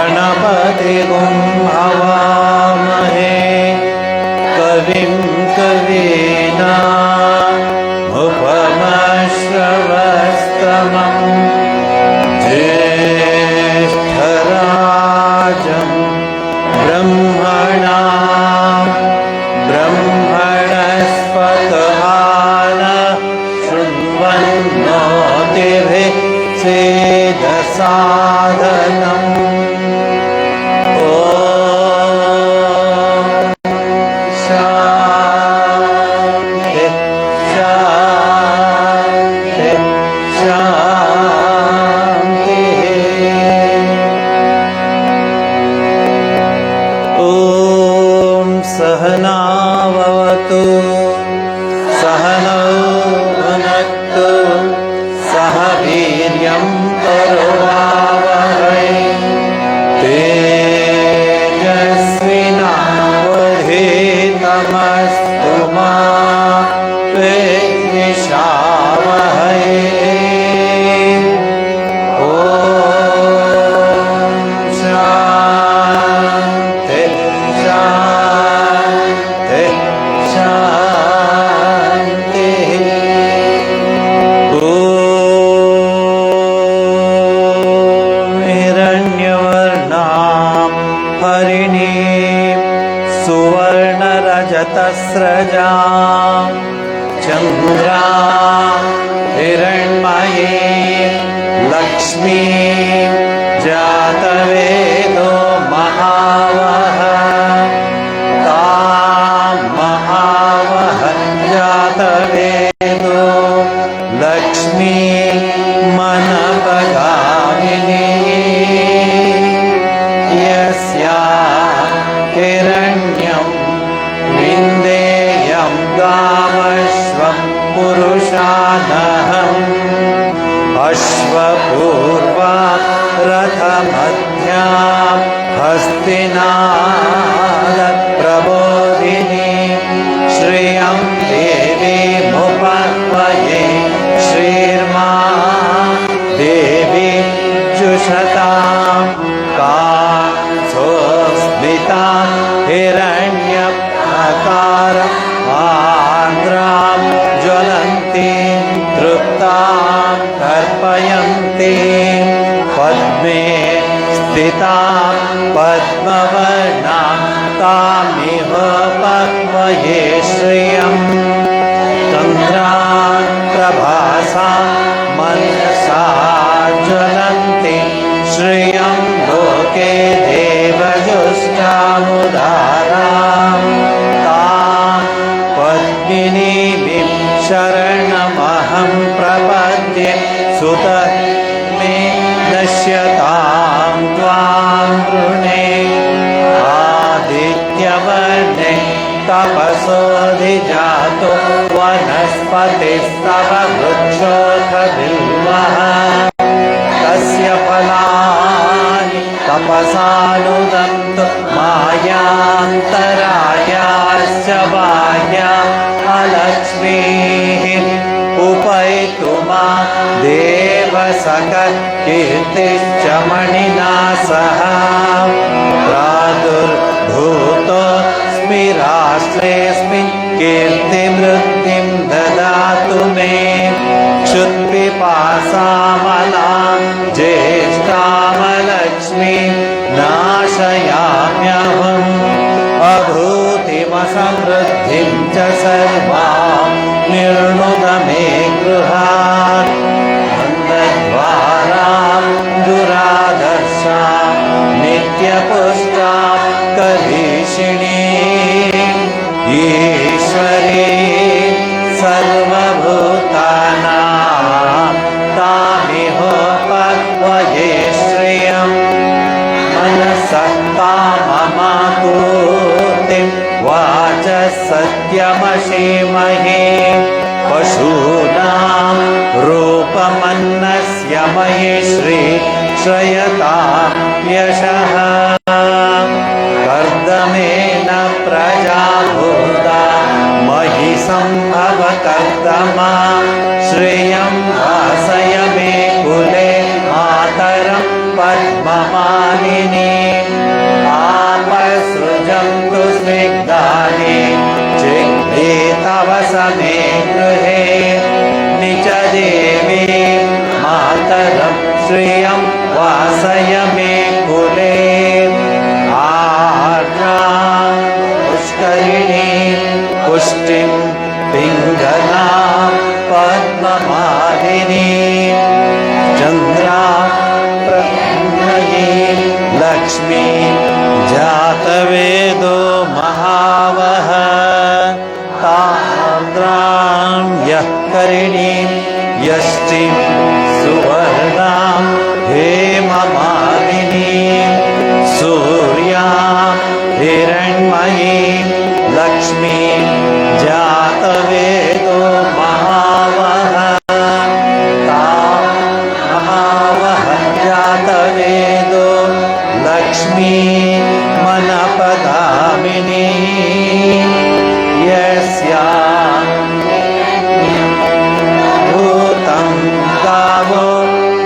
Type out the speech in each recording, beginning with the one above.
गणपतिगुं हवामहे कविं कवीनामुपमश्रवस्तमं ज्येष्ठराजं ब्रह्मणस्पत शृण्वन्नोतिभिः सेदसादनम् शान्ति शान्ति शान्तिः। ॐ सहना भवतु सहनौ भुनक्तु सह वीर्यं करुणावहै तेजस्विनावधीतमस्तु मा विद्विषावहै। ॐ शान्ति शान्ति शान्तिः। हिरण्यवर्णां हरिणीं सुवर्णरजतस्रजां चन्द्रां हिरण्मयीं लक्ष्मीं जातवेदो महावः तां महावः जातवेदो लक्ष्मी मनपगामिनी यस्या हिरण्यं विन्देयं गामश्वं पुरुषानहम् अश्वपूर्वा रथमध्यां हस्तिनादप्रबोधिनी श्रियं देवीमुपह्वये श्रीर्मा देवी जुषतां कांसोऽस्मितां हिरण्यप्रकार आर्द्रां ज्वलन्तीं तृप्तां तर्पयन्तीं पद्मे स्थितां पद्मवर्णां तामिह पह्वये श्रियम् चन्द्रां प्रभासा मनसा ज्वलन्ति श्रियं लोके देवजुष्टामुदारां तां पद्मिनीं शरणमहं प्रपद्ये सुतः मे नश्यतां त्वां वृणे आदित्यवर्णे तपसोऽधिजातो वनस्पतिस्तव वृक्षोऽथ बिल्वः तस्य फलानि तपसानुदन्तु मायान्तरायाश्च बाह्या अलक्ष्मीः उपैतु मा देवसखकीर्तिश्च मणिना सह प्रादुर्भूतोऽस्मि राष्ट्रेऽस्मिन् कीर्तिवृद्धिं ददातु मे क्षुत्पिपासामलां ज्येष्ठामलक्ष्मीं नाशयाम्यहम् अभूतिमसमृद्धिं च सर्वां निर्णुद मे गृहात् अन्धद्वारां दुरादर्शां नित्यपुष्टां करीषिणीं ईश्वरी सर्वभूतानां तामिह पह्वये श्रियं मनसः काममापूर्तिं वाचः सत्यमशीमहे पशूनां रूपमन्नस्य मयि श्रीश्रयतां यशः कर्दमेन प्रजा भूता महि सम्भव कर्दमा श्रेयं वासय मे कुले मातरं पद्ममालिनी वासय मे कुले आर्द्रां पुष्करिणीं पुष्टिं पिङ्गलां पद्ममालिनीं चन्द्राप्रभ्रमयीं लक्ष्मीं जातवेदो महावः तार्द्रां यः करिणीं यष्टिं सुवर्णां हेममालिनीं सूर्यां हिरण्मयीं लक्ष्मीं जातवेदो महावः महावः जातवेदो लक्ष्मीं मनपगामिनी यस्यां भूतं गावो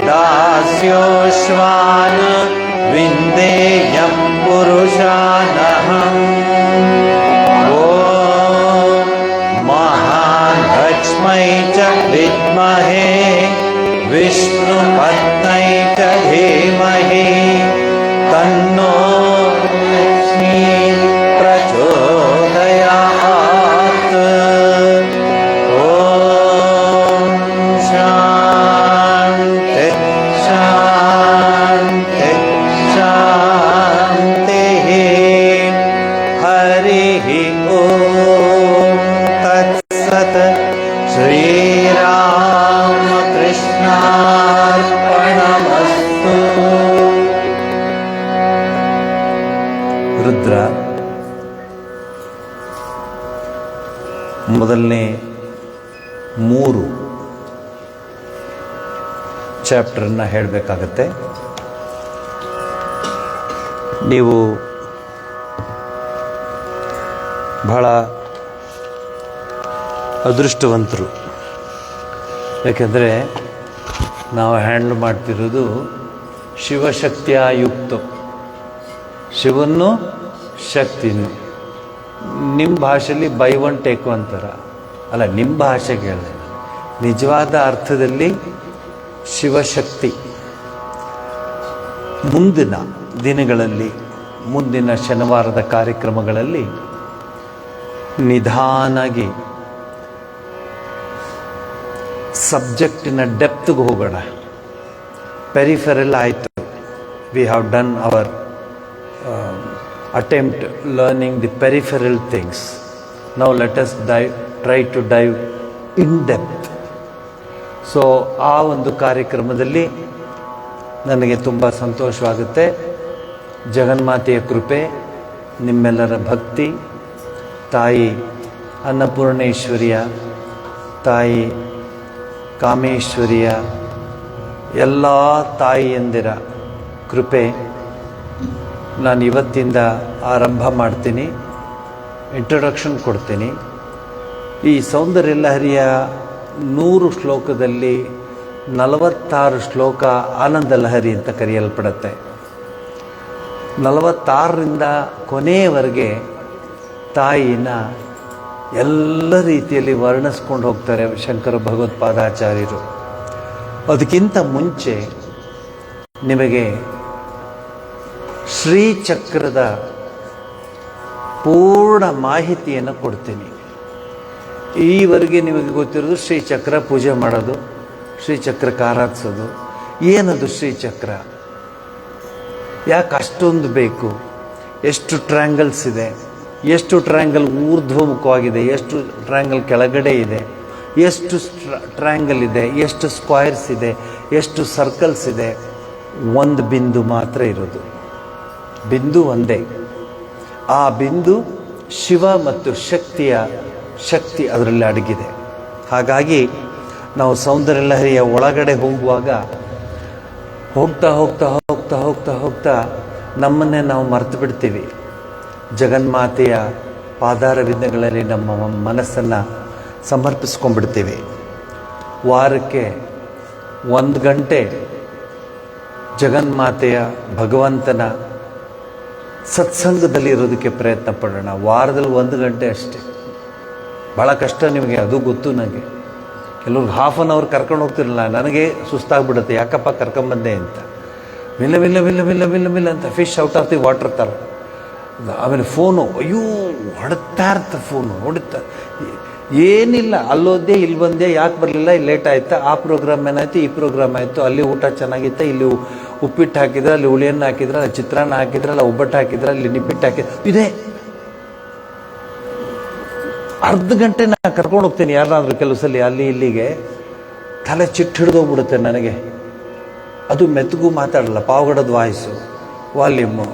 दास्योश्वान् विन्देयं पुरुषानहम् ॐ महालक्ष्मै च विद्महे विष्णुपत्न्यै च धीमहि तन्नो लक्ष्मी प्रचोदयात् ॐ शान्ति शान्ति शान्तिः हरिः ॐ तत्सत् श्रीरामकृष्णार्पणमस्तु ರುದ್ರ ಮೊದಲನೇ 3 ಚಾಪ್ಟರ್ನ ಹೇಳಬೇಕಾಗತ್ತೆ. ನೀವು ಬಹಳ ಅದೃಷ್ಟವಂತರು, ಯಾಕೆಂದರೆ ನಾವು ಹ್ಯಾಂಡಲ್ ಮಾಡ್ತಿರೋದು ಶಿವಶಕ್ತಿಯುಕ್ತ, ಶಿವನ್ನು ಶಕ್ತಿನೂ. ನಿಮ್ಮ ಭಾಷೆಯಲ್ಲಿ ಬೈ ಒನ್ ಟೇಕ್ ಒನ್ ಥರ ಅಲ್ಲ, ನಿಮ್ಮ ಭಾಷೆಗೆ ಹೇಳಿದೆ. ನಿಜವಾದ ಅರ್ಥದಲ್ಲಿ ಶಿವಶಕ್ತಿ ಮುಂದಿನ ದಿನಗಳಲ್ಲಿ, ಮುಂದಿನ ಶನಿವಾರದ ಕಾರ್ಯಕ್ರಮಗಳಲ್ಲಿ ನಿಧಾನಾಗಿ ಸಬ್ಜೆಕ್ಟಿನ ಡೆಪ್ತ್ಗೆ ಹೋಗೋಣ. ಪೆರಿಫೆರಲ್ ಆಯಿತು, we have done our attempt learning the peripheral things. Now let us try to dive in depth. So ಆ ಒಂದು ಕಾರ್ಯಕ್ರಮದಲ್ಲಿ ನನಗೆ ತುಂಬ ಸಂತೋಷವಾಗುತ್ತೆ. ಜಗನ್ಮಾತೆಯ ಕೃಪೆ, ನಿಮ್ಮೆಲ್ಲರ ಭಕ್ತಿ, ತಾಯಿ ಅನ್ನಪೂರ್ಣೇಶ್ವರಿಯ, ತಾಯಿ ಕಾಮೇಶ್ವರಿಯ, ಎಲ್ಲ ತಾಯಿಯಂದಿರ ಕೃಪೆ ನಾನು ಇವತ್ತಿಂದ ಆರಂಭ ಮಾಡ್ತೀನಿ. ಇಂಟ್ರೊಡಕ್ಷನ್ ಕೊಡ್ತೀನಿ. ಈ ಸೌಂದರ್ಯ ಲಹರಿಯ 100 ಶ್ಲೋಕದಲ್ಲಿ 46 ಶ್ಲೋಕ ಆನಂದ ಲಹರಿ ಅಂತ ಕರೆಯಲ್ಪಡುತ್ತೆ. 46ರಿಂದ ಕೊನೆಯವರೆಗೆ ತಾಯಿನ ಎಲ್ಲ ರೀತಿಯಲ್ಲಿ ವರ್ಣಿಸ್ಕೊಂಡು ಹೋಗ್ತಾರೆ ಶಂಕರ ಭಗವತ್ಪಾದಾಚಾರ್ಯರು. ಅದಕ್ಕಿಂತ ಮುಂಚೆ ನಿಮಗೆ ಶ್ರೀಚಕ್ರದ ಪೂರ್ಣ ಮಾಹಿತಿಯನ್ನು ಕೊಡ್ತೀನಿ. ಈವರೆಗೆ ನಿಮಗೆ ಗೊತ್ತಿರೋದು ಶ್ರೀಚಕ್ರ ಪೂಜೆ ಮಾಡೋದು, ಶ್ರೀಚಕ್ರಕ್ಕೆ ಆರಾಧಿಸೋದು. ಏನದು ಶ್ರೀಚಕ್ರ? ಯಾಕೆ ಅಷ್ಟೊಂದು ಬೇಕು? ಎಷ್ಟು ಟ್ರ್ಯಾಂಗಲ್ಸ್ ಇದೆ? ಎಷ್ಟು ಟ್ರ್ಯಾಂಗಲ್ ಊರ್ಧ್ವಮುಖವಾಗಿದೆ? ಎಷ್ಟು ಟ್ರ್ಯಾಂಗಲ್ ಕೆಳಗಡೆ ಇದೆ? ಎಷ್ಟು ಟ್ರ್ಯಾಂಗಲ್ ಇದೆ? ಎಷ್ಟು ಸ್ಕ್ವೈರ್ಸ್ ಇದೆ? ಎಷ್ಟು ಸರ್ಕಲ್ಸ್ ಇದೆ? ಒಂದು ಬಿಂದು ಮಾತ್ರ ಇರೋದು. ಬಿಂದು ಒಂದೇ. ಆ ಬಿಂದು ಶಿವ ಮತ್ತು ಶಕ್ತಿ ಅದರಲ್ಲಿ ಅಡಗಿದೆ. ಹಾಗಾಗಿ ನಾವು ಸೌಂದರ್ಯ ಲಹರಿಯ ಒಳಗಡೆ ಹೋಗುವಾಗ ಹೋಗ್ತಾ ಹೋಗ್ತಾ ಹೋಗ್ತಾ ಹೋಗ್ತಾ ಹೋಗ್ತಾ ನಮ್ಮನ್ನೇ ನಾವು ಮರೆತು ಬಿಡ್ತೀವಿ. ಜಗನ್ಮಾತೆಯ ಪಾದಾರವಿಂದಗಳಲ್ಲಿ ನಮ್ಮ ಮನಸ್ಸನ್ನು ಸಮರ್ಪಿಸ್ಕೊಂಡ್ಬಿಡ್ತೀವಿ. ವಾರಕ್ಕೆ 1 ಗಂಟೆ ಜಗನ್ಮಾತೆಯ ಭಗವಂತನ ಸತ್ಸಂಗದಲ್ಲಿ ಇರೋದಕ್ಕೆ ಪ್ರಯತ್ನ ಪಡೋಣ. ವಾರದಲ್ಲಿ 1 ಗಂಟೆ ಅಷ್ಟೇ. ಭಾಳ ಕಷ್ಟ ನಿಮಗೆ, ಅದು ಗೊತ್ತು ನನಗೆ. ಕೆಲವ್ರಿಗೆ 1/2 ಅವರ್ ಕರ್ಕೊಂಡು ಹೋಗ್ತಿರಲ್ಲ, ನನಗೆ ಸುಸ್ತಾಗ್ಬಿಡುತ್ತೆ, ಯಾಕಪ್ಪ ಕರ್ಕೊಂಬಂದೆ ಅಂತ. ಮಿಲ್ಲ ಮಿಲ್ಲ ಮಿಲ್ಲ ಮಿಲ್ಲ ಮಿಲ್ಲ ಮಿಲ್ಲ ಅಂತ fish out of the water ಥರ. ಆಮೇಲೆ ಫೋನು, ಅಯ್ಯೋ ಹೊಡ್ತಾ ಇರ್ತಾರೆ, ಫೋನು ಹೊಡಿತಾ, ಏನಿಲ್ಲ, ಅಲ್ಲೋದ್ದೆ ಇಲ್ಲಿ ಬಂದೆ, ಯಾಕೆ ಬರಲಿಲ್ಲ, ಇಲ್ಲಿ ಲೇಟ್ ಆಯ್ತಾ, ಆ ಪ್ರೋಗ್ರಾಮ್ ಏನಾಯ್ತು, ಈ ಪ್ರೋಗ್ರಾಮ್ ಆಯಿತು, ಅಲ್ಲಿ ಊಟ ಚೆನ್ನಾಗಿತ್ತ, ಇಲ್ಲಿ ಉಪ್ಪಿಟ್ಟು ಹಾಕಿದ್ರೆ, ಅಲ್ಲಿ ಹುಳಿಯನ್ನು ಹಾಕಿದ್ರೆ, ಅಲ್ಲಿ ಚಿತ್ರಾನ್ನ ಹಾಕಿದ್ರೆ, ಅಲ್ಲಿ ಒಬ್ಬಟ್ಟು ಹಾಕಿದ್ರೆ, ಅಲ್ಲಿ ನಿಪ್ಪಿಟ್ಟು ಹಾಕಿದ್ರೆ, ಇದೆ. ಅರ್ಧ ಗಂಟೆ ನಾನು ಕರ್ಕೊಂಡು ಹೋಗ್ತೀನಿ ಯಾರನ್ನಾದ್ರೂ ಕೆಲವು ಸಲ ಅಲ್ಲಿ ಇಲ್ಲಿಗೆ, ತಲೆ ಚಿಟ್ಟು ಹಿಡಿದೋಗ್ಬಿಡುತ್ತೆ ನನಗೆ. ಅದು ಮೆತ್ತಗೂ ಮಾತಾಡಲ್ಲ, ಪಾವಗಡದ ವಾಯ್ಸು, ವಾಲ್ಯೂಮು.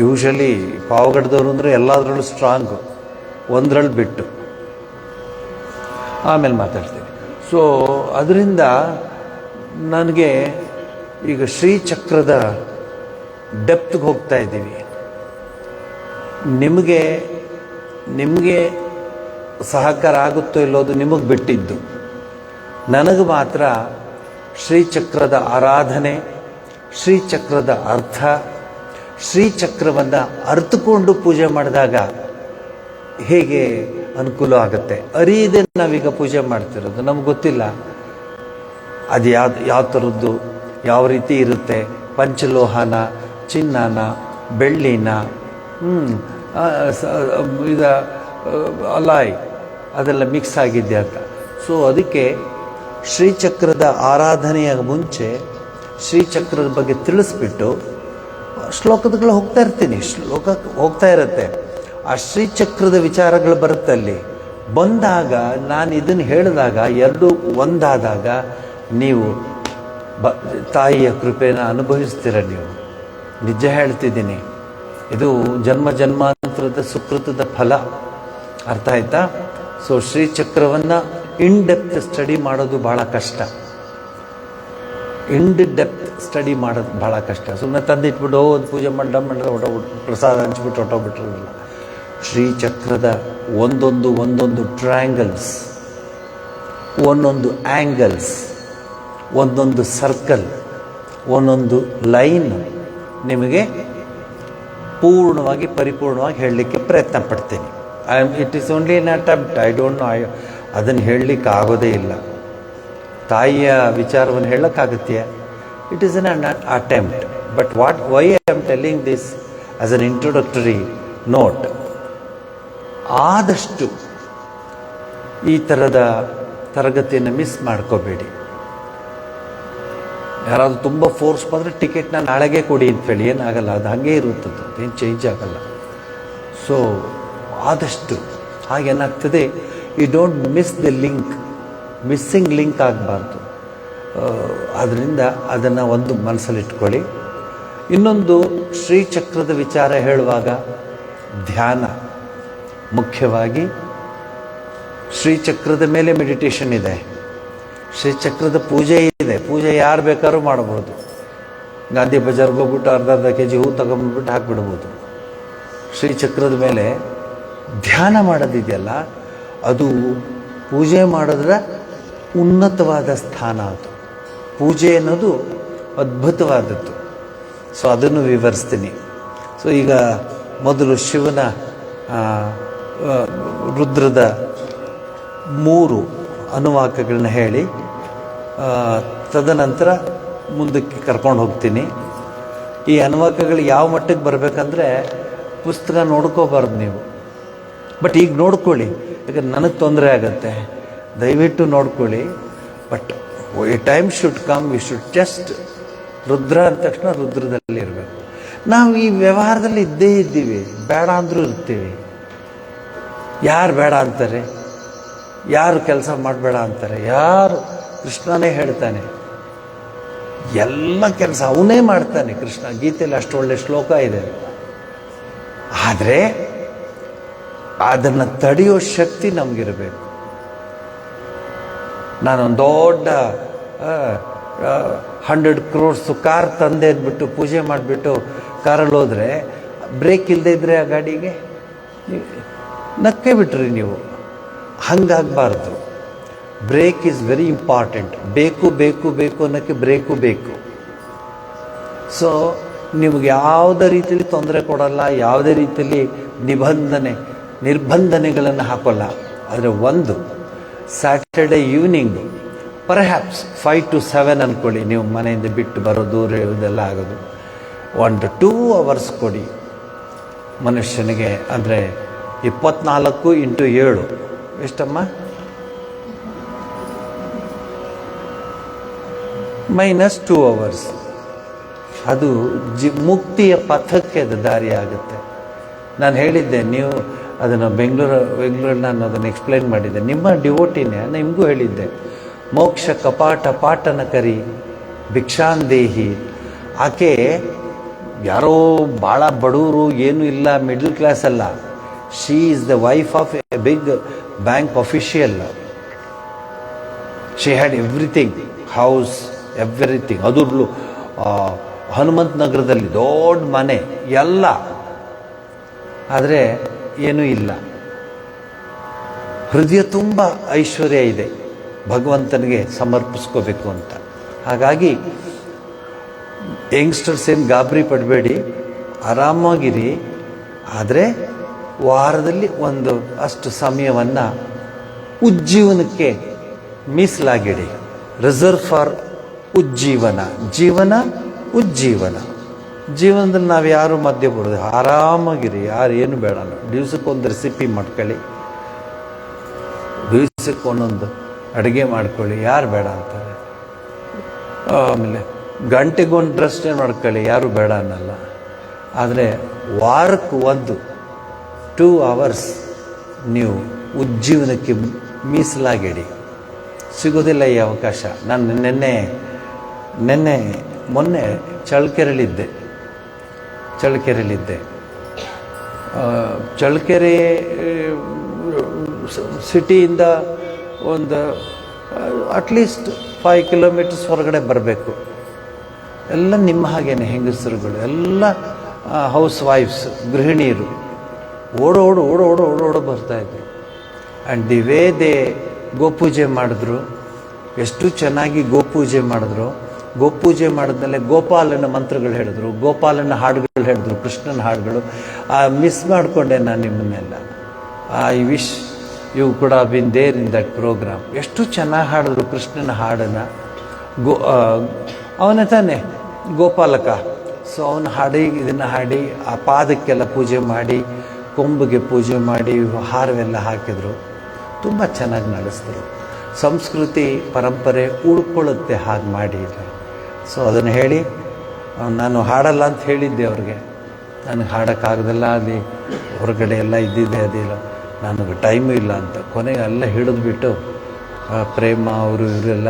ಯೂಶಲಿ ಪಾವಗಡದವರು ಅಂದರೆ ಎಲ್ಲದರಲ್ಲೂ ಸ್ಟ್ರಾಂಗು, ಒಂದರಲ್ಲಿ ಬಿಟ್ಟು ಆಮೇಲೆ ಮಾತಾಡ್ತೀನಿ. ಸೊ ಅದರಿಂದ ನನಗೆ ಈಗ ಶ್ರೀಚಕ್ರದ ಡೆಪ್ತ್ಗೆ ಹೋಗ್ತಾ ಇದ್ದೀವಿ. ನಿಮಗೆ ಸಹಕಾರ ಆಗುತ್ತೋ ಇಲ್ಲೋದು ನಿಮಗೆ ಬಿಟ್ಟಿದ್ದು. ನನಗೆ ಮಾತ್ರ ಶ್ರೀಚಕ್ರದ ಆರಾಧನೆ, ಶ್ರೀಚಕ್ರದ ಅರ್ಥ, ಶ್ರೀಚಕ್ರವನ್ನು ಅರ್ಥಕೊಂಡು ಪೂಜೆ ಮಾಡಿದಾಗ ಹೇಗೆ ಅನುಕೂಲ ಆಗುತ್ತೆ. ಅರಿಯದೆ ನಾವೀಗ ಪೂಜೆ ಮಾಡ್ತಿರೋದು, ನಮ್ಗೆ ಗೊತ್ತಿಲ್ಲ ಅದು ಯಾವ ಥರದ್ದು, ಯಾವ ರೀತಿ ಇರುತ್ತೆ. ಪಂಚಲೋಹನ, ಚಿನ್ನನ, ಬೆಳ್ಳಿನ, ಅಲಾಯ್ ಅದೆಲ್ಲ ಮಿಕ್ಸ್ ಆಗಿದೆ ಅಂತ. ಸೊ ಅದಕ್ಕೆ ಶ್ರೀಚಕ್ರದ ಆರಾಧನೆಯ ಮುಂಚೆ ಶ್ರೀಚಕ್ರದ ಬಗ್ಗೆ ತಿಳಿಸ್ಬಿಟ್ಟು ಶ್ಲೋಕಗಳು ಹೋಗ್ತಾ ಇರ್ತೀನಿ, ಶ್ಲೋಕ ಹೋಗ್ತಾ ಇರುತ್ತೆ. ಆ ಶ್ರೀಚಕ್ರದ ವಿಚಾರಗಳು ಬರುತ್ತೆ. ಅಲ್ಲಿ ಬಂದಾಗ ನಾನು ಇದನ್ನು ಹೇಳಿದಾಗ ಎರಡು ಒಂದಾದಾಗ ನೀವು ತಾಯಿಯ ಕೃಪೆನ ಅನುಭವಿಸ್ತೀರ. ನೀವು ನಿಜ ಹೇಳ್ತಿದ್ದೀನಿ, ಇದು ಜನ್ಮ ಜನ್ಮಾಂತರದ ಸುಕೃತದ ಫಲ. ಅರ್ಥ ಆಯ್ತಾ? ಸೊ ಶ್ರೀಚಕ್ರವನ್ನು ಇನ್ ಡೆಪ್ತ್ ಸ್ಟಡಿ ಮಾಡೋದು ಭಾಳ ಕಷ್ಟ. ಇನ್ ಡೆಪ್ತ್ ಸ್ಟಡಿ ಮಾಡೋದು ಭಾಳ ಕಷ್ಟ. ಸುಮ್ಮನೆ ತಂದಿಟ್ಬಿಟ್ಟು ಒಂದು ಪೂಜೆ ಮಾಡಿ ಹೊಟ್ಟೋಗ್ಬಿಟ್ಟು ಪ್ರಸಾದ ಹಂಚ್ಬಿಟ್ಟು ಹೊಟ್ಟೋಗ್ಬಿಟ್ರಲ್ಲ. ಶ್ರೀಚಕ್ರದ ಒಂದೊಂದು ಟ್ರಯಾಂಗಲ್ಸ್, ಒಂದೊಂದು ಆ್ಯಂಗಲ್ಸ್, ಒಂದೊಂದು ಸರ್ಕಲ್, ಒಂದೊಂದು ಲೈನ್ ನಿಮಗೆ ಪರಿಪೂರ್ಣವಾಗಿ ಹೇಳಲಿಕ್ಕೆ ಪ್ರಯತ್ನ ಪಡ್ತೀನಿ. It is only an attempt. I don't know, ಅದನ್ನು ಹೇಳಲಿಕ್ಕೆ ಆಗೋದೇ ಇಲ್ಲ. ತಾಯಿಯ ವಿಚಾರವನ್ನು ಹೇಳೋಕ್ಕಾಗತ್ತೆ? It is an attempt. But why I am telling this as an introductory note. ಆದಷ್ಟು ಈ ಥರದ ತರಗತಿಯನ್ನು ಮಿಸ್ ಮಾಡ್ಕೋಬೇಡಿ. ಯಾರಾದರೂ ತುಂಬ ಫೋರ್ಸ್ ಬಂದರೆ ಟಿಕೆಟ್ನ ನಾಳೆಗೆ ಕೊಡಿ ಅಂತ ಹೇಳಿ ಏನಾಗಲ್ಲ, ಅದು ಹಾಗೇ ಇರುತ್ತದೆ, ಏನು ಚೇಂಜ್ ಆಗಲ್ಲ. ಸೊ ಆದಷ್ಟು ಹಾಗೇನಾಗ್ತದೆ, you don't miss the link, missing link ಆಗಬಾರ್ದು. ಆದ್ದರಿಂದ ಅದನ್ನು ಒಂದು ಮನಸ್ಸಲ್ಲಿಟ್ಕೊಳ್ಳಿ. ಇನ್ನೊಂದು, ಶ್ರೀಚಕ್ರದ ವಿಚಾರ ಹೇಳುವಾಗ ಧ್ಯಾನ ಮುಖ್ಯವಾಗಿ. ಶ್ರೀಚಕ್ರದ ಮೇಲೆ ಮೆಡಿಟೇಷನ್ ಇದೆ, ಶ್ರೀಚಕ್ರದ ಪೂಜೆ ಇದೆ. ಪೂಜೆ ಯಾರು ಬೇಕಾದ್ರೂ ಮಾಡ್ಬೋದು. ಗಾಂಧಿ ಬಜಾರ್ಗೆ ಹೋಗ್ಬಿಟ್ಟು ಅರ್ಧ kg ಹೂ ತಗೊಂಡ್ಬಿಟ್ಟು ಹಾಕ್ಬಿಡ್ಬೋದು. ಶ್ರೀಚಕ್ರದ ಮೇಲೆ ಧ್ಯಾನ ಮಾಡೋದಿದೆಯಲ್ಲ, ಅದು ಪೂಜೆ ಮಾಡೋದ್ರ ಉನ್ನತವಾದ ಸ್ಥಾನ. ಅದು ಪೂಜೆ ಅನ್ನೋದು ಅದ್ಭುತವಾದದ್ದು. ಸೊ ಅದನ್ನು ವಿವರಿಸ್ತೀನಿ. ಸೊ ಈಗ ಮೊದಲು ಶಿವನ ರುದ್ರದ 3 ಅನುವಾಕಗಳನ್ನ ಹೇಳಿ ತದನಂತರ ಮುಂದಕ್ಕೆ ಕರ್ಕೊಂಡು ಹೋಗ್ತೀನಿ. ಈ ಅನುವಾಕಗಳು ಯಾವ ಮಟ್ಟಕ್ಕೆ ಬರಬೇಕಂದ್ರೆ ಪುಸ್ತಕ ನೋಡ್ಕೋಬಾರ್ದು ನೀವು. ಬಟ್ ಈಗ ನೋಡ್ಕೊಳ್ಳಿ, ಯಾಕಂದ್ರೆ ನನಗೆ ತೊಂದರೆ ಆಗುತ್ತೆ. ದಯವಿಟ್ಟು ನೋಡ್ಕೊಳ್ಳಿ. But A time should come, we should just Rudra ಅಂದ ತಕ್ಷಣ ರುದ್ರದಲ್ಲಿ ಇರಬೇಕು. ನಾವು ಈ ವ್ಯವಹಾರದಲ್ಲಿ ಇದ್ದೇ ಇದ್ದೀವಿ, ಬೇಡ ಅಂದರೂ ಇರ್ತೀವಿ. ಯಾರು ಬೇಡ ಅಂತಾರೆ? ಯಾರು ಕೆಲಸ ಮಾಡಬೇಡ ಅಂತಾರೆ? ಯಾರು? ಕೃಷ್ಣನೇ ಹೇಳ್ತಾನೆ ಎಲ್ಲ ಕೆಲಸ ಅವನೇ ಮಾಡ್ತಾನೆ. ಕೃಷ್ಣ ಗೀತೆಯಲ್ಲಿ ಅಷ್ಟು ಒಳ್ಳೆ ಶ್ಲೋಕ ಇದೆ. ಆದರೆ ಅದನ್ನು ತಡೆಯೋ ಶಕ್ತಿ ನಮಗಿರಬೇಕು. ನಾನೊಂದು ದೊಡ್ಡ 100 crores ಕಾರ್ ತಂದೆ ಅಂದ್ಬಿಟ್ಟು ಪೂಜೆ ಮಾಡಿಬಿಟ್ಟು ಕಾರಲ್ಲಿ ಹೋದರೆ ಬ್ರೇಕ್ ಇಲ್ಲದೆ ಇದ್ದರೆ ಆ ಗಾಡಿಗೆ ನಕ್ಕೆ ಬಿಟ್ರಿ ನೀವು. ಹಂಗಾಗಬಾರ್ದು. Brake is very important. ಬೇಕು ಬೇಕು ಬೇಕು ಅನ್ನೋಕ್ಕೆ ಬ್ರೇಕು ಬೇಕು. ಸೊ ನಿಮಗೆ ಯಾವುದೇ ರೀತಿಯಲ್ಲಿ ತೊಂದರೆ ಕೊಡಲ್ಲ, ಯಾವುದೇ ರೀತಿಯಲ್ಲಿ ನಿರ್ಬಂಧನೆಗಳನ್ನು ಹಾಕೋಲ್ಲ. ಆದರೆ ಒಂದು ಸ್ಯಾಟರ್ಡೆ ಈವ್ನಿಂಗು ಪರ್ಹ್ಯಾಪ್ಸ್ 5 to 7 ಅಂದ್ಕೊಳ್ಳಿ, ನೀವು ಮನೆಯಿಂದ ಬಿಟ್ಟು ಬರೋದು ಇದೆಲ್ಲ ಆಗೋದು. 1 to 2 hours ಕೊಡಿ ಮನುಷ್ಯನಿಗೆ. ಅಂದರೆ 24 into 7 ಎಷ್ಟಮ್ಮ? -2 hours. ಅದು ಮುಕ್ತಿಯ ಪಥಕ್ಕೆ ಅದು ದಾರಿ ಆಗುತ್ತೆ. ನಾನು ಹೇಳಿದ್ದೆ, ನೀವು ಅದನ್ನು ಬೆಂಗಳೂರಲ್ಲಿ ನಾನು ಅದನ್ನು ಎಕ್ಸ್ಪ್ಲೈನ್ ಮಾಡಿದ್ದೆ. ನಿಮ್ಮ ಡಿವೋಟಿನೇ ನಿಮಗೂ ಹೇಳಿದ್ದೆ, ಮೋಕ್ಷ ಕಪಾಟ ಪಾಟನ ಕರಿ ಭಿಕ್ಷಾಂದೇಹಿ. ಆಕೆ ಯಾರೋ ಭಾಳ ಬಡವರು, ಏನೂ ಇಲ್ಲ, ಮಿಡ್ಲ್ ಕ್ಲಾಸ್ ಅಲ್ಲ. She is the wife of a big bank official. She had everything, house, everything. ಅದು ಹನುಮಂತ ನಗರದಲ್ಲಿ ದೊಡ್ಡ ಮನೆ ಎಲ್ಲ, ಆದರೆ ಏನೂ ಇಲ್ಲ. ಹೃದಯ ತುಂಬ ಐಶ್ವರ್ಯ ಇದೆ, ಭಗವಂತನಿಗೆ ಸಮರ್ಪಿಸ್ಕೋಬೇಕು ಅಂತ. ಹಾಗಾಗಿ ಯಂಗ್ಸ್ಟರ್ಸ್ ಏನು ಗಾಬರಿ ಪಡಬೇಡಿ, ಆರಾಮಾಗಿರಿ. ಆದರೆ ವಾರದಲ್ಲಿ ಒಂದು ಅಷ್ಟು ಸಮಯವನ್ನು ಉಜ್ಜೀವನಕ್ಕೆ ಮೀಸಲಾಗಿಡಿ. Reserve for ಉಜ್ಜೀವನ. ಜೀವನ ಉಜ್ಜೀವನ. ಜೀವನದಲ್ಲಿ ನಾವು ಯಾರು ಮಧ್ಯೆ ಬರೋದು, ಆರಾಮಾಗಿರಿ, ಯಾರು ಏನು ಬೇಡ. ದಿವ್ಸಕ್ಕೊಂದು ರೆಸಿಪಿ ಮಾಡ್ಕೊಳ್ಳಿ, ದಿವ್ಸಕ್ಕೆ ಒಂದೊಂದು ಅಡುಗೆ ಮಾಡ್ಕೊಳ್ಳಿ, ಯಾರು ಬೇಡ ಅಂತಾರೆ. ಆಮೇಲೆ ಗಂಟೆಗೊಂದು ಡ್ರೆಸ್ನೇ ಮಾಡ್ಕೊಳ್ಳಿ, ಯಾರು ಬೇಡ ಅನ್ನಲ್ಲ. ಆದರೆ ವಾರಕ್ಕೆ 2 hours ನೀವು ಉಜ್ಜೀವನಕ್ಕೆ ಮೀಸಲಾಗಿಡಿ. ಸಿಗೋದಿಲ್ಲ ಈ ಅವಕಾಶ. ನಾನು ಮೊನ್ನೆ ಚಳ್ಳಕೆರೆಯಲ್ಲಿದ್ದೆ. ಚಳ್ಳಕೆರೆ ಸಿಟಿಯಿಂದ ಒಂದು ಅಟ್ಲೀಸ್ಟ್ 5 kilometers ಹೊರಗಡೆ ಬರಬೇಕು. ಎಲ್ಲ ನಿಮ್ಮ ಹಾಗೇನೆ ಹೆಂಗಸರುಗಳು, ಎಲ್ಲ ಹೌಸ್ ವೈಫ್ಸ್, ಗೃಹಿಣಿಯರು ಓಡೋಡು ಬರ್ತಾಯಿದ್ದೆ. ಆ್ಯಂಡ್ ದಿ ವೇ ದೇ ಗೋಪೂಜೆ ಮಾಡಿದ್ರು, ಎಷ್ಟು ಚೆನ್ನಾಗಿ ಗೋಪೂಜೆ ಮಾಡಿದ್ರು. ಗೋಪೂಜೆ ಮಾಡಿದ್ಮೇಲೆ ಗೋಪಾಲನ ಮಂತ್ರಗಳು ಹೇಳಿದ್ರು, ಗೋಪಾಲನ ಹಾಡುಗಳು ಹೇಳಿದ್ರು, ಕೃಷ್ಣನ ಹಾಡುಗಳು. ಮಿಸ್ ಮಾಡಿಕೊಂಡೆ ನಾನು ನಿಮ್ಮನ್ನೆಲ್ಲ. I wish you could have been there in that programme. ಎಷ್ಟು ಚೆನ್ನಾಗಿ ಹಾಡಿದ್ರು ಕೃಷ್ಣನ ಹಾಡನ್ನು. ಅವನೇ ತಾನೇ ಗೋಪಾಲಕ. ಸೊ ಅವನು ಇದನ್ನು ಹಾಡಿ ಆ ಪಾದಕ್ಕೆಲ್ಲ ಪೂಜೆ ಮಾಡಿ, ಕೊಂಬಿಗೆ ಪೂಜೆ ಮಾಡಿ, ಹಾರವೆಲ್ಲ ಹಾಕಿದರು. ತುಂಬ ಚೆನ್ನಾಗಿ ನಡೆಸಿದ್ರು. ಸಂಸ್ಕೃತಿ ಪರಂಪರೆ ಉಳ್ಕೊಳ್ಳುತ್ತೆ ಹಾಗೆ ಮಾಡಿ. ಸೊ ಅದನ್ನು ಹೇಳಿ, ನಾನು ಹಾಡಲ್ಲ ಅಂತ ಹೇಳಿದ್ದೆ ಅವ್ರಿಗೆ. ನನಗೆ ಹಾಡೋಕ್ಕಾಗೋದಿಲ್ಲ, ಅಲ್ಲಿ ಹೊರಗಡೆ ಎಲ್ಲ ಇದ್ದಿದ್ದೆ, ಅದಿಲ್ಲ, ನನಗೆ ಟೈಮು ಇಲ್ಲ ಅಂತ. ಕೊನೆಗೆ ಎಲ್ಲ ಹಿಡಿದ್ಬಿಟ್ಟು ಪ್ರೇಮ ಅವರು ಇವರೆಲ್ಲ,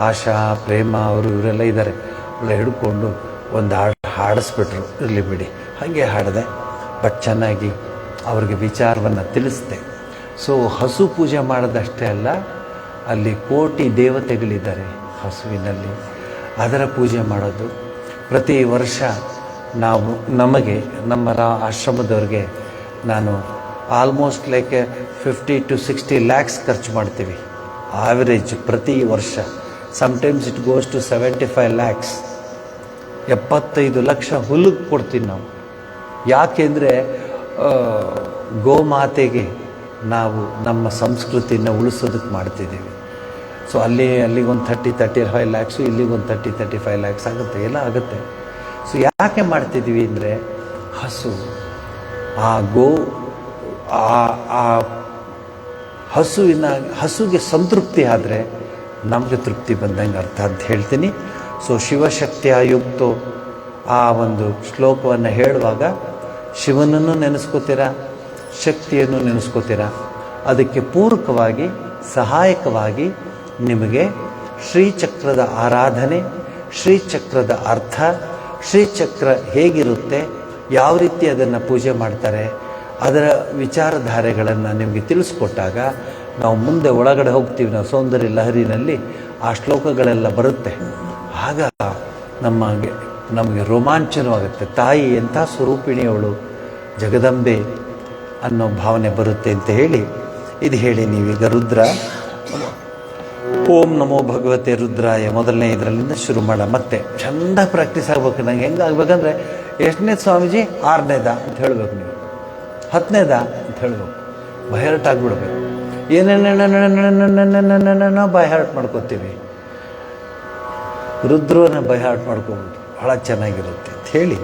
ಆಶಾ, ಪ್ರೇಮ ಅವರು ಇವರೆಲ್ಲ ಇದ್ದಾರೆ, ಎಲ್ಲ ಹಿಡ್ಕೊಂಡು ಒಂದು ಹಾಡಿಸ್ಬಿಟ್ರು. ಇರಲಿ ಬಿಡಿ, ಹಾಗೆ ಹಾಡಿದೆ. ಬಟ್ ಚೆನ್ನಾಗಿ ಅವ್ರಿಗೆ ವಿಚಾರವನ್ನು ತಿಳಿಸ್ದೆ. ಸೊ ಹಸು ಪೂಜೆ ಮಾಡೋದಷ್ಟೇ ಅಲ್ಲ, ಅಲ್ಲಿ ಕೋಟಿ ದೇವತೆಗಳಿದ್ದಾರೆ ಹಸುವಿನಲ್ಲಿ, ಅದರ ಪೂಜೆ ಮಾಡೋದು. ಪ್ರತಿ ವರ್ಷ ನಾವು ನಮ್ಮ ಆಶ್ರಮದವ್ರಿಗೆ ನಾನು ಆಲ್ಮೋಸ್ಟ್ ಲೈಕ್ 50 to 60 lakhs ಖರ್ಚು ಮಾಡ್ತೀವಿ ಆವರೇಜ್ ಪ್ರತಿ ವರ್ಷ. Sometimes it goes to 75 lakhs. 75 ಲಕ್ಷ ಹುಲ್ಲಿಗೆ ಕೊಡ್ತೀವಿ ನಾವು. ಯಾಕೆಂದರೆ ಗೋಮಾತೆಗೆ ನಾವು ನಮ್ಮ ಸಂಸ್ಕೃತಿನ ಉಳಿಸೋದಕ್ಕೆ ಮಾಡ್ತಿದ್ದೀವಿ. ಸೊ ಅಲ್ಲಿಗೊಂದು 35 lakhs, ಇಲ್ಲಿಗೊಂದು 35 lakhs ಆಗುತ್ತೆ, ಎಲ್ಲ ಆಗುತ್ತೆ. ಸೊ ಯಾಕೆ ಮಾಡ್ತಿದ್ದೀವಿ ಅಂದರೆ, ಹಸುಗೆ ಸಂತೃಪ್ತಿ ಆದರೆ ನಮಗೆ ತೃಪ್ತಿ ಬಂದಂಗೆ ಅರ್ಥ ಅಂತ ಹೇಳ್ತೀನಿ. ಸೊ ಶಿವಶಕ್ತಿಯುಕ್ತೋ ಆ ಒಂದು ಶ್ಲೋಕವನ್ನು ಹೇಳುವಾಗ ಶಿವನನ್ನು ನೆನೆಸ್ಕೋತೀರಾ, ಶಕ್ತಿಯನ್ನು ನೆನೆಸ್ಕೋತೀರಾ. ಅದಕ್ಕೆ ಪೂರಕವಾಗಿ ಸಹಾಯಕವಾಗಿ ನಿಮಗೆ ಶ್ರೀಚಕ್ರದ ಆರಾಧನೆ, ಶ್ರೀಚಕ್ರದ ಅರ್ಥ, ಶ್ರೀಚಕ್ರ ಹೇಗಿರುತ್ತೆ, ಯಾವ ರೀತಿ ಅದನ್ನು ಪೂಜೆ ಮಾಡ್ತಾರೆ, ಅದರ ವಿಚಾರಧಾರೆಗಳನ್ನು ನಿಮಗೆ ತಿಳಿಸ್ಕೊಟ್ಟಾಗ ನಾವು ಮುಂದೆ ಒಳಗಡೆ ಹೋಗ್ತೀವಿ. ನಾವು ಸೌಂದರ್ಯ ಲಹರಿನಲ್ಲಿ ಆ ಶ್ಲೋಕಗಳೆಲ್ಲ ಬರುತ್ತೆ. ಆಗ ನಮಗೆ ರೋಮಾಂಚನವಾಗುತ್ತೆ. ತಾಯಿ ಎಂಥ ಸ್ವರೂಪಿಣಿಯವಳು, ಜಗದಂಬೆ ಅನ್ನೋ ಭಾವನೆ ಬರುತ್ತೆ ಅಂತ ಹೇಳಿ ನೀವೀಗ ರುದ್ರ ಓಂ ನಮೋ ಭಗವತೆ ರುದ್ರಾಯ ಮೊದಲನೇ ಇದರಲ್ಲಿಂದ ಶುರು ಮಾಡ. ಮತ್ತೆ ಚೆಂದ ಪ್ರಾಕ್ಟೀಸ್ ಆಗ್ಬೇಕು. ನಂಗೆ ಹೆಂಗೆ ಆಗ್ಬೇಕಂದ್ರೆ, ಎಷ್ಟನೇ ಸ್ವಾಮೀಜಿ, 6ನೇದ ಅಂತ ಹೇಳಬೇಕು, ನೀವು 10ನೇದ ಅಂತ ಹೇಳಬೇಕು. ಬೈ ಹಾರ್ಟ್ ಆಗಿಬಿಡ್ಬೇಕು. ಏನೇನೇನ ಬೈ ಹಾರ್ಟ್ ಮಾಡ್ಕೋತೀವಿ. ರುದ್ರನ ಬೈಹಾಟ್ ಮಾಡ್ಕೊಬೋದು, ಭಾಳ ಚೆನ್ನಾಗಿರುತ್ತೆ ಅಂತ ಹೇಳಿ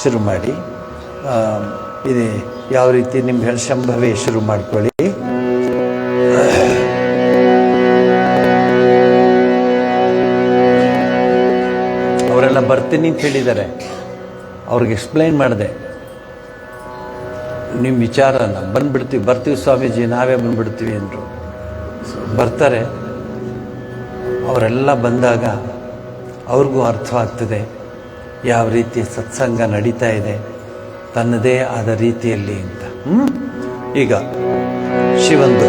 ಶುರು ಮಾಡಿ. ಇದೆ ಯಾವ ರೀತಿ ನಿಮ್ಗೆ ಹೇಳಿ ಶಂಭವೇ ಶುರು ಮಾಡ್ಕೊಳ್ಳಿ. ಅವರೆಲ್ಲ ಬರ್ತೀನಿ ಅಂತ ಹೇಳಿದ್ದಾರೆ, ಅವ್ರಿಗೆ ಎಕ್ಸ್ಪ್ಲೈನ್ ಮಾಡಿದೆ ನಿಮ್ಮ ವಿಚಾರನ. ಬರ್ತೀವಿ ಸ್ವಾಮೀಜಿ, ನಾವೇ ಬಂದುಬಿಡ್ತೀವಿ ಅಂದರು. ಬರ್ತಾರೆ. ಅವರೆಲ್ಲ ಬಂದಾಗ ಅವ್ರಿಗೂ ಅರ್ಥವಾಗ್ತದೆ ಯಾವ ರೀತಿ ಸತ್ಸಂಗ ನಡೀತಾ ಇದೆ ತನ್ನದೇ ಆದ ರೀತಿಯಲ್ಲಿ ಅಂತ. ಈಗ ಶಿವಂದು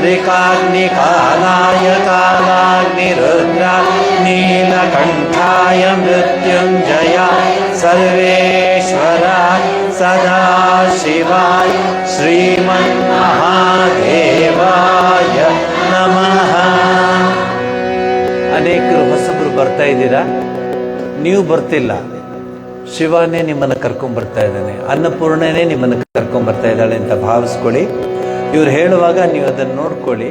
त्रिकाग्निकालाय कालाग्निरुद्रा नीलकण्ठाय मृत्युञ्जयाय सर्वेश्वराय सदाशिवाय श्रीमन्महादेवाय नमः. ಅನೇಕರು ಹೊಸಬ್ರು ಬರ್ತಾ ಇದ್ದೀರಾ, ನೀವು ಬರ್ತಿಲ್ಲ. ಶಿವನೇ ನಿಮ್ಮನ್ನು ಕರ್ಕೊಂಡ್ಬರ್ತಾ ಇದ್ದಾನೆ, ಅನ್ನಪೂರ್ಣನೇ ನಿಮ್ಮನ್ನು ಕರ್ಕೊಂಡ್ಬರ್ತಾ ಇದ್ದಾಳೆ ಅಂತ ಭಾವಿಸ್ಕೊಳ್ಳಿ. ಇವ್ರು ಹೇಳುವಾಗ ನೀವು ಅದನ್ನು ನೋಡ್ಕೊಳ್ಳಿ.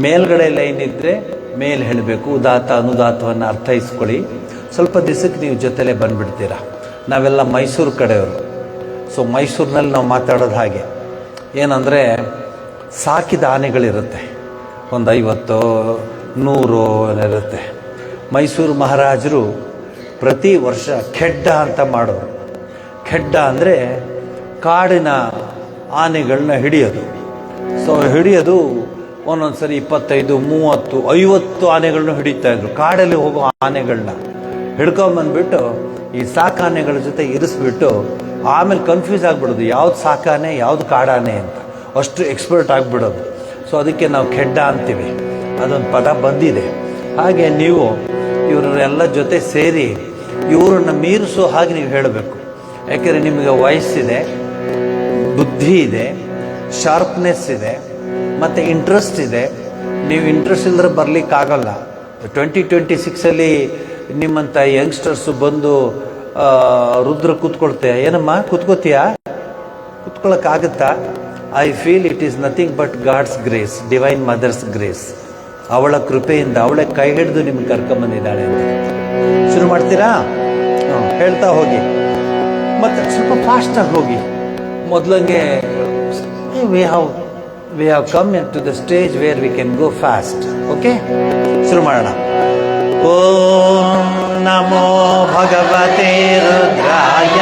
ಮೇಲ್ಗಡೆ ಲೈನ್ ಇದ್ದರೆ ಮೇಲೆ ಹೇಳಬೇಕು, ಉದಾತ್ತ ಅನುದಾತವನ್ನು ಅರ್ಥೈಸ್ಕೊಳ್ಳಿ. ಸ್ವಲ್ಪ ದಿವಸಕ್ಕೆ ನೀವು ಜೊತೆಲೇ ಬಂದುಬಿಡ್ತೀರಾ. ನಾವೆಲ್ಲ ಮೈಸೂರು ಕಡೆಯವರು. ಸೊ ಮೈಸೂರಿನಲ್ಲಿ ನಾವು ಮಾತಾಡೋದು ಹಾಗೆ ಏನಂದರೆ, ಸಾಕಿದ ಆನೆಗಳಿರುತ್ತೆ, ಒಂದು 50 100 ಇರುತ್ತೆ. ಮೈಸೂರು ಮಹಾರಾಜರು ಪ್ರತಿ ವರ್ಷ ಖೆಡ್ಡ ಅಂತ ಮಾಡೋರು. ಖೆಡ್ಡ ಅಂದರೆ ಕಾಡಿನ ಆನೆಗಳನ್ನ ಹಿಡಿಯೋದು. ಸೊ ಹಿಡಿಯೋದು ಒಂದೊಂದು ಸರಿ 25, 30, 50 ಆನೆಗಳನ್ನ ಹಿಡಿತಾಯಿದ್ರು. ಕಾಡಲ್ಲಿ ಹೋಗೋ ಆನೆಗಳನ್ನ ಹಿಡ್ಕೊಂಬಂದ್ಬಿಟ್ಟು ಈ ಸಾಕಾನೆಗಳ ಜೊತೆ ಇರಿಸ್ಬಿಟ್ಟು ಆಮೇಲೆ ಕನ್ಫ್ಯೂಸ್ ಆಗಿಬಿಡೋದು ಯಾವ್ದು ಸಾಕಾನೆ ಯಾವ್ದು ಕಾಡಾನೆ ಅಂತ, ಅಷ್ಟು ಎಕ್ಸ್ಪರ್ಟ್ ಆಗಿಬಿಡೋದು. ಸೊ ಅದಕ್ಕೆ ನಾವು ಖೆಡ್ಡ ಅಂತೀವಿ, ಅದೊಂದು ಪದ ಬಂದಿದೆ. ಹಾಗೆ ನೀವು ಇವರೆಲ್ಲ ಜೊತೆ ಸೇರಿ ಇವರನ್ನ ಮೀರಿಸೋ ಹಾಗೆ ನೀವು ಹೇಳಬೇಕು. ಯಾಕೆಂದರೆ ನಿಮಗೆ ವಯಸ್ಸಿದೆ, ಬುದ್ಧಿ ಇದೆ, ಶಾರ್ಪ್ನೆಸ್ ಇದೆ, ಮತ್ತು ಇಂಟ್ರೆಸ್ಟ್ ಇದೆ. ನೀವು ಇಂಟ್ರೆಸ್ಟ್ ಇಲ್ಲದ್ರೆ ಬರಲಿಕ್ಕಾಗಲ್ಲ. 2026 ನಿಮ್ಮಂಥ ಯಂಗ್ಸ್ಟರ್ಸು ಬಂದು ರುದ್ರ ಕೂತ್ಕೊಳ್ತೆ, ಏನಮ್ಮ ಕೂತ್ಕೋತೀಯಾ, ಕೂತ್ಕೊಳ್ಳೋಕ್ಕಾಗುತ್ತಾ? I feel it is nothing but God's grace, divine mother's grace. ಅವಳ ಕೃಪೆಯಿಂದ ಅವಳೇ ಕೈ ಹಿಡಿದು ನಿಮ್ಗೆ ಕರ್ಕೊಂಬಂದಿದ್ದಾಳೆ ಅಂತ. ಶುರು ಮಾಡ್ತೀರಾ? ಹೇಳ್ತಾ ಹೋಗಿ, ಮತ್ತು ಸ್ವಲ್ಪ ಫಾಸ್ಟಾಗಿ ಹೋಗಿ. ಮೊದಲಂಗೆ we have come into the stage where we can go fast. Okay? ಶುರು ಮಾಡೋಣ. ಓಂ ನಮೋ ಭಗವತೆ ರುದ್ರಾಯ.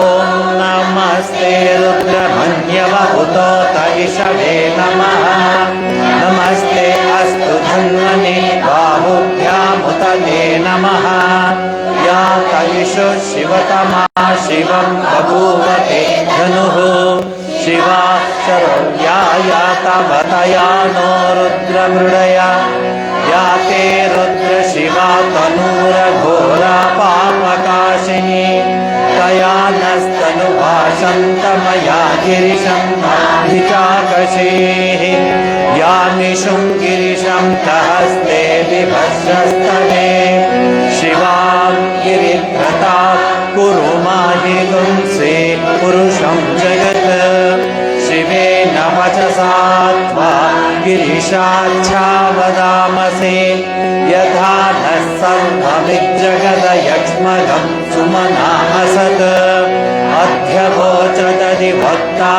ಓಂ ನಮಸ್ತೆ ರುದ್ರಮನ್ಯವ ಉತೋತ ಇಷವೇ ನಮಃ. ನಮಸ್ತೆ ಅಸ್ತು ಧನ್ವನೆ ಬಾಹುಭ್ಯಾಮುತಲೇ ನಮಃ. ಯಾ ಕಲಿಷು ಶಿವತಮಾ ಶಿವಂ ಬಭೂವತೆ ಧನುಃ. ಶಿವಾ ಶರಣ್ಯಾಯ ತವತಯಾ ನೋ ರುದ್ರಮೃಡಯ. ಯಾತೆ ರುದ್ರ ಶಿವಾ ತನೂರ ಘೋರಾ ಪಾಪಕಾಶಿನಿ. ತಯಾ ನಸ್ತನುಭಾಷಂತಮಯಾ ಗಿರಿಶಂ ಚಾಕಶೇಃ. ಯಾಮಿಷುಂ ಗಿರಿಶಂ ತಹಸ್ತೆ ಬಿಭಸ್ರಸ್ತನೆ. ಶಿವಾಂ ಗಿರಿಧೃತಾ ಕುರು ಮಾಹಿ ಗುಂಸೆ ಪುರುಷಂ ಜಗತ್. ಶಿವೇನ ವಚಸಾ ತ್ವಾ ಗಿರಿಶಾಚ್ಛಾವದಾಮಸೆ. ಯಥಾ ನಃ ಸರ್ವಮಿಜ್ಜಗದಯಕ್ಷ್ಮಗಂ ಸುಮನಾ ಅಸತ್. ಅಧ್ಯವೋಚದಧಿವಕ್ತಾ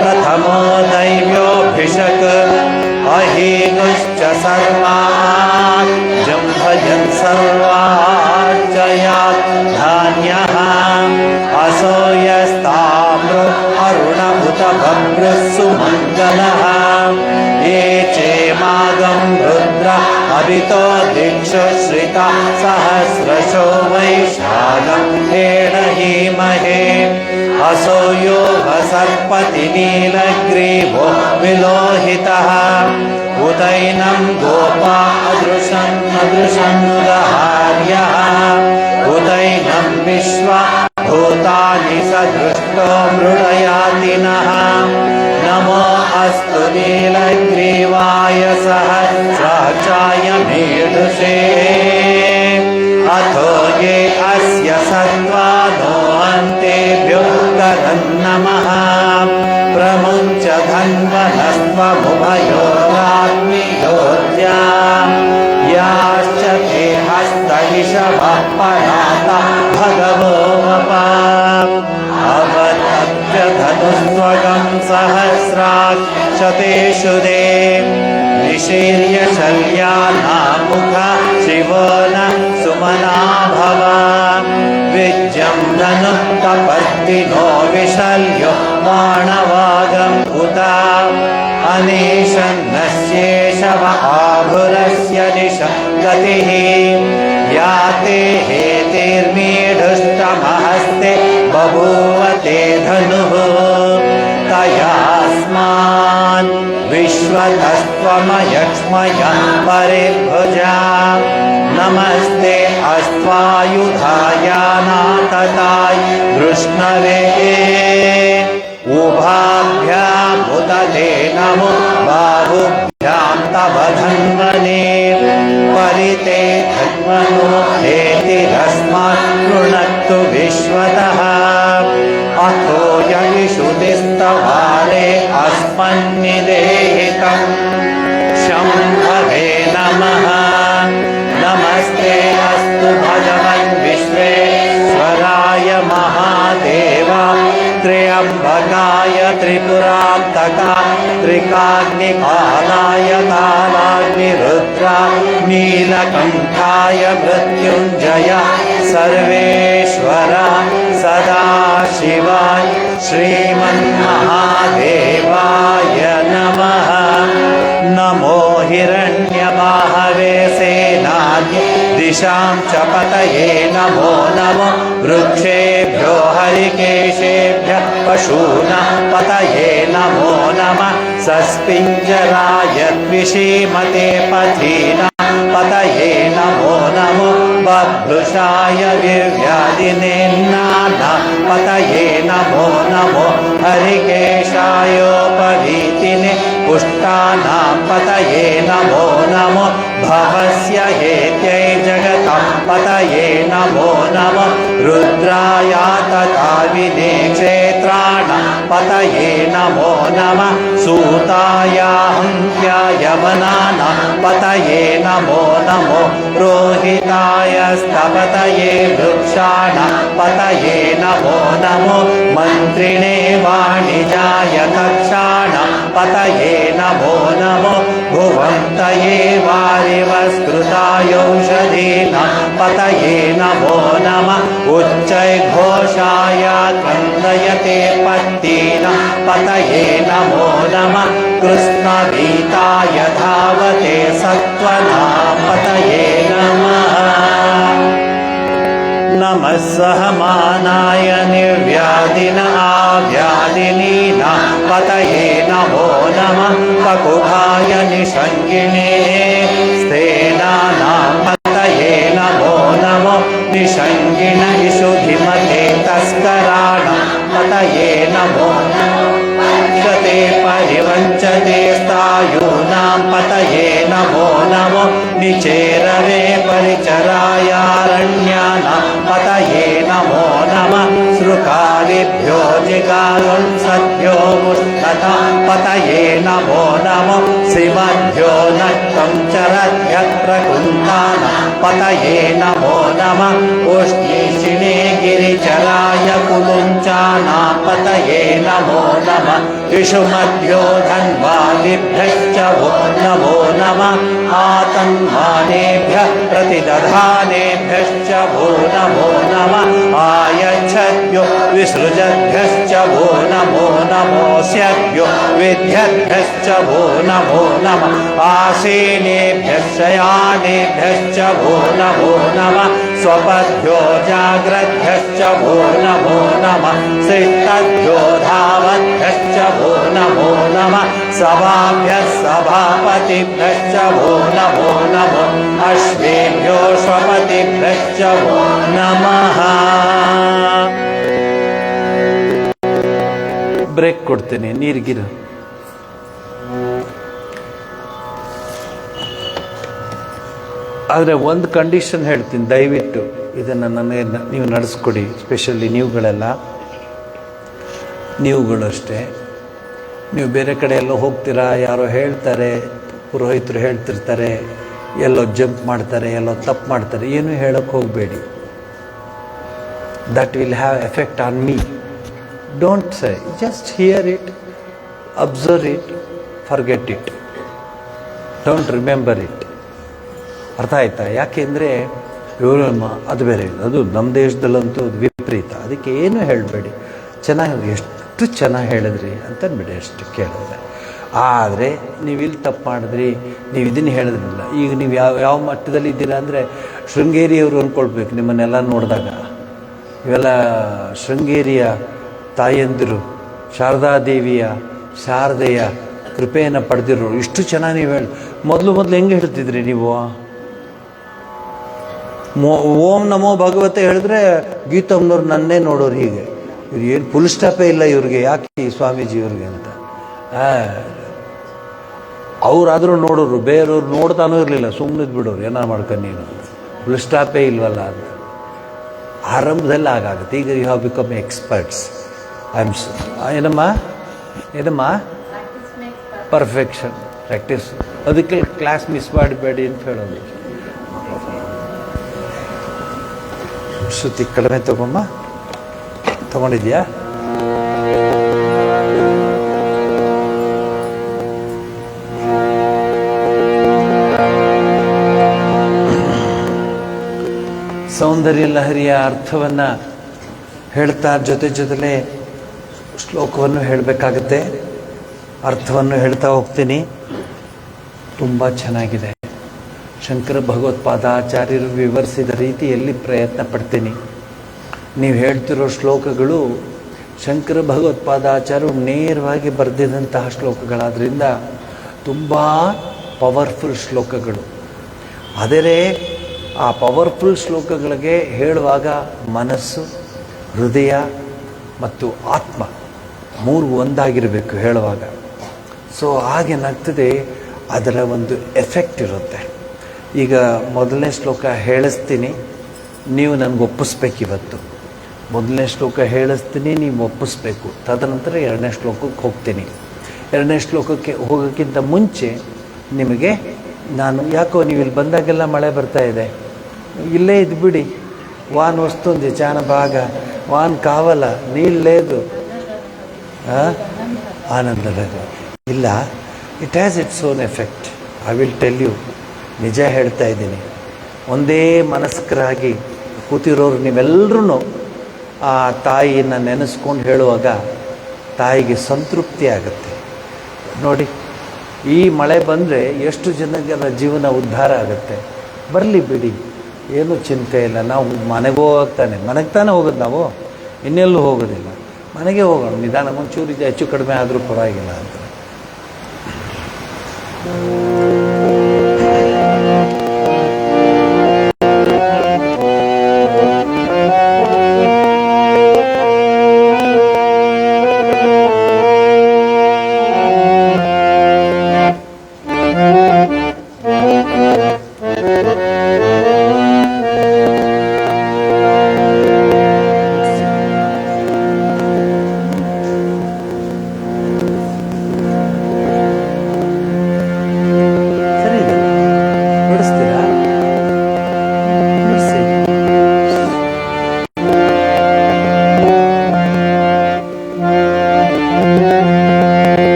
ಪ್ರಥಮೋ ದೈವ್ಯೋಭಿಷಕ್. ಅಹೀನುಶ್ಚ ಸರ್ವಾನ್ ಜಂಭಯನ್ ಸರ್ವಾರ್ಚಯಾತ್ ಧಾನ್ಯಃ. ಅಸೋಯಸ್ತಾಮ್ರ ಅರುಣ सहस्रशो वैशाखं हेणहीमहे असो यो सर्पति नीलग्रीवो विलोहितः उदैनं गोपा अदृशं दहार्यः उदैनं विश्वा भूतानि सदृष्टो मृडयातिनः नमो अस्तु नीलग्रीवाय सहस्राक्षाय मेढुषे अथो ये अस्य सत्त्वानो अन्तेभ्यो नमः प्रमुञ्च धन्वनस्त्वमुभयोरात्मियोज्या याश्च ते हस्तैषवः पराता भगवो अवतप्य धनुस्त्वगं सहस्राक्षतेषु दे निशीर्य शल्यानामुखा शिवो न सुमना भव विज्यं धनुः कपर्दिनो विशल्यो बाणवागम् उता अनीशन्नस्येषव आभुरस्य निशं गतिः या ते हेतिर्मीढुष्टमहस्ते बभूव ते धनुः तयास्मान् विश्वतस्त्वमयक्ष्मया परिभुजा नमस्ते अस्त्वायुधायानातताय वृष्णवे उभाभ्यामुदते नमो बाहुभ्यां तव धन्वने परिते धन्वनो हेतिरस्मात् कृणक्तु विश्वतः अथो यविषुतिस्तवारे अस्मन्निदेहितम् शम्भवे नमः नमस्ते अस्तु भगवन् विश्वेश्वराय महादेवा त्र्यम्बकाय त्रिपुरान्तका त्रिकाग्निकालाय कालाग्निरुद्रा नीलकण्ठाय मृत्युञ्जय सर्वेश्वरा सदाशिवाय श्रीमन्महादेवाय नमः नमो हिरण्यबाहवे सेनान्ये दिशां च पतये नमो नमो वृक्षेभ्यो हरिकेशेभ्यः पशूनां पतये नमो नमः सस्पिञ्जराय द्विषीमते पथीनां पतये नमो नमो बभ्रुषाय विव्याधिनेन्नानां पतये नमो नमो हरिकेशायोपवीतिने पुष्टानां पतये नमो नमो भवस्य हेत्यै जगतां पतये नमो नमो रुद्राय तथा विने क्षेत्राणां पतये नमो नमः सूताय हन्त्याय वनानां पतये नमो नमो रोहिताय स्तपतये वृक्षाणां पतये नमो नमो मन्त्रिणे वाणिजाय कक्षाणां पतये नमो नमो भुवन्तये वारिवस्कृतायौषधीनां पतये नमो नमः उच्चैघोषाय क्रन्दयते पत्तीनां पतये नमो नमः कृष्णभीताय धावते सत्त्वनां पतये नमः नमः सहमानाय निर्व्याधिन आव्याधिनीनां पतये नमो नमः ककुभाय निषङ्गिणे स्थेनानां पतये नमो नमो निषङ्गिण इषुधिमते तस्कराणां पतये नमो ते परिवञ्चते स्थायूनां पतये नमो नमो निचेरवे परिचरायारण्यानां पतये नमो नमः सृकारिभ्यो जिगारुंसद्भ्यो मुष्टतां पतये नमो नमो श्रीमद्भ्यो नक्तं चरद्भ्यप्रकुन्तानां पतये नमो नमः उष्णीषिणे गिरिचराय कुलुञ्चानां पतये नमो नमः विषुमद्भ्यो धन्वादिभ्यश्च वो नमो नमः आतन्वानेभ्यः प्रतिदधानेभ्यश्च वो नमो नमः आयच्छद्भ्यो विसृजद्भ्यश्च वो नमो नमोऽस्यभ्यो विद्यद्भ्यश्च वो नमो नमः आसीनेभ्यश्च यानेभ्यश्च वो नमो नमः स्वपद्यो जाग्रद्भ्यश्च वो नमो नमः सिद्धभ्यो धावद्भ्यश्च वो नमो नमः सभाभ्यः सभापतिभ्यश्च वो नमो नमः अश्वेभ्यो स्वपतिभ्यश्च वो नमः. ಬ್ರೇಕ್ ಕೊಡ್ತೀನಿ, ನೀರಿಗಿರು. ಆದರೆ ಒಂದು ಕಂಡೀಷನ್ ಹೇಳ್ತೀನಿ, ದಯವಿಟ್ಟು ಇದನ್ನು ನನಗೆ ನೀವು ನಡೆಸ್ಕೊಡಿ. ಸ್ಪೆಷಲಿ ನೀವುಗಳು ಅಷ್ಟೇ. ನೀವು ಬೇರೆ ಕಡೆ ಎಲ್ಲೋ ಹೋಗ್ತೀರಾ, ಯಾರೋ ಹೇಳ್ತಾರೆ, ಪುರೋಹಿತರು ಹೇಳ್ತಿರ್ತಾರೆ, ಎಲ್ಲೋ ಜಂಪ್ ಮಾಡ್ತಾರೆ, ಎಲ್ಲೋ ತಪ್ಪು ಮಾಡ್ತಾರೆ, ಏನೂ ಹೇಳೋಕ್ಕೆ ಹೋಗಬೇಡಿ. That will have effect on me. Don't say, just here it, observe it, forget it, don't remember it. ಅರ್ಥ ಆಯ್ತಾ? ಯಾಕೆಂದರೆ ಅದು ಬೇರೆ ಇಲ್ಲ, ಅದು ನಮ್ಮ ದೇಶದಲ್ಲಂತೂ ವಿಪರೀತ. ಅದಕ್ಕೆ ಏನು ಹೇಳಬೇಡಿ, ಚೆನ್ನಾಗಿ ಎಷ್ಟು ಚೆನ್ನಾಗಿ ಹೇಳಿದ್ರಿ ಅಂತಂದ್ಬಿಡಿ, ಅಷ್ಟು ಕೇಳಿದ್ರೆ. ಆದರೆ ನೀವು ಇಲ್ಲಿ ತಪ್ಪು ಮಾಡಿದ್ರಿ, ನೀವು ಇದನ್ನು ಹೇಳಿದ್ರಿಲ್ಲ. ಈಗ ನೀವು ಯಾವ ಮಟ್ಟದಲ್ಲಿ ಇದ್ದೀರಾ ಅಂದರೆ ಶೃಂಗೇರಿಯವರು ಅಂದ್ಕೊಳ್ಬೇಕು ನಿಮ್ಮನ್ನೆಲ್ಲ ನೋಡಿದಾಗ. ಇವೆಲ್ಲ ಶೃಂಗೇರಿಯ ತಾಯಂದಿರು, ಶಾರದಾದೇವಿಯ ಶಾರದೆಯ ಕೃಪೆಯನ್ನು ಪಡೆದಿರೋರು. ಇಷ್ಟು ಚೆನ್ನಾಗಿ ನೀವು ಮೊದಲು ಹೆಂಗೆ ಹೇಳ್ತಿದ್ರಿ ನೀವು? ಓಂ ನಮೋ ಭಗವತೆ ಹೇಳಿದ್ರೆ ಗೀತಮ್ಮನವ್ರು ನನ್ನೇ ನೋಡೋರು ಹೀಗೆ, ಇವ್ರು ಏನು ಫುಲ್ ಸ್ಟಾಪೇ ಇಲ್ಲ ಇವ್ರಿಗೆ, ಯಾಕೆ ಈ ಸ್ವಾಮೀಜಿ ಇವ್ರಿಗೆ ಅಂತ. ಅವರಾದರೂ ನೋಡೋರು, ಬೇರೆಯವ್ರು ನೋಡ್ತಾನೂ ಇರಲಿಲ್ಲ, ಸುಮ್ಮನಿದ್ ಬಿಡೋರು, ಏನಾರು ಮಾಡ್ಕೊಂಡು ನೀನು, ಫುಲ್ ಸ್ಟಾಪೇ ಇಲ್ವಲ್ಲ ಅಂತ. ಆರಂಭದಲ್ಲಿ ಆಗುತ್ತೆ. ಈಗ ಯು ಹ್ಯಾವ್ ಬಿಕಮ್ ಎಕ್ಸ್ಪರ್ಟ್ಸ್. ಏನಮ್ಮ ಪರ್ಫೆಕ್ಷನ್ ಪ್ರಾಕ್ಟೀಸ್. ಅದಕ್ಕೆ ಕ್ಲಾಸ್ ಮಿಸ್ ಮಾಡಬೇಡಿ ಅಂತ ಹೇಳೋದು. ಶ್ರುತಿ ಕಡಿಮೆ ತಗೊಂಡಿದ್ಯಾ? ಸೌಂದರ್ಯ ಲಹರಿಯ ಅರ್ಥವನ್ನು ಹೇಳ್ತಾ ಜೊತೆಲೇ ಶ್ಲೋಕವನ್ನು ಹೇಳಬೇಕಾಗತ್ತೆ. ಅರ್ಥವನ್ನು ಹೇಳ್ತಾ ಹೋಗ್ತೀನಿ. ತುಂಬ ಚೆನ್ನಾಗಿದೆ. ಶಂಕರ ಭಗವತ್ಪಾದಾಚಾರ್ಯರು ವಿವರಿಸಿದ ರೀತಿಯಲ್ಲಿ ಪ್ರಯತ್ನ ಪಡ್ತೀನಿ. ನೀವು ಹೇಳ್ತಿರೋ ಶ್ಲೋಕಗಳು ಶಂಕರ ಭಗವತ್ಪಾದಾಚಾರ್ಯರು ನೇರವಾಗಿ ಬರೆದಿದ್ದಂತಹ ಶ್ಲೋಕಗಳಾದ್ರಿಂದ ತುಂಬ ಪವರ್ಫುಲ್ ಶ್ಲೋಕಗಳು. ಆದರೆ ಆ ಪವರ್ಫುಲ್ ಶ್ಲೋಕಗಳಿಗೆ ಹೇಳುವಾಗ ಮನಸ್ಸು, ಹೃದಯ ಮತ್ತು ಆತ್ಮ ಮೂರು ಒಂದಾಗಿರಬೇಕು ಹೇಳುವಾಗ. ಸೊ ಹಾಗೇನಾಗ್ತದೆ, ಅದರ ಒಂದು ಎಫೆಕ್ಟ್ ಇರುತ್ತೆ. ಈಗ ಮೊದಲನೇ ಶ್ಲೋಕ ಹೇಳಿಸ್ತೀನಿ, ನೀವು ನನಗೆ ಒಪ್ಪಿಸ್ಬೇಕು. ಇವತ್ತು ಮೊದಲನೇ ಶ್ಲೋಕ ಹೇಳಿಸ್ತೀನಿ, ನೀವು ಒಪ್ಪಿಸ್ಬೇಕು. ತದನಂತರ ಎರಡನೇ ಶ್ಲೋಕಕ್ಕೆ ಹೋಗ್ತೀನಿ. ಎರಡನೇ ಶ್ಲೋಕಕ್ಕೆ ಹೋಗೋಕ್ಕಿಂತ ಮುಂಚೆ ನಿಮಗೆ ನಾನು, ಯಾಕೋ ನೀವು ಇಲ್ಲಿ ಬಂದಾಗೆಲ್ಲ ಮಳೆ ಬರ್ತಾ ಇದೆ, ಇಲ್ಲೇ ಇದ್ಬಿಡಿ, వాన్ వస్తుంది చాలా బాగా, వాన్ కావాలా, నీళ్ళు లేదు, ಆನಂದದಲ್ಲಿ ಇಲ್ಲ. It has its own effect. I will tell you, ನಿಜ ಹೇಳ್ತಾ ಇದ್ದೀನಿ. ಒಂದೇ ಮನಸ್ಕರಾಗಿ ಕೂತಿರೋರು ನೀವೆಲ್ಲರೂ ಆ ತಾಯಿಯನ್ನು ನೆನೆಸ್ಕೊಂಡು ಹೇಳುವಾಗ ತಾಯಿಗೆ ಸಂತೃಪ್ತಿ ಆಗುತ್ತೆ. ನೋಡಿ, ಈ ಮಳೆ ಬಂದರೆ ಎಷ್ಟು ಜನಗಳ ಜೀವನ ಉದ್ಧಾರ ಆಗುತ್ತೆ. ಬರಲಿ ಬಿಡಿ, ಏನೂ ಚಿಂತೆ ಇಲ್ಲ. ನಾವು ಮನೆಗೆ ಮನೆಗೆ ತಾನೇ ಹೋಗೋದು, ನಾವು ಇನ್ನೆಲ್ಲೂ ಹೋಗೋದಿಲ್ಲ. ಮನೆಗೆ ಹೋಗೋಣ, ನಿಧಾನ ಒಂಚೂರು ಹೆಚ್ಚು ಕಡಿಮೆ ಆದರೂ ಪರವಾಗಿಲ್ಲ ಅಂತ.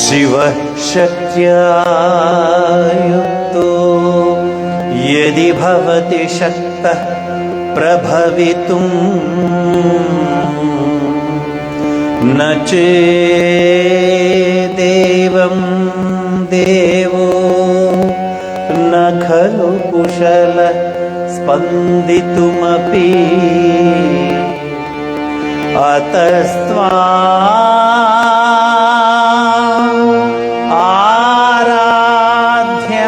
ಶಿವಶಕ್ತ್ಯಾ ಯುಕ್ತೋ ಯದಿ ಭವತಿ ಶಕ್ತಃ ಪ್ರಭವಿತುಂ ನ ಚೇದೇವಂ ದೇವೋ ನ ಖಲು ಕುಶಲ ಸ್ಪಂದಿತುಮಪಿ ಅತಸ್ತ್ವಾ ಆರಾಧ್ಯ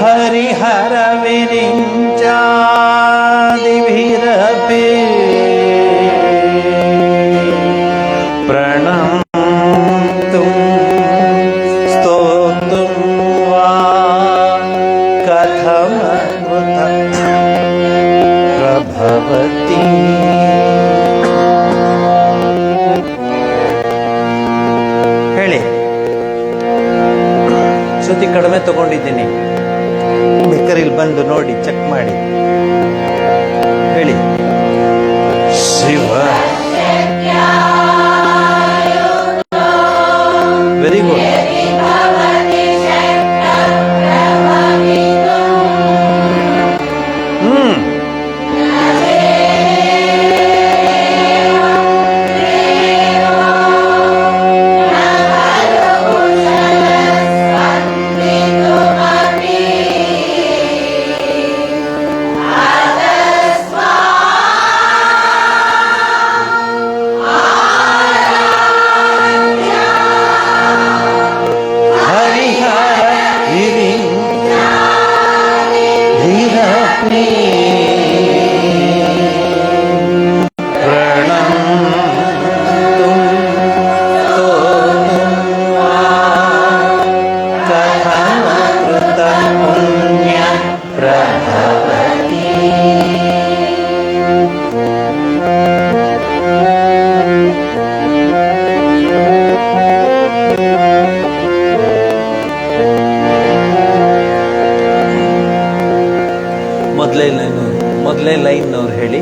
ಹರಿಹರ ವಿರಿಂಚಾದಿಭಿರಪಿ ಪ್ರಣಂತುಂ ಸ್ತೋತುಂ ವಾ ಕಥಮೃತ ಪ್ರಭವತಿ. ಹೇಳಿ, ಶ್ರುತಿ ಕಡಿಮೆ ತಗೊಂಡಿದ್ದೀನಿ, ಬೇಕಾದ್ರೆ ಇಲ್ಲಿ ಬಂದು ನೋಡಿ, ಚೆಕ್ ಮಾಡಿ ಹೇಳಿ. Shiva, very good. ಮೊದಲೇ ಲೈನ್ ಅವ್ರು ಹೇಳಿ.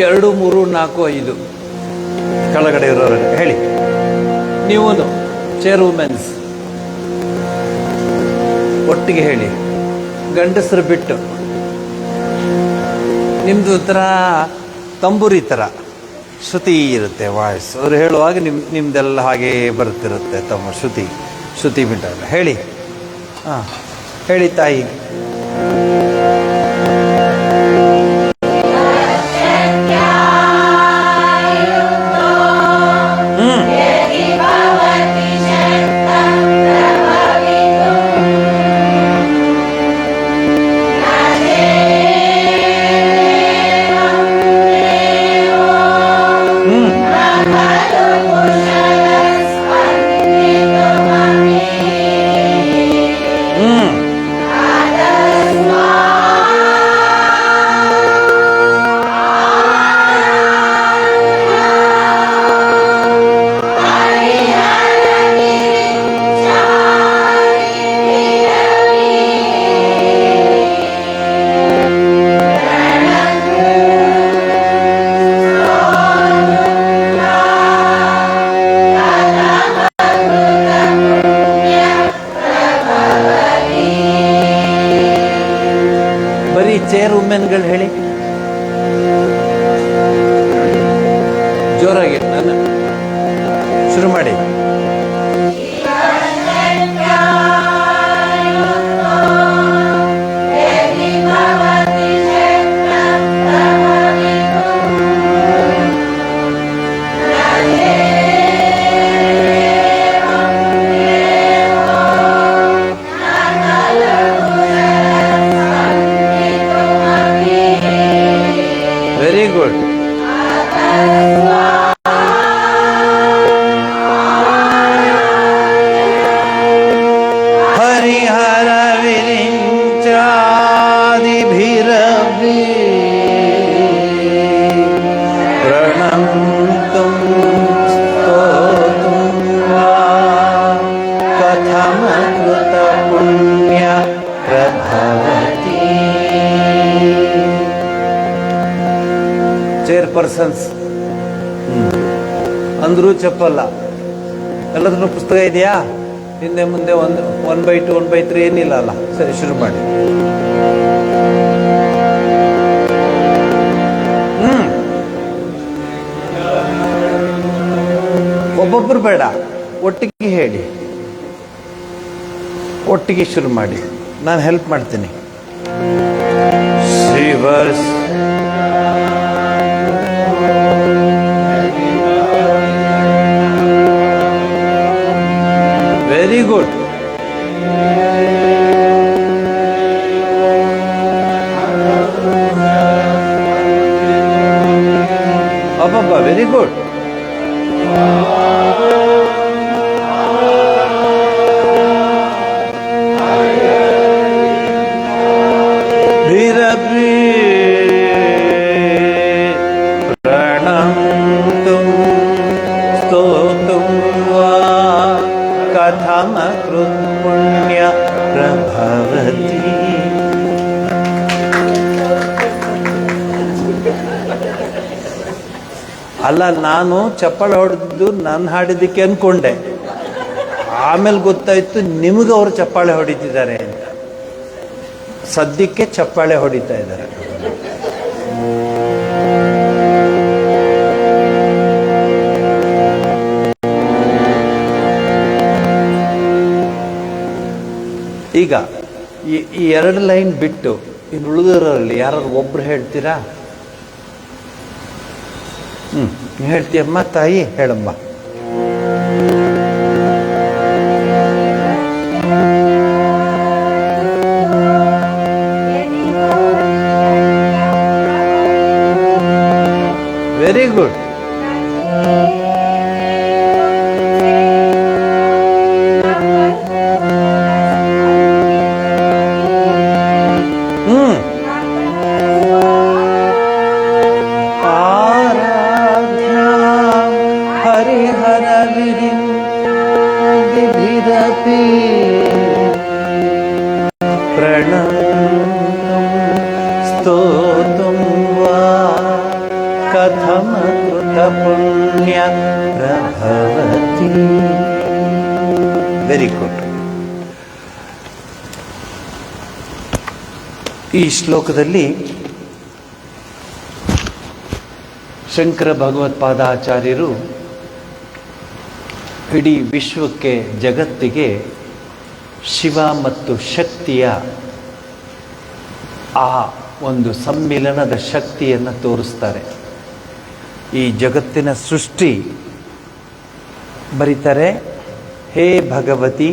ಎರಡು ಮೂರು ನಾಲ್ಕು ಐದು ಕೆಳಗಡೆ ಇರೋರು ಹೇಳಿ. ನೀವು ಚೇರ್ ವುಮೆನ್ಸ್ ಒಟ್ಟಿಗೆ ಹೇಳಿ, ಗಂಡಸರು ಬಿಟ್ಟು. ನಿಮ್ಮದು ಥರ ತಂಬೂರಿ ಥರ ಶ್ರುತಿ ಇರುತ್ತೆ ವಾಯ್ಸ್. ಅವರು ಹೇಳುವಾಗ ನಿಮ್ದೆಲ್ಲ ಹಾಗೇ ಬರ್ತಿರುತ್ತೆ ತಮ್ಮ ಶ್ರುತಿ ಬಿಟ್ಟಾಗ ಹೇಳಿ. ಹಾಂ ಹೇಳಿ ತಾಯಿ. ಚೇರ್ ವುಮೆನ್ಗಳು ಹೇಳಿ. ಜೋರಾಗಿ ನಾನು ಶುರು ಮಾಡಿ. Very good. ಹರಿಹರ ವಿರಿಂಚಾದಿಭಿರಭಿ ಪ್ರಣಂತುಂ ಸ್ತೋತುಂ ವಾ ಕಥಮಕೃತ ಪುಣ್ಯ ಪ್ರಭವತಿ. ಚೇರ್ಪರ್ಸನ್ಸ್ ಅಂದ್ರೂ ಚಪ್ಪಲ್ಲ. ಎಲ್ಲದನ್ನು ಪುಸ್ತಕ ಇದೆಯಾ? ಹಿಂದೆ ಮುಂದೆ 1/2 1/3 ಏನಿಲ್ಲ ಅಲ್ಲ. ಸರಿ, ಶುರು ಮಾಡಿ. ಒಬ್ಬೊಬ್ಬರು ಬೇಡ, ಒಟ್ಟಿಗೆ ಹೇಳಿ, ಒಟ್ಟಿಗೆ ಶುರು ಮಾಡಿ. ನಾನು ಹೆಲ್ಪ್ ಮಾಡ್ತೀನಿ. ಶ್ರೀವರ್ಸ್ ವೆರಿ ಗುಡ್. ಅಬ್ಬಬ್ಬ, ವೆರಿ ಗುಡ್. ಭಿರಭಿ ಪ್ರಣಂತುಂ ಸ್ತೋತುಂ ವಾ ಕಥಮಕೃತ್ ಪುಣ್ಯ ಪ್ರಭವತಿ. ಅಲ್ಲ, ನಾನು ಚಪ್ಪಾಳೆ ಹೊಡೆದು ನಾನು ಹಾಡಿದ್ದಕ್ಕೆ ಅನ್ಕೊಂಡೆ. ಆಮೇಲೆ ಗೊತ್ತಾಯ್ತು ನಿಮಗೆ ಅವರು ಚಪ್ಪಾಳೆ ಹೊಡಿತಿದ್ದಾರೆ ಅಂತ. ಸದ್ಯಕ್ಕೆ ಚಪ್ಪಾಳೆ ಹೊಡಿತಾ ಇದ್ದಾರೆ. ಈಗ ಈ 2 ಲೈನ್ ಬಿಟ್ಟು ಇನ್ನು ಉಳಿದವರಲ್ಲಿ ಯಾರಾದ್ರು ಒಬ್ರು ಹೇಳ್ತೀರಾ? ಹೇಳ್ತೀಯಮ್ಮ ತಾಯಿ? ಹೇಳಮ್ಮ. Very good. ಸ್ತೋತುಂ ವಾ ಕಥಮಕೃತ ಪುಣ್ಯ ಪ್ರಭವತಿ. Very good. ಈ ಶ್ಲೋಕದಲ್ಲಿ ಶಂಕರ ಭಗವತ್ಪಾದಾಚಾರ್ಯರು ಇಡೀ ವಿಶ್ವಕ್ಕೆ, ಜಗತ್ತಿಗೆ ಶಿವ ಮತ್ತು ಶಕ್ತಿಯ ಆ ಒಂದು ಸಮ್ಮಿಲನದ ಶಕ್ತಿಯನ್ನು ತೋರಿಸ್ತಾರೆ. ಈ ಜಗತ್ತಿನ ಸೃಷ್ಟಿ ಬರೀತಾರೆ, ಹೇ ಭಗವತಿ,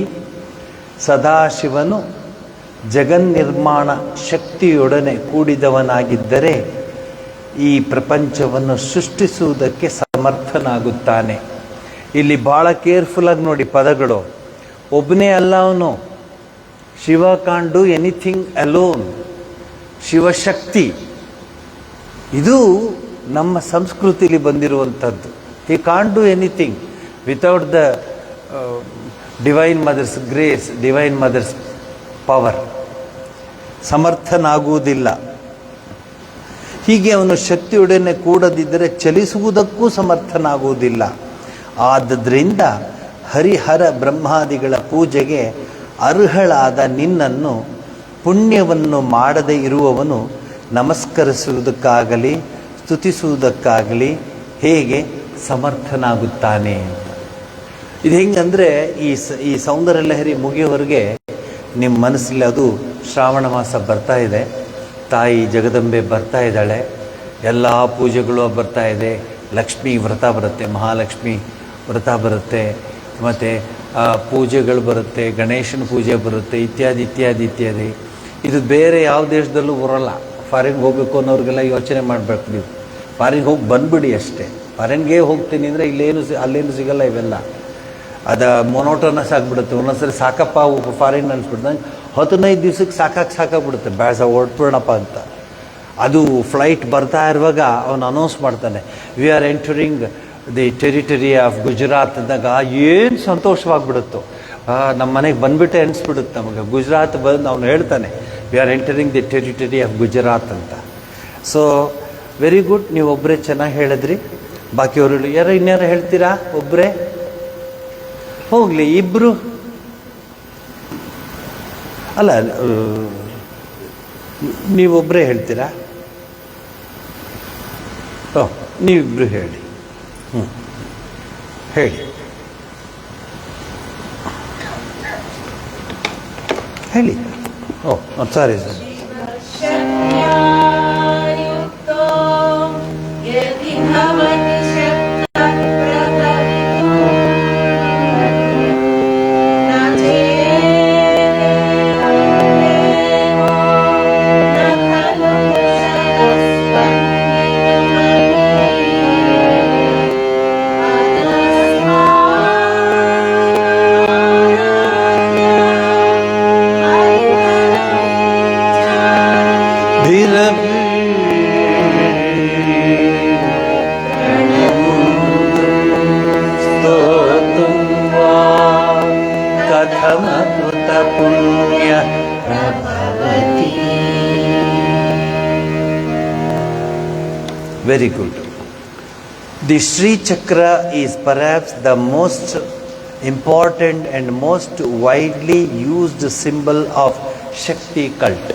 ಸದಾಶಿವನು ಜಗನ್ನಿರ್ಮಾಣ ಶಕ್ತಿಯೊಡನೆ ಕೂಡಿದವನಾಗಿದ್ದರೆ ಈ ಪ್ರಪಂಚವನ್ನು ಸೃಷ್ಟಿಸುವುದಕ್ಕೆ ಸಮರ್ಥನಾಗುತ್ತಾನೆ. ಇಲ್ಲಿ ಭಾಳ ಕೇರ್ಫುಲ್ಲಾಗಿ ನೋಡಿ ಪದಗಳು. ಒಬ್ಬನೇ ಅಲ್ಲ ಅವನು. Shiva can't do anything alone. Shivashakti ಇದು ನಮ್ಮ ಸಂಸ್ಕೃತಿಲಿ ಬಂದಿರುವಂಥದ್ದು. He can't do anything without the divine mother's grace, divine mother's power. ಸಮರ್ಥನಾಗುವುದಿಲ್ಲ. ಹೀಗೆ ಅವನು ಶಕ್ತಿಯೊಡನೆ ಕೂಡದಿದ್ದರೆ ಚಲಿಸುವುದಕ್ಕೂ ಸಮರ್ಥನಾಗುವುದಿಲ್ಲ. ಆದ್ದರಿಂದ ಹರಿಹರ ಬ್ರಹ್ಮಾದಿಗಳ ಪೂಜೆಗೆ ಅರ್ಹಳಾದ ನಿನ್ನನ್ನು ಪುಣ್ಯವನ್ನು ಮಾಡದೇ ಇರುವವನು ನಮಸ್ಕರಿಸುವುದಕ್ಕಾಗಲಿ ಸ್ತುತಿಸುವುದಕ್ಕಾಗಲಿ ಹೇಗೆ ಸಮರ್ಥನಾಗುತ್ತಾನೆ ಅಂತ. ಇದು ಹೆಂಗಂದರೆ ಈ ಸೌಂದರ್ಯ ಲಹರಿ ಮುಗಿಯೋವರೆಗೆ ನಿಮ್ಮ ಮನಸ್ಸಲ್ಲಿ ಅದು ಶ್ರಾವಣ ಮಾಸ ಬರ್ತಾ ಇದೆ, ತಾಯಿ ಜಗದಂಬೆ ಬರ್ತಾ ಇದ್ದಾಳೆ, ಎಲ್ಲ ಪೂಜೆಗಳು ಬರ್ತಾ ಇದೆ, ಲಕ್ಷ್ಮೀ ವ್ರತ ಬರುತ್ತೆ, ಮಹಾಲಕ್ಷ್ಮಿ ವ್ರತ ಬರುತ್ತೆ, ಮತ್ತು ಪೂಜೆಗಳು ಬರುತ್ತೆ, ಗಣೇಶನ ಪೂಜೆ ಬರುತ್ತೆ, ಇತ್ಯಾದಿ ಇತ್ಯಾದಿ ಇತ್ಯಾದಿ. ಇದು ಬೇರೆ ಯಾವ ದೇಶದಲ್ಲೂ ಬರೋಲ್ಲ. ಫಾರಿನ್ಗೆ ಹೋಗಬೇಕು ಅನ್ನೋರಿಗೆಲ್ಲ ಯೋಚನೆ ಮಾಡಬೇಕು. ನೀವು ಫಾರಿನ್ಗೆ ಹೋಗಿ ಬಂದುಬಿಡಿ ಅಷ್ಟೇ. ಫಾರಿನ್ಗೆ ಹೋಗ್ತೀನಿ ಅಂದರೆ ಅಲ್ಲೇನು ಸಿಗಲ್ಲ ಇವೆಲ್ಲ. ಅದು ಮೊನೋಟೋನಸ್ ಆಗಿಬಿಡುತ್ತೆ. ಒಂದೊಂದ್ಸರಿ ಸಾಕಪ್ಪ ಫಾರಿನ್ ಅನ್ಸ್ಬಿಡ್ತು. ನಂಗೆ 15 ದಿವ್ಸಕ್ಕೆ ಸಾಕಾಗ್ಬಿಡುತ್ತೆ, ಬ್ಯಾಸ ಹೊರಟ್ಬಿಡೋಣಪ್ಪ ಅಂತ. ಅದು ಫ್ಲೈಟ್ ಬರ್ತಾ ಇರುವಾಗ ಅವನು ಅನೌನ್ಸ್ ಮಾಡ್ತಾನೆ, V are entering the territory of Gujarat ಅಂದಾಗ ಏನು ಸಂತೋಷವಾಗಿಬಿಡುತ್ತೋ. ನಮ್ಮ ಮನೆಗೆ ಬಂದುಬಿಟ್ಟೆ ಅನಿಸ್ಬಿಡುತ್ತೆ ನಮಗೆ. ಗುಜರಾತ್ ಬಂದು ಅವನು ಹೇಳ್ತಾನೆ, we are entering the territory of Gujarat ಅಂತ. ಸೊ ವೆರಿ ಗುಡ್, ನೀವು ಒಬ್ಬರೇ ಚೆನ್ನಾಗಿ ಹೇಳಿದ್ರಿ. ಬಾಕಿಯವರು ಇನ್ಯಾರು ಹೇಳ್ತೀರಾ? ಒಬ್ಬರೇ ಹೋಗಲಿ, ಇಬ್ಬರು ಅಲ್ಲ, ನೀವೊಬ್ಬರೇ ಹೇಳ್ತೀರಾ? ನೀವಿಬ್ಬರು ಹೇಳಿ. ಹೇಳಿ ಹೇಳಿ. Sorry sir. Very good. The Sri Chakra is perhaps the most important and most widely used symbol of Shakti cult.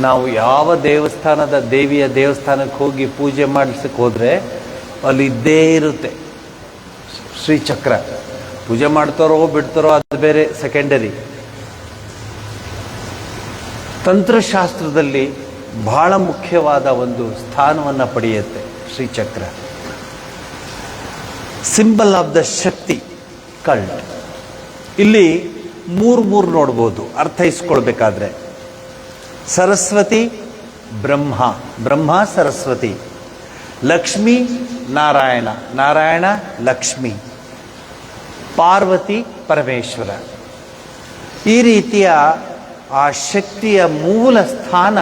ನಾವು ಯಾವ ದೇವಿಯ ದೇವಸ್ಥಾನಕ್ಕೆ ಹೋಗಿ ಪೂಜೆ ಮಾಡಿಸಕ್ಕೆ ಹೋದರೆ ಅಲ್ಲಿ ಇದ್ದೇ ಇರುತ್ತೆ ಶ್ರೀಚಕ್ರ. ಪೂಜೆ ಮಾಡ್ತಾರೋ ಬಿಡ್ತಾರೋ ಅದು ಬೇರೆ, ಸೆಕೆಂಡರಿ. ತಂತ್ರಶಾಸ್ತ್ರದಲ್ಲಿ ಬಹಳ ಮುಖ್ಯವಾದ ಒಂದು ಸ್ಥಾನವನ್ನು ಪಡೆಯುತ್ತೆ Srichakra. Symbol of the Shakti cult. ಇಲ್ಲಿ ಮೂರು ನೋಡ್ಬೋದು ಅರ್ಥೈಸ್ಕೊಳ್ಬೇಕಾದ್ರೆ. ಸರಸ್ವತಿ ಬ್ರಹ್ಮ ಸರಸ್ವತಿ, ಲಕ್ಷ್ಮೀ ನಾರಾಯಣ ಲಕ್ಷ್ಮಿ, ಪಾರ್ವತಿ ಪರಮೇಶ್ವರ. ಈ ರೀತಿಯ ಆ ಶಕ್ತಿಯ ಮೂಲ ಸ್ಥಾನ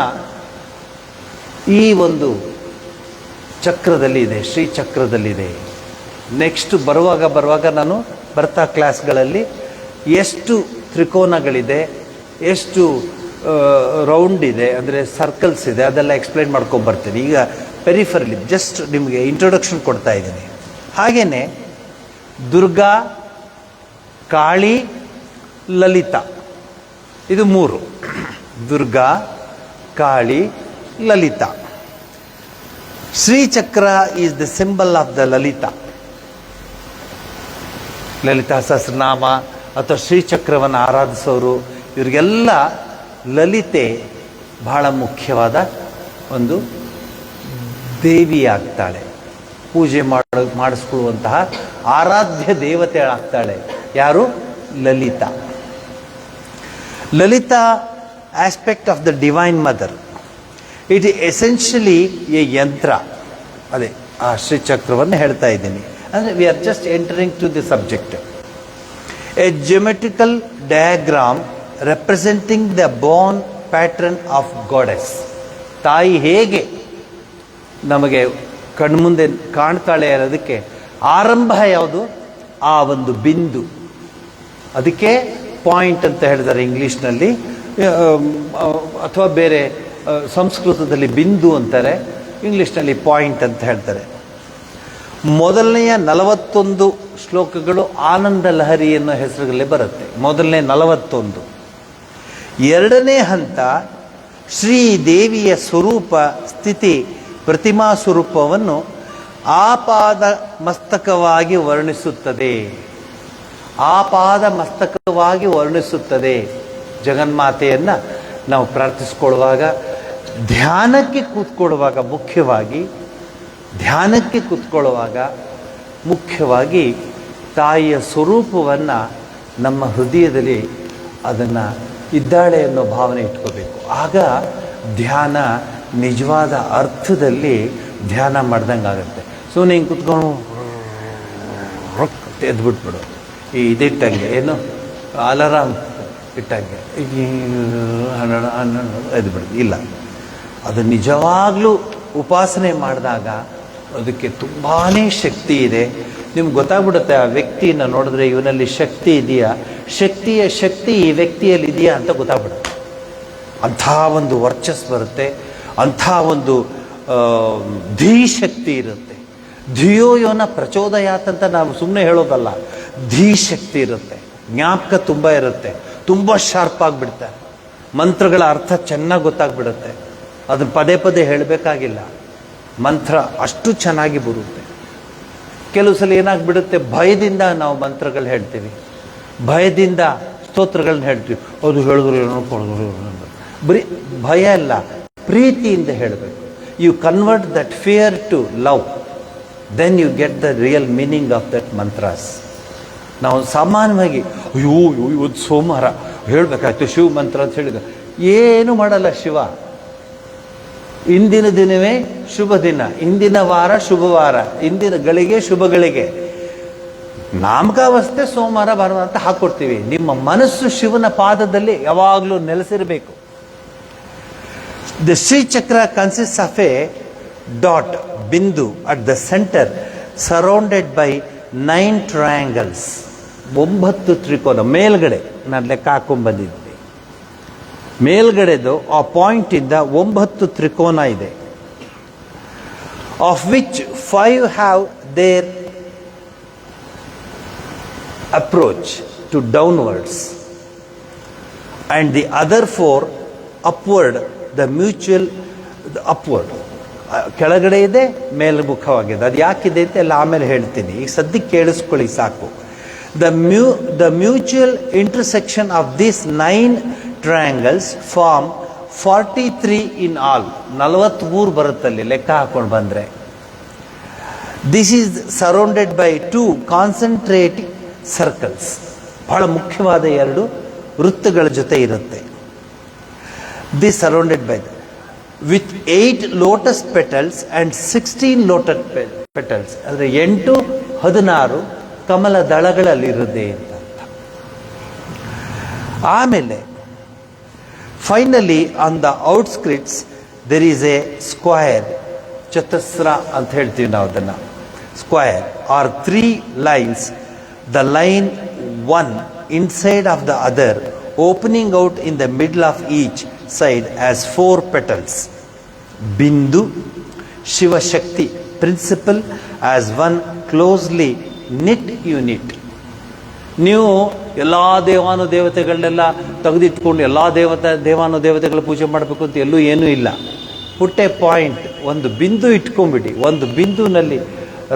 ಈ ಒಂದು ಚಕ್ರದಲ್ಲಿದೆ, ಶ್ರೀಚಕ್ರದಲ್ಲಿದೆ. ನೆಕ್ಸ್ಟ್ ಬರುವಾಗ ನಾನು ಬರ್ತಾ ಕ್ಲಾಸ್ಗಳಲ್ಲಿ ಎಷ್ಟು ತ್ರಿಕೋನಗಳಿದೆ, ಎಷ್ಟು ರೌಂಡ್ ಇದೆ, ಅಂದರೆ ಸರ್ಕಲ್ಸ್ ಇದೆ, ಅದೆಲ್ಲ ಎಕ್ಸ್ಪ್ಲೈನ್ ಮಾಡ್ಕೊಂಬರ್ತೀನಿ. ಈಗ ಪೆರಿಫರಲಿ ಜಸ್ಟ್ ನಿಮಗೆ ಇಂಟ್ರೊಡಕ್ಷನ್ ಕೊಡ್ತಾ ಇದ್ದೀನಿ. ಹಾಗೆಯೇ ದುರ್ಗಾ, ಕಾಳಿ, ಲಲಿತಾ, ಇದು ಮೂರು. Durga, Kali, Lalita. Srichakra is the symbol of the Lalita. Lalita Sahasranama ಅಥವಾ ಶ್ರೀಚಕ್ರವನ್ನು ಆರಾಧಿಸೋರು, ಇವರಿಗೆಲ್ಲ ಲಲಿತೆ ಬಹಳ ಮುಖ್ಯವಾದ ಒಂದು ದೇವಿ ಆಗ್ತಾಳೆ. ಪೂಜೆ ಮಾಡಿಸ್ಕೊಳ್ಳುವಂತಹ ಆರಾಧ್ಯ ದೇವತೆ ಆಗ್ತಾಳೆ. ಯಾರು? Lalita. Lalita aspect of the divine mother. It is essentially a yantra. ಅದೇ ಆ ಶ್ರೀಚಕ್ರವನ್ನು ಹೇಳ್ತಾ ಇದ್ದೀನಿ. ಅಂದರೆ we are just entering to the subject. A geometrical diagram representing the born pattern of goddess. ತಾಯಿ ಹೇಗೆ ನಮಗೆ ಕಣ್ಮುಂದೆ ಕಾಣ್ತಾಳೆ ಅನ್ನೋದಕ್ಕೆ ಆರಂಭ ಯಾವುದು? ಆ ಒಂದು ಬಿಂದು. ಅದಕ್ಕೆ ಪಾಯಿಂಟ್ ಅಂತ ಹೇಳಿದ್ದಾರೆ ಇಂಗ್ಲೀಷ್ನಲ್ಲಿ, ಅಥವಾ ಬೇರೆ ಸಂಸ್ಕೃತದಲ್ಲಿ ಬಿಂದು ಅಂತಾರೆ, ಇಂಗ್ಲೀಷ್ನಲ್ಲಿ ಪಾಯಿಂಟ್ ಅಂತ ಹೇಳ್ತಾರೆ. ಮೊದಲನೆಯ 41 ಶ್ಲೋಕಗಳು ಆನಂದ ಲಹರಿ ಅನ್ನೋ ಹೆಸರುಗಳೇ ಬರುತ್ತೆ. ಮೊದಲನೇ 41. ಎರಡನೇ ಹಂತ ಶ್ರೀದೇವಿಯ ಸ್ವರೂಪ ಸ್ಥಿತಿ ಪ್ರತಿಮಾ ಸ್ವರೂಪವನ್ನು ಆಪಾದ ಮಸ್ತಕವಾಗಿ ವರ್ಣಿಸುತ್ತದೆ. ಆಪಾದ ಮಸ್ತಕವಾಗಿ ವರ್ಣಿಸುತ್ತದೆ. ಜಗನ್ಮಾತೆಯನ್ನು ನಾವು ಪ್ರಾರ್ಥಿಸ್ಕೊಳ್ಳುವಾಗ, ಧ್ಯಾನಕ್ಕೆ ಕೂತ್ಕೊಳ್ಳುವಾಗ, ಮುಖ್ಯವಾಗಿ ತಾಯಿಯ ಸ್ವರೂಪವನ್ನು ನಮ್ಮ ಹೃದಯದಲ್ಲಿ ಅದನ್ನು ಇದ್ದಾಳೆ ಅನ್ನೋ ಭಾವನೆ ಇಟ್ಕೋಬೇಕು. ಆಗ ಧ್ಯಾನ ನಿಜವಾದ ಅರ್ಥದಲ್ಲಿ ಧ್ಯಾನ ಮಾಡ್ದಂಗೆ ಆಗುತ್ತೆ. ಸುಮ್ಮನೆ ಹಿಂಗೆ ಕೂತ್ಕೊಂಡು ಎದ್ಬಿಟ್ಬಿಡು. ಇದಿಟ್ಟಂಗೆ ಏನು ಅಲಾರಾಮ್ ಇಟ್ಟಂಗೆ 12 ಎದ್ಬಿಡುದು ಇಲ್ಲ. ಅದು ನಿಜವಾಗ್ಲೂ ಉಪಾಸನೆ ಮಾಡಿದಾಗ ಅದಕ್ಕೆ ತುಂಬಾ ಶಕ್ತಿ ಇದೆ. ನಿಮ್ಗೆ ಗೊತ್ತಾಗ್ಬಿಡುತ್ತೆ, ಆ ವ್ಯಕ್ತಿಯನ್ನು ನೋಡಿದ್ರೆ ಇವನಲ್ಲಿ ಶಕ್ತಿ ಇದೆಯಾ, ಶಕ್ತಿ ಈ ವ್ಯಕ್ತಿಯಲ್ಲಿ ಇದೆಯಾ ಅಂತ ಗೊತ್ತಾಗ್ಬಿಡುತ್ತೆ. ಅಂಥ ಒಂದು ವರ್ಚಸ್ ಬರುತ್ತೆ, ಅಂಥ ಒಂದು ಧೀಶಕ್ತಿ ಇರುತ್ತೆ. ಧಿಯೋ ಯೋನ ಪ್ರಚೋದಯಾತ್ ಅಂತ ನಾವು ಸುಮ್ಮನೆ ಹೇಳೋದಲ್ಲ, ಧೀಶಕ್ತಿ ಇರುತ್ತೆ, ಜ್ಞಾಪಕ ತುಂಬ ಇರುತ್ತೆ, ತುಂಬ ಶಾರ್ಪ್ ಆಗಿಬಿಡ್ತಾರೆ. ಮಂತ್ರಗಳ ಅರ್ಥ ಚೆನ್ನಾಗಿ ಗೊತ್ತಾಗ್ಬಿಡುತ್ತೆ. ಅದನ್ನು ಪದೇ ಪದೇ ಹೇಳಬೇಕಾಗಿಲ್ಲ, ಮಂತ್ರ ಅಷ್ಟು ಚೆನ್ನಾಗಿ ಬರುತ್ತೆ. ಕೆಲವು ಸಲ ಏನಾಗ್ಬಿಡುತ್ತೆ, ಭಯದಿಂದ ನಾವು ಮಂತ್ರಗಳು ಹೇಳ್ತೀವಿ, ಭಯದಿಂದ ಸ್ತೋತ್ರಗಳನ್ನ ಹೇಳ್ತೀವಿ. ಅದು ಹೇಳಿದ್ರು ಬರೀ ಭಯ ಅಲ್ಲ, ಪ್ರೀತಿಯಿಂದ ಹೇಳಬೇಕು. You convert that fear to love, then you get the real meaning of that mantras. ನಾವು ಸಾಮಾನ್ಯವಾಗಿ ಅಯ್ಯೋ ಇವತ್ತು ಸೋಮವಾರ ಹೇಳಬೇಕಾಯ್ತು ಶಿವ ಮಂತ್ರ ಅಂತ ಹೇಳಿದ, ಏನು ಮಾಡಲ್ಲ ಶಿವ. ಇಂದಿನ ದಿನವೇ ಶುಭ ದಿನ, ಇಂದಿನ ವಾರ ಶುಭವಾರ, ಇಂದಿನ ಗಳಿಗೆ ಶುಭಗಳಿಗೆ, ನಾಮಕಾವಸ್ಥೆ ಸೋಮವಾರ ಭಾನುವಾರ ಅಂತ ಹಾಕ್ಕೊಡ್ತೀವಿ. ನಿಮ್ಮ ಮನಸ್ಸು ಶಿವನ ಪಾದದಲ್ಲಿ ಯಾವಾಗಲೂ ನೆಲೆಸಿರಬೇಕು. ದ ಶ್ರೀ ಚಕ್ರ ಕನ್ಸಿಸ್ಟ್ ಆಫ್ ಎ ಡಾಟ್, ಬಿಂದು at the centre, surrounded by 9 triangles, 9 ತ್ರಿಕೋನ. ಮೇಲ್ಗಡೆ ನಾನು ಲೆಕ್ಕ ಹಾಕೊಂಡ್ಬಂದಿದ್ದೆ, ಮೇಲ್ಗಡೆದು ಆ ಪಾಯಿಂಟಿಂದ 9 ತ್ರಿಕೋನ ಇದೆ. Of which 5 have their approach to downwards and the other 4 upward, the mutual upward. ಕೆಳಗಡೆ ಇದೆ, ಮೇಲ್ಮುಖವಾಗಿದೆ. ಅದು ಯಾಕಿದೆ ಅಂತ ಎಲ್ಲ ಆಮೇಲೆ ಹೇಳ್ತೀನಿ, ಈಗ ಸದ್ಯಕ್ಕೆ ಕೇಳಿಸ್ಕೊಳ್ಳಿ ಸಾಕು. The mutual intersection of these 9 triangles form 43 in all. 43 ಬರುತ್ತಲ್ಲಿ ಲೆಕ್ಕ ಹಾಕೊಂಡು ಬಂದರೆ. This is surrounded by 2 concentrating circles. ಬಹಳ ಮುಖ್ಯವಾದ 2 ವೃತ್ತಗಳ ಜೊತೆ ಇರುತ್ತೆ. This surrounded by with 8 lotus petals and 16 lotus petals. ಅಂದರೆ 8, 16 ಕಮಲ ದಳಗಳಲ್ಲಿರುತ್ತೆ ಅಂತ. ಆಮೇಲೆ finally on the outskirts there is a square, ಚತಸ್ರ ಅಂತ ಹೇಳ್ತೀವಿ ನಾವು ಅದನ್ನು. Square are 3 lines, the line 1 inside of the other, opening out in the middle of each side as 4 petals. Bindu, Shiva Shakti principle as one closely knit unit. ನೀವು ಎಲ್ಲ ದೇವಾನು ದೇವತೆಗಳನ್ನೆಲ್ಲ ತೆಗೆದಿಟ್ಕೊಂಡು ಎಲ್ಲ ದೇವಾನು ದೇವತೆಗಳ ಪೂಜೆ ಮಾಡಬೇಕು ಅಂತ ಎಲ್ಲೂ ಏನೂ ಇಲ್ಲ. ಪುಟ್ಟೆ ಪಾಯಿಂಟ್, ಒಂದು ಬಿಂದು ಇಟ್ಕೊಂಡ್ಬಿಡಿ. ಒಂದು ಬಿಂದುನಲ್ಲಿ,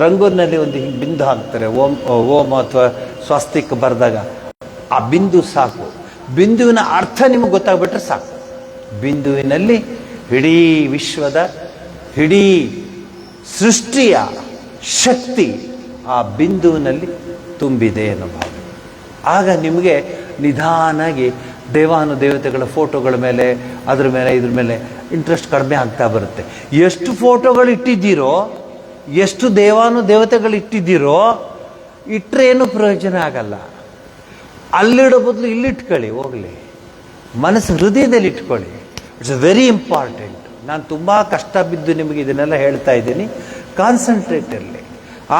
ರಂಗೋನಲ್ಲಿ ಒಂದು ಹಿಂಗೆ ಬಿಂದು ಹಾಕ್ತಾರೆ, ಓಂ ಅಥವಾ ಸ್ವಸ್ತಿಕ್ ಬರೆದಾಗ ಆ ಬಿಂದು ಸಾಕು. ಬಿಂದುವಿನ ಅರ್ಥ ನಿಮಗೆ ಗೊತ್ತಾಗ್ಬಿಟ್ರೆ ಸಾಕು. ಬಿಂದುವಿನಲ್ಲಿ ಇಡೀ ವಿಶ್ವದ, ಇಡೀ ಸೃಷ್ಟಿಯ ಶಕ್ತಿ ಆ ಬಿಂದುವಿನಲ್ಲಿ ತುಂಬಿದೆ ಅನ್ನೋ ಭಾವ. ಆಗ ನಿಮಗೆ ನಿಧಾನಾಗಿ ದೇವಾನು ದೇವತೆಗಳ ಫೋಟೋಗಳ ಮೇಲೆ, ಅದ್ರ ಮೇಲೆ, ಇದ್ರ ಮೇಲೆ ಇಂಟ್ರೆಸ್ಟ್ ಕಡಿಮೆ ಆಗ್ತಾ ಬರುತ್ತೆ. ಎಷ್ಟು ಫೋಟೋಗಳು ಇಟ್ಟಿದ್ದೀರೋ, ಎಷ್ಟು ದೇವಾನು ದೇವತೆಗಳು ಇಟ್ಟಿದ್ದೀರೋ, ಇಟ್ಟರೆ ಏನು ಪ್ರಯೋಜನ ಆಗಲ್ಲ. ಅಲ್ಲಿಡೋ ಬದಲು ಇಲ್ಲಿಟ್ಕೊಳ್ಳಿ, ಹೋಗಲಿ. ಮನಸ್ಸು ಹೃದಯದಲ್ಲಿ ಇಟ್ಕೊಳ್ಳಿ. It's very important. ನಾನು ತುಂಬ ಕಷ್ಟ ಬಿದ್ದು ನಿಮಗೆ ಇದನ್ನೆಲ್ಲ ಹೇಳ್ತಾ ಇದ್ದೀನಿ. ಕಾನ್ಸಂಟ್ರೇಟ್ ಇರಲಿ.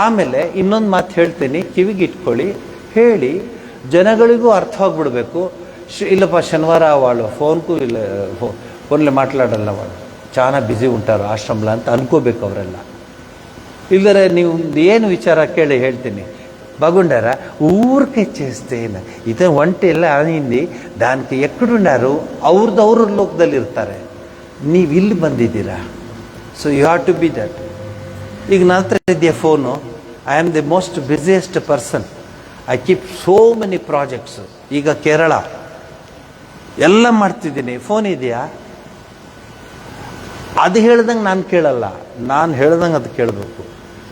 ಆಮೇಲೆ ಇನ್ನೊಂದು ಮಾತು ಹೇಳ್ತೀನಿ, ಕಿವಿಗೆ ಇಟ್ಕೊಳ್ಳಿ, ಹೇಳಿ, ಜನಗಳಿಗೂ ಅರ್ಥವಾಗಿಬಿಡ್ಬೇಕು. ಇಲ್ಲಪ್ಪ ಶನಿವಾರ ಅವಳು ಫೋನ್ಗೂ ಇಲ್ಲ, ಫೋನ್ಲೆ ಮಾట్లాಡಲ್ಲ, ಅವಳು చాలా ಬ್ಯುಸಿ ಉಂಟಾರು ಆಶ್ರಮಲ ಅಂತ ಅನ್ಕೋಬೇಕು ಅವರೆಲ್ಲ. ಇಲ್ಲರೆ ನೀವು ಏನು ವಿಚಾರ ಕೇಳಿ ಹೇಳ್ತೀನಿ. బాగుండారా? ఊరికే చేస్తే ఇతను వంట ಎಲ್ಲ ಅನಿಂది దానికి ఎక్కడున్నారు, ಅವ್ರ ಲೋಕದಲ್ಲಿ ಇರ್ತಾರೆ, ನೀವು ಇಲ್ಲಿ ಬಂದಿದ್ದೀರಾ. So you have to be that. ಈಗ ನನ್ನ ಹತ್ರ ಇದೆಯಾ phone, I am the most busiest person. I keep so many projects. ಈಗ ಕೇರಳ ಎಲ್ಲ ಮಾಡ್ತಿದ್ದೀನಿ, ಫೋನ್ ಇದೆಯಾ? ಅದು ಹೇಳ್ದಂಗೆ ನಾನು ಕೇಳಲ್ಲ, ನಾನು ಹೇಳ್ದಂಗೆ ಅದು ಕೇಳಬೇಕು.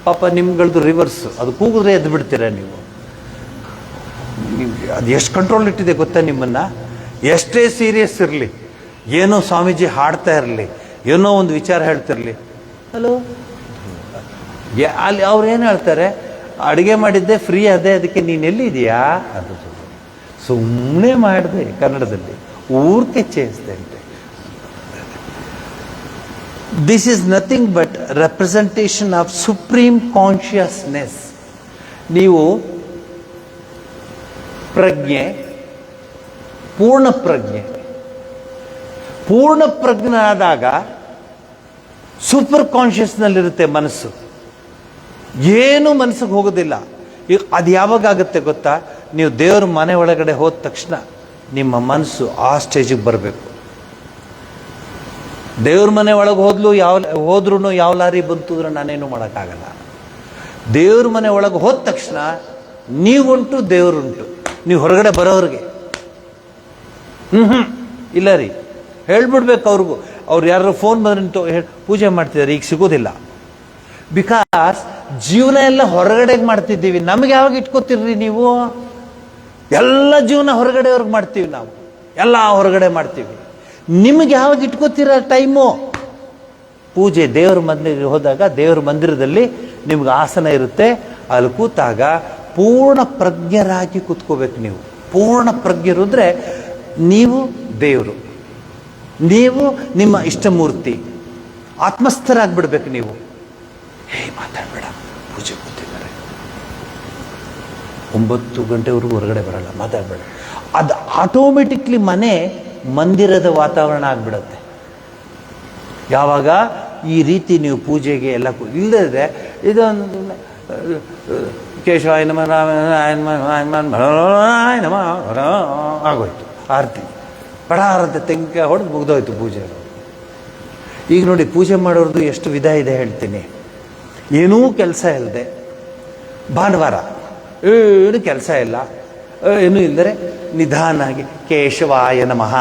ಪಾಪ ನಿಮ್ಗಳದ್ದು ರಿವರ್ಸ್, ಅದು ಕೂಗಿದ್ರೆ ಎದ್ದು ಬಿಡ್ತೀರ ನೀವು. ಅದು ಎಷ್ಟು ಕಂಟ್ರೋಲ್ ಇಟ್ಟಿದೆ ಗೊತ್ತಾ ನಿಮ್ಮನ್ನು? ಎಷ್ಟೇ ಸೀರಿಯಸ್ ಇರಲಿ, ಏನೋ ಸ್ವಾಮೀಜಿ ಹಾಡ್ತಾ ಇರಲಿ, ಏನೋ ಒಂದು ವಿಚಾರ ಹೇಳ್ತಿರಲಿ, ಹಲೋ ಅಲ್ಲಿ ಅವ್ರು ಏನು ಹೇಳ್ತಾರೆ, ಅಡುಗೆ ಮಾಡಿದ್ದೆ ಫ್ರೀ ಅದೇ, ಅದಕ್ಕೆ ನೀನು ಎಲ್ಲಿದೆಯಾ ಅದು. ಸುಮ್ಮನೆ ಮಾಡಿದೆ ಕನ್ನಡದಲ್ಲಿ, ಊರ್ಕೆ ಚೇಸ್ದೆ ಅಂತೆ. This is nothing but representation of supreme consciousness. ನೀವು ಪ್ರಜ್ಞೆ, ಪೂರ್ಣ ಪ್ರಜ್ಞೆ, ಪೂರ್ಣ ಪ್ರಜ್ಞನಾದಾಗ ಸೂಪರ್ ಕಾನ್ಷಿಯಸ್ನಲ್ಲಿರುತ್ತೆ ಮನಸ್ಸು, ಏನು ಮನಸ್ಸಿಗೆ ಹೋಗೋದಿಲ್ಲ. ಈಗ ಅದು ಯಾವಾಗ ಆಗುತ್ತೆ ಗೊತ್ತಾ? ನೀವು ದೇವ್ರ ಮನೆ ಒಳಗಡೆ ಹೋದ ತಕ್ಷಣ ನಿಮ್ಮ ಮನಸ್ಸು ಆ ಸ್ಟೇಜಿಗೆ ಬರಬೇಕು. ದೇವ್ರ ಮನೆ ಒಳಗೆ ಹೋದ್ರೂ ಯಾವ ಲಾರಿ ಬಂತು ಅಂದ್ರೆ ನಾನೇನು ಮಾಡೋಕ್ಕಾಗಲ್ಲ. ದೇವ್ರ ಮನೆ ಒಳಗೆ ಹೋದ ತಕ್ಷಣ ನೀವುಂಟು, ದೇವರುಂಟು. ನೀವು ಹೊರಗಡೆ ಬರೋರಿಗೆ ಇಲ್ಲ ರೀ, ಹೇಳ್ಬಿಡ್ಬೇಕು ಅವ್ರಿಗೂ. ಅವ್ರು ಯಾರು ಫೋನ್ ಬಂದ್ರೆ ಪೂಜೆ ಮಾಡ್ತಿದ್ದಾರೆ, ಈಗ ಸಿಗೋದಿಲ್ಲ. ಬಿಕಾಸ್ ಜೀವನ ಎಲ್ಲ ಹೊರಗಡೆಗೆ ಮಾಡ್ತಿದ್ದೀವಿ. ನಮಗೆ ಯಾವಾಗ ಇಟ್ಕೋತಿರ್ರಿ ನೀವು? ಎಲ್ಲ ಜೀವನ ಹೊರಗಡೆಯವ್ರಿಗೆ ಮಾಡ್ತೀವಿ ನಾವು, ಎಲ್ಲ ಹೊರಗಡೆ ಮಾಡ್ತೀವಿ. ನಿಮಗೆ ಯಾವಾಗ ಇಟ್ಕೋತಿರೋ ಟೈಮು? ಪೂಜೆ ದೇವ್ರ ಮಂದಿರ ಹೋದಾಗ, ದೇವ್ರ ಮಂದಿರದಲ್ಲಿ ನಿಮ್ಗೆ ಆಸನ ಇರುತ್ತೆ, ಅಲ್ಲಿ ಕೂತಾಗ ಪೂರ್ಣ ಪ್ರಜ್ಞರಾಗಿ ಕೂತ್ಕೋಬೇಕು ನೀವು. ಪೂರ್ಣ ಪ್ರಜ್ಞರು ಅಂದರೆ ನೀವು ದೇವರು, ನೀವು ನಿಮ್ಮ ಇಷ್ಟಮೂರ್ತಿ, ಆತ್ಮಸ್ಥರಾಗ್ಬಿಡ್ಬೇಕು ನೀವು. ಮಾತಾಡಬೇಡ, ಪೂಜೆ ಕೂತಿದ್ದಾರೆ, 9 ಗಂಟೆವರೆಗೂ ಹೊರಗಡೆ ಬರಲ್ಲ, ಮಾತಾಡಬೇಡ. ಅದು ಆಟೋಮೆಟಿಕ್ಲಿ ಮನೆ ಮಂದಿರದ ವಾತಾವರಣ ಆಗಿಬಿಡುತ್ತೆ. ಯಾವಾಗ ಈ ರೀತಿ ನೀವು ಪೂಜೆಗೆ ಎಲ್ಲ ಇಲ್ಲದೆ ಇದೊಂದು ಕೇಶವಾಯ ನಮಃ ಆಗೋಯ್ತು, ಆರತಿ ಪಡಾರತೆ ತೆಂಗಿನಕಾಯಿ ಹೊಡೆದು ಮುಗ್ದೋಯ್ತು ಪೂಜೆ. ಈಗ ನೋಡಿ, ಪೂಜೆ ಮಾಡೋರ್ದು ಎಷ್ಟು ವಿಧ ಇದೆ ಹೇಳ್ತೀನಿ. ಏನೂ ಕೆಲಸ ಇಲ್ಲದೆ ಭಾನುವಾರ ಏನು ಕೆಲಸ ಇಲ್ಲ, ಏನೂ ಇಲ್ಲದರೆ ನಿಧಾನಾಗಿ ಕೇಶವಾಯ ನಮಃ,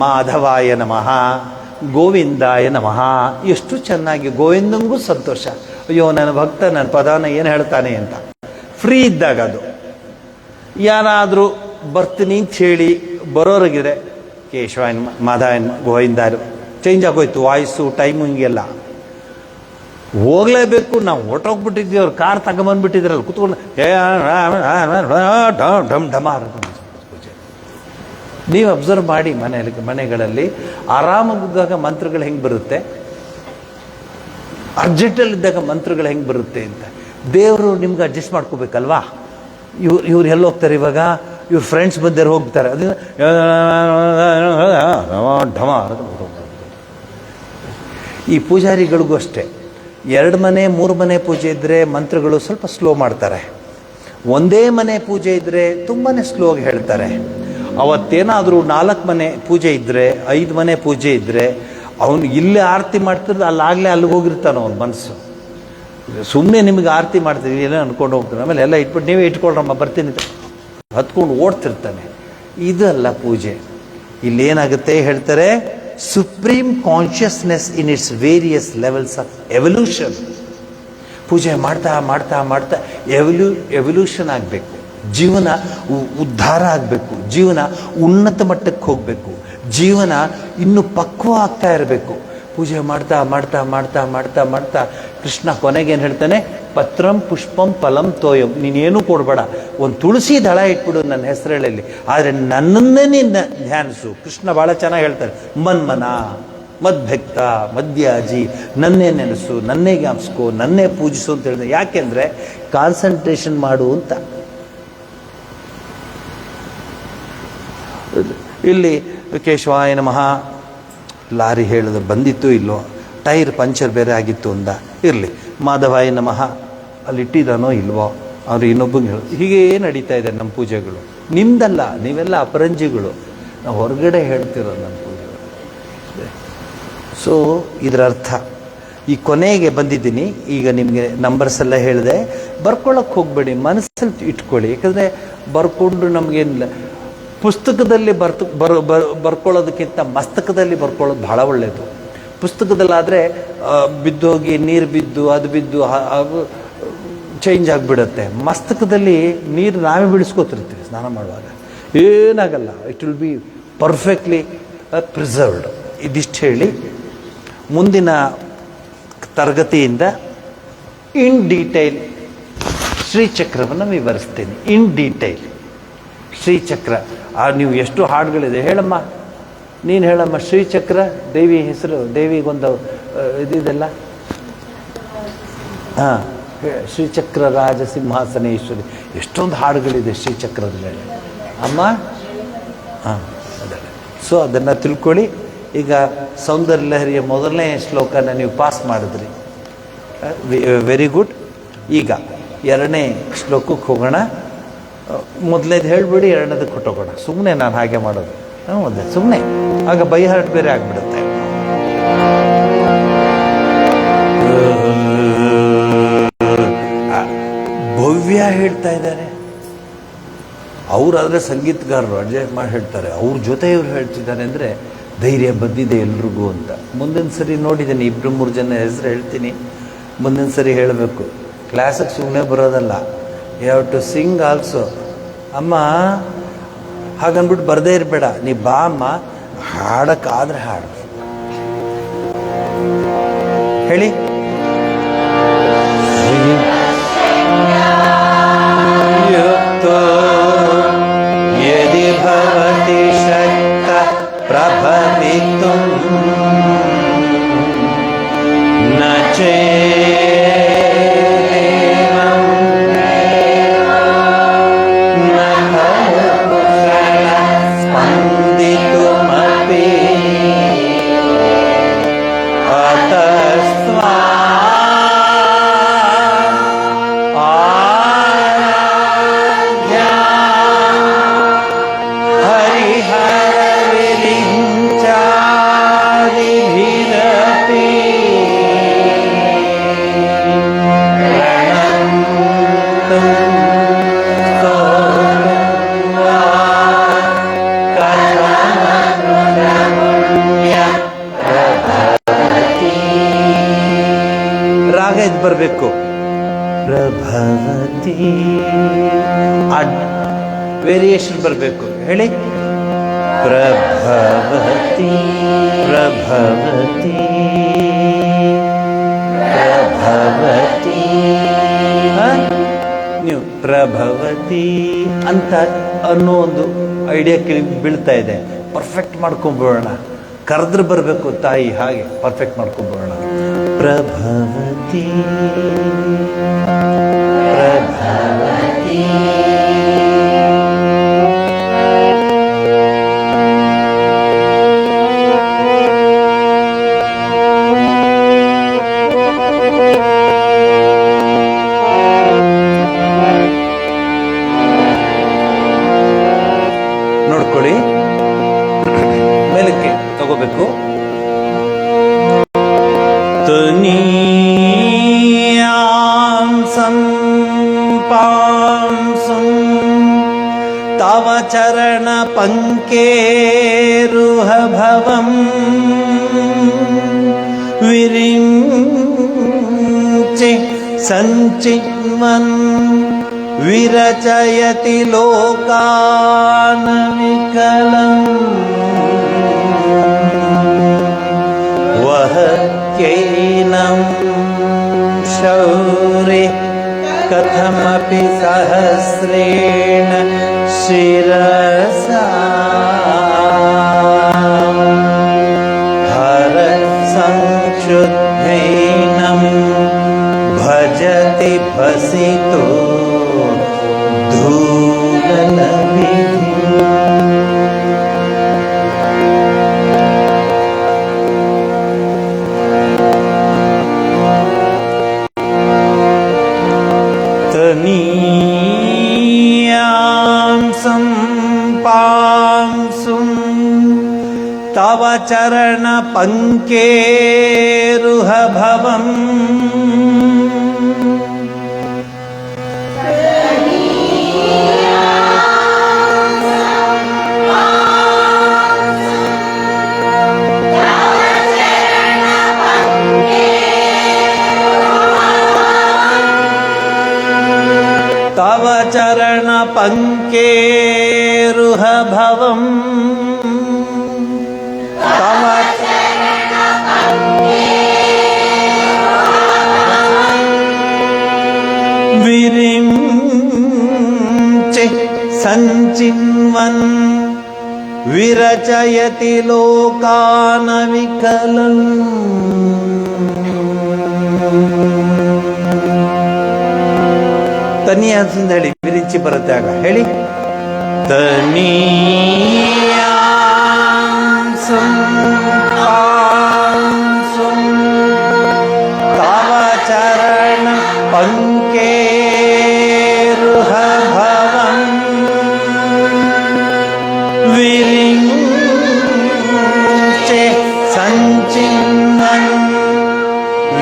ಮಾಧವಾಯ ನಮಃ, ಗೋವಿಂದಾಯ ನಮಃ. ಎಷ್ಟು ಚೆನ್ನಾಗಿ, ಗೋವಿಂದಂಗೂ ಸಂತೋಷ, ಅಯ್ಯೋ ನನ್ನ ಭಕ್ತ ನನ್ನ ಪದಾನ ಏನು ಹೇಳ್ತಾನೆ ಅಂತ. ಫ್ರೀ ಇದ್ದಾಗ ಅದು. ಯಾರಾದರೂ ಬರ್ತೀನಿ ಅಂತ ಹೇಳಿ ಬರೋರಿಗಿದೆ ಕೇಶವಾಯ ನಮಃ, ಮಾಧವಾಯ ನಮಃ, ಗೋವಿಂದಾಯ. ಚೇಂಜ್ ಆಗೋಯ್ತು ವಾಯ್ಸು, ಟೈಮಿಂಗೆಲ್ಲ. ಹೋಗ್ಲೇಬೇಕು. ನಾವು ಹೊಟ್ಟೋಗ್ಬಿಟ್ಟಿದ್ವಿ, ಅವ್ರು ಕಾರ್ ತಗೊಂಬಂದ್ಬಿಟ್ಟಿದ್ರಲ್ಲ, ಕೂತ್ಕೊಂಡು ಢಮ್ ಢಮಾರ ಪೂಜೆ. ನೀವು ಅಬ್ಸರ್ವ್ ಮಾಡಿ ಮನೆಗಳಲ್ಲಿ ಆರಾಮಾಗಿದ್ದಾಗ ಮಂತ್ರಗಳು ಹೆಂಗೆ ಬರುತ್ತೆ, ಅರ್ಜೆಂಟಲ್ಲಿದ್ದಾಗ ಮಂತ್ರಗಳು ಹೆಂಗೆ ಬರುತ್ತೆ ಅಂತ. ದೇವರು ನಿಮ್ಗೆ ಅಡ್ಜಸ್ಟ್ ಮಾಡ್ಕೋಬೇಕಲ್ವಾ? ಇವ್ರು ಎಲ್ಲಿ ಹೋಗ್ತಾರೆ ಇವಾಗ? ಇವ್ರ ಫ್ರೆಂಡ್ಸ್ ಬಂದೇರು ಹೋಗ್ತಾರೆ, ಅದು ಢಮಾರ. ಈ ಪೂಜಾರಿಗಳಿಗೂ ಅಷ್ಟೇ, 2 ಮನೆ 3 ಮನೆ ಪೂಜೆ ಇದ್ದರೆ ಮಂತ್ರಗಳು ಸ್ವಲ್ಪ ಸ್ಲೋ ಮಾಡ್ತಾರೆ. ಒಂದೇ ಮನೆ ಪೂಜೆ ಇದ್ದರೆ ತುಂಬಾ ಸ್ಲೋಗಿ ಹೇಳ್ತಾರೆ. ಅವತ್ತೇನಾದರೂ 4 ಮನೆ ಪೂಜೆ ಇದ್ದರೆ, 5 ಮನೆ ಪೂಜೆ ಇದ್ದರೆ, ಅವನು ಇಲ್ಲೇ ಆರತಿ ಮಾಡ್ತಿರೋದು ಅಲ್ಲಾಗಲೇ ಅಲ್ಲಿಗೆ ಹೋಗಿರ್ತಾನೆ ಅವನ ಮನಸ್ಸು. ಸುಮ್ಮನೆ ನಿಮಗೆ ಆರತಿ ಮಾಡ್ತೀವಿ ಎಲ್ಲ ಅಂದ್ಕೊಂಡು ಹೋಗ್ತಾನೆ, ಆಮೇಲೆ ಎಲ್ಲ ಇಟ್ಬಿಟ್ಟು ನೀವೇ ಇಟ್ಕೊಳ್ರಮ್ಮ ಬರ್ತೀನಿ ಹತ್ಕೊಂಡು ಓಡ್ತಿರ್ತಾನೆ. ಇದಲ್ಲ ಪೂಜೆ. ಇಲ್ಲೇನಾಗುತ್ತೆ ಹೇಳ್ತಾರೆ, supreme consciousness in its various levels of evolution. ಪೂಜೆ ಮಾಡ್ತಾ ಮಾಡ್ತಾ ಮಾಡ್ತಾ ಎವಲ್ಯೂಷನ್ ಆಗಬೇಕು, ಜೀವನ ಉದ್ಧಾರ ಆಗಬೇಕು, ಜೀವನ ಉನ್ನತ ಮಟ್ಟಕ್ಕೆ ಹೋಗಬೇಕು, ಜೀವನ ಇನ್ನೂ ಪಕ್ವ ಆಗ್ತಾ ಇರಬೇಕು. ಪೂಜೆ ಮಾಡ್ತಾ ಮಾಡ್ತಾ ಮಾಡ್ತಾ ಮಾಡ್ತಾ ಮಾಡ್ತಾ ಕೃಷ್ಣ ಕೊನೆಗೇನು ಹೇಳ್ತಾನೆ, ಪತ್ರಂ ಪುಷ್ಪಂ ಫಲಂ ತೋಯಂ. ನೀನೇನು ಕೊಡಬೇಡ, ಒಂದು ತುಳಸಿ ದಳ ಇಟ್ಬಿಡು ನನ್ನ ಹೆಸರಲ್ಲಿ, ಆದರೆ ನನ್ನನ್ನೇ ನೀನು ಧ್ಯಾನಿಸು. ಕೃಷ್ಣ ಭಾಳ ಚೆನ್ನಾಗಿ ಹೇಳ್ತಾರೆ, ಮನ್ಮನ ಮದ್ಭಕ್ತ ಮದ್ಯಾಜಿ, ನನ್ನೇ ನೆನೆಸು, ನನ್ನೇ ಜ್ಞಾಪಿಸ್ಕೋ, ನನ್ನೇ ಪೂಜಿಸು ಅಂತ ಹೇಳಿದೆ. ಯಾಕೆಂದರೆ ಕಾನ್ಸಂಟ್ರೇಷನ್ ಮಾಡು ಅಂತ. ಇಲ್ಲಿ ಕೇಶವಾಯ ನಮಃ, ಲಾರಿ ಹೇಳಿದ್ರೆ ಬಂದಿತ್ತು ಇಲ್ಲೋ, ಟೈರ್ ಪಂಚರ್ ಬೇರೆ ಆಗಿತ್ತು ಅಂದ, ಇರಲಿ. ಮಾಧವಾಯ ನಮಃ ಅಲ್ಲಿ ಇಟ್ಟಿದ್ದಾನೋ ಇಲ್ವೋ, ಅವ್ರು ಇನ್ನೊಬ್ಬಂಗೆ ಹೇಳಿ. ಹೀಗೇ ನಡೀತಾ ಇದೆ ನಮ್ಮ ಪೂಜೆಗಳು. ನಿಮ್ದಲ್ಲ, ನೀವೆಲ್ಲ ಅಪರಂಜಿಗಳು, ನಾವು ಹೊರಗಡೆ ಹೇಳ್ತಿರೋ ನಮ್ಮ ಪೂಜೆಗಳು. ಸೊ ಇದರ ಅರ್ಥ ಈ ಕೊನೆಗೆ ಬಂದಿದ್ದೀನಿ. ಈಗ ನಿಮಗೆ ನಂಬರ್ಸ್ ಎಲ್ಲ ಹೇಳಿದೆ. ಬರ್ಕೊಳ್ಳೋಕೆ ಹೋಗಬೇಡಿ, ಮನಸ್ಸಲ್ಲಿ ಇಟ್ಕೊಳ್ಳಿ. ಯಾಕಂದರೆ ಬರ್ಕೊಂಡು ನಮಗೇನಿಲ್ಲ, ಪುಸ್ತಕದಲ್ಲಿ ಬರ್ಕೊಳ್ಳೋದಕ್ಕಿಂತ ಮಸ್ತಕದಲ್ಲಿ ಬರ್ಕೊಳ್ಳೋದು ಭಾಳ ಒಳ್ಳೆಯದು. ಪುಸ್ತಕದಲ್ಲಾದರೆ ಬಿದ್ದೋಗಿ ನೀರು ಬಿದ್ದು ಅದು ಬಿದ್ದು ಚೇಂಜ್ ಆಗಿಬಿಡುತ್ತೆ. ಮಸ್ತಕದಲ್ಲಿ ನೀರು ನಾವೇ ಬಿಡಿಸ್ಕೋತಿರ್ತೀವಿ ಸ್ನಾನ ಮಾಡುವಾಗ, ಏನಾಗಲ್ಲ. It will be perfectly preserved. ಇದಿಷ್ಟು ಹೇಳಿ ಮುಂದಿನ ತರಗತಿಯಿಂದ ಇನ್ ಡೀಟೇಲ್ ಶ್ರೀಚಕ್ರವನ್ನು ವಿವರಿಸ್ತೀನಿ. In detail ಶ್ರೀಚಕ್ರ. ನೀವು ಎಷ್ಟು ಹಾಡುಗಳಿದೆ ಹೇಳಮ್ಮ, ನೀನು ಹೇಳಮ್ಮ. ಶ್ರೀಚಕ್ರ ದೇವಿ ಹೆಸರು, ದೇವಿಗೊಂದು ಇದಿದೆಲ್ಲ. ಹಾಂ, ಶ್ರೀಚಕ್ರ ರಾಜ ಸಿಂಹಾಸನೇಶ್ವರಿ, ಎಷ್ಟೊಂದು ಹಾಡುಗಳಿದೆ ಶ್ರೀಚಕ್ರದಲ್ಲಿ ಅಮ್ಮ. ಹಾಂ, ಸೊ ಅದನ್ನು ತಿಳ್ಕೊಳ್ಳಿ. ಈಗ ಸೌಂದರ್ಯ ಲಹರಿಯ ಮೊದಲನೇ ಶ್ಲೋಕನ ನೀವು ಪಾಸ್ ಮಾಡಿದ್ರಿ, ವೆರಿ ಗುಡ್. ಈಗ ಎರಡನೇ ಶ್ಲೋಕಕ್ಕೆ ಹೋಗೋಣ. ಮೊದಲನೇದು ಹೇಳಿಬಿಡಿ, ಎರಡನೇದಕ್ಕೆ ಕೊಟ್ಟೋಗೋಣ. ಸುಮ್ಮನೆ ನಾನು ಹಾಗೆ ಮಾಡೋದು, ಮೊದಲೇ ಸುಮ್ಮನೆ, ಆಗ ಬೈ ಹಾರ್ಟ್ ಬೇರೆ ಆಗಿಬಿಡುತ್ತೆ. ಭವ್ಯ ಹೇಳ್ತಾ ಇದ್ದಾರೆ, ಅವರಾದರೆ ಸಂಗೀತಗಾರರು ಅಡ್ಜಸ್ಟ್ ಮಾಡಿ ಹೇಳ್ತಾರೆ, ಅವ್ರ ಜೊತೆ ಇವ್ರು ಹೇಳ್ತಿದ್ದಾರೆ ಅಂದರೆ ಧೈರ್ಯ ಬಂದಿದೆ ಎಲ್ರಿಗೂ ಅಂತ. ಮುಂದಿನ ಸರಿ ನೋಡಿದ್ದೀನಿ, 2-3 ಜನ ಹೆಸರು ಹೇಳ್ತೀನಿ. ಮುಂದಿನ ಸರಿ ಹೇಳಬೇಕು. ಕ್ಲಾಸಿಗೆ ಸುಮ್ಮನೆ ಬರೋದಲ್ಲ, you have to sing also. ಅಮ್ಮ ಹಾಗನ್ಬಿಟ್ಟು ಬರದೇ ಇರಬೇಡ, ನೀ ಬಾ ಅಮ್ಮ, ಹಾಡಕ್ಕಾದ್ರೆ ಹಾಡು ಹೇಳಿ. ಯದಿ ಭವತಿ ಶಕ್ತ ಪ್ರಭವಿತುಂ ನ ಚೇದೇವಂ ನ ಖಲುಷಲ ಸ್ಪಂದಿತುಮಪಿ ಅತಸ್ತ್ವಾ ಬರಬೇಕು. ಪ್ರಭವತಿ ವೇರಿಯೇಷನ್ ಬರಬೇಕು. ಹೇಳಿ, ಪ್ರಭವತಿ ಪ್ರಭವತಿ ಪ್ರಭವತಿ. ನೀವು ಪ್ರಭವತಿ ಅಂತ ಅನ್ನೋ ಒಂದು ಐಡಿಯಾಕ್ಕೆ ಬೀಳ್ತಾ ಇದೆ. ಪರ್ಫೆಕ್ಟ್ ಮಾಡ್ಕೊಂಡ್ಬಿಡೋಣ. ಕರೆದ್ರೆ ಬರಬೇಕು ತಾಯಿ, ಹಾಗೆ ಪರ್ಫೆಕ್ಟ್ ಮಾಡ್ಕೊಂಡ್ಬಿಡೋಣ. ಪ್ರಭವತಿ ಪ್ರಭವತಿ. ನೋಡ್ಕೊಳ್ಳಿ, ಮೇಲಕ್ಕೆ ತಗೋಬೇಕು. ತನೀಯಾಂಸಂ ಪಾಂಸಂ ತವ ಚರಣ ಪಂಕೇರುಹ ಭವಂ ವಿರಿಂಚಿ ಸಂಚಿನ್ವನ್ ವಿರಚಯತಿ ಲೋಕಾನ್ ವಿಕಲಂ ವಹತ್ಯೈನಂ ಶೌರ್ಯ ಕಥಮಪಿ ಸಹಸ್ರೇಣ ಶಿರಸಾ ಹರ ಸಂಕ್ಷುದ್ಧೈನಂ ಭಜತಿ ಭಸಿತೋ ಧೂಲನವಿಧಿ. ತನೀಯಾಂಸಂ ಪಾಂಸುಂ ತವ ಚರಣ ಪಂಕೇರುಹ भवम् तव चरण पंकेरुह भवम् तव विरिञ्चि सञ्चिन्वन् विरचयति लोकान् विकलम् ತನಿ ಅಂತ ಹೇಳಿ ವಿರಿಂಚಿ ಬರುತ್ತೆ ಆಗ ಹೇಳಿ ತವ ಚರಣ ಪಂಕೇರುಹ ಭವಂ ವಿರಿಂಚೆ ಸಂಚಿನ್ನನ್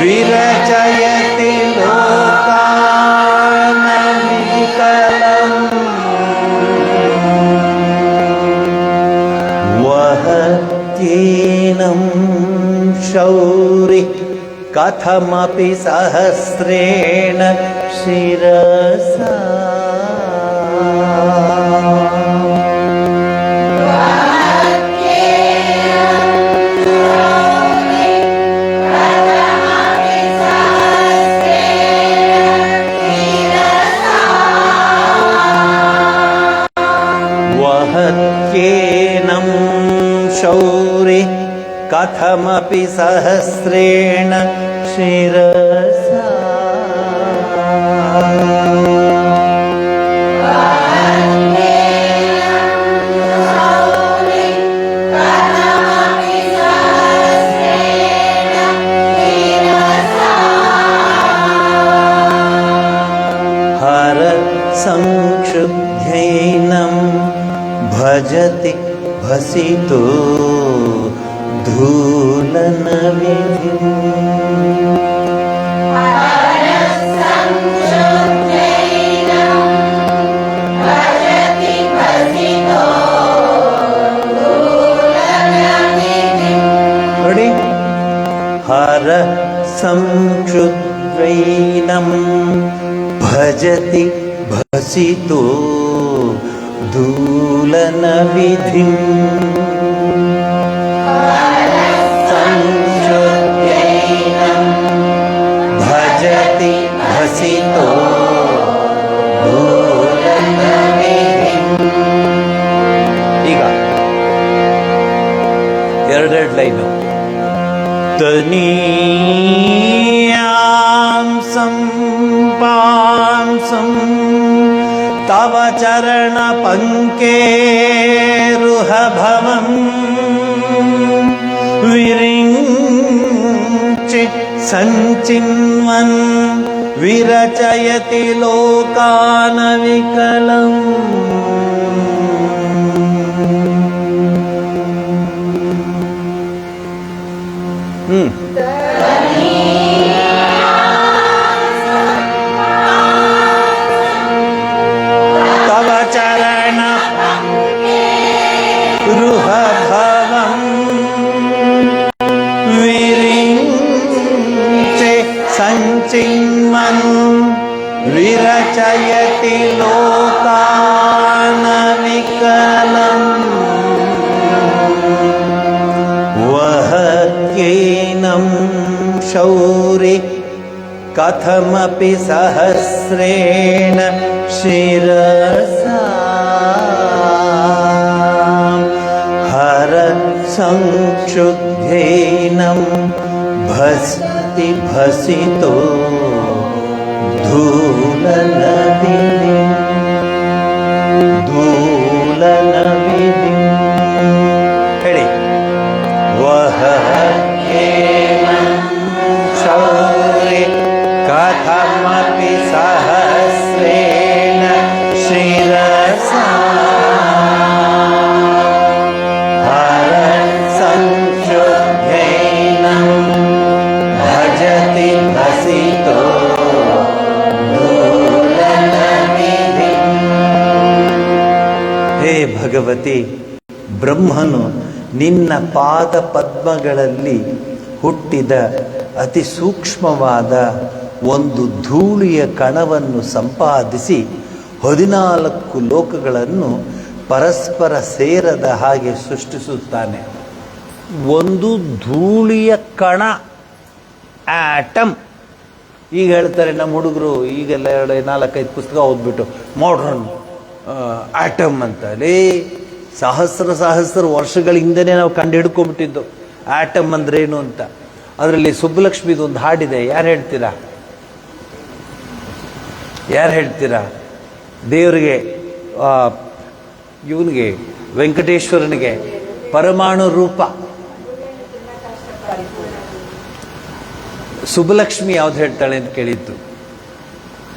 ವಿರಚಯತಿ वहत्येनं शौरि कथमपि सहस्रेण शिरसा वहत्येनं शौरि कथमपि सहस्रेण शिरसा हर संक्षुब्धैनं भजति भसितो धूलनविधिम् ನೋಡಿ हर संक्षुब्धैनं भजति भसितो धूलनविधिम् संक्षुब्धैनं भजति भसितो धूलनविधिम् ಈಗ ಎರಡೆರಡು ಲೈನು तनीयांसं पांसं तव चरण पंकेरुह भवम् विरिञ्चि सञ्चिन्वन् विरचयति लोकान् विकलम् तव चरण रुह भवम् विरिञ्चि सञ्चिन्वन् विरचयति लोकान् विकलम् वहत्येनं शौरि कथमपि सहस्रेण शिरसा हर संक्षुब्धैनं भस्ति भसितो धूलनविधिम् धूलनविधिम् ಹೇಳಿ वहत्येनं शौरि कथमपि सहस्रेण शिरसा हर संक्षुब्धैनं ಭಗವತಿ, ಬ್ರಹ್ಮನು ನಿನ್ನ ಪಾದ ಪದ್ಮಗಳಲ್ಲಿ ಹುಟ್ಟಿದ ಅತಿ ಸೂಕ್ಷ್ಮವಾದ ಒಂದು ಧೂಳಿಯ ಕಣವನ್ನು ಸಂಪಾದಿಸಿ 14 ಲೋಕಗಳನ್ನು ಪರಸ್ಪರ ಸೇರದ ಹಾಗೆ ಸೃಷ್ಟಿಸುತ್ತಾನೆ. ಒಂದು ಧೂಳಿಯ ಕಣ, ಆಟಮ್. ಈಗ ಹೇಳ್ತಾರೆ ನಮ್ಮ ಹುಡುಗರು, ಈಗೆಲ್ಲ 4-5 ಪುಸ್ತಕ ಓದ್ಬಿಟ್ಟು ಮಾಡ್ರನ್ ಆಟಮ್ ಅಂತ. ಸಹಸ್ರ ವರ್ಷಗಳ ಹಿಂದೆನೇ ನಾವು ಕಂಡು ಹಿಡ್ಕೊಂಡ್ಬಿಟ್ಟಿದ್ದು ಆಟಮ್ ಅಂದ್ರೆ ಏನು ಅಂತ. ಅದರಲ್ಲಿ ಸುಬ್ಬಲಕ್ಷ್ಮಿದು ಒಂದು ಹಾಡಿದೆ, ಯಾರು ಹೇಳ್ತೀರಾ? ದೇವರಿಗೆ, ಇವನಿಗೆ, ವೆಂಕಟೇಶ್ವರನಿಗೆ ಪರಮಾಣು ರೂಪ. ಸುಬ್ಬಲಕ್ಷ್ಮಿ ಯಾವ್ದು ಹೇಳ್ತಾಳೆ ಅಂತ ಕೇಳಿದ್ದು,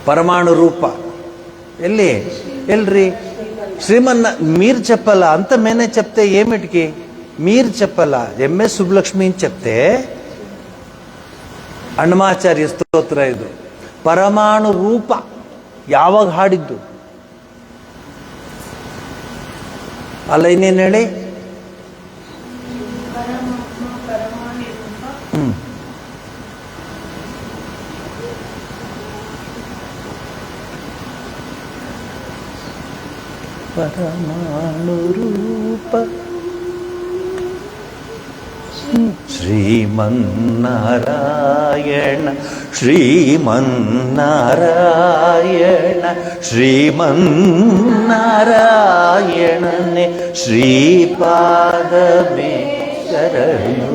ಪರಮಾಣು ರೂಪ. ಎಲ್ರಿ? ಶ್ರೀಮನ್ನ మీర్ చెప్పాలా అంత మేనే చెప్తే ఏమిటికి? మీరు చెప్పాలా, ఎంఎస్ సుబ్బలక్ష్మి అని చెప్తే ಅಣ್ಣಮಾಚಾರ್ಯ ಸ್ತೋತ್ರ ಇದು. ಪರಮಾಣು ರೂಪ ಯಾವಾಗ ಹಾಡಿದ್ದು? ಅಲ್ಲ, ಇನ್ನೇನು ಹೇಳಿ? ಪರಮಾಣು ರೂಪ ಶ್ರೀಮನ್ನಾರಾಯಣ ಶ್ರೀಮನ್ನಾರಾಯಣ ಶ್ರೀಮನ್ನಾರಾಯಣನೆ ಶ್ರೀಪಾದಮೇ ಶರಣು.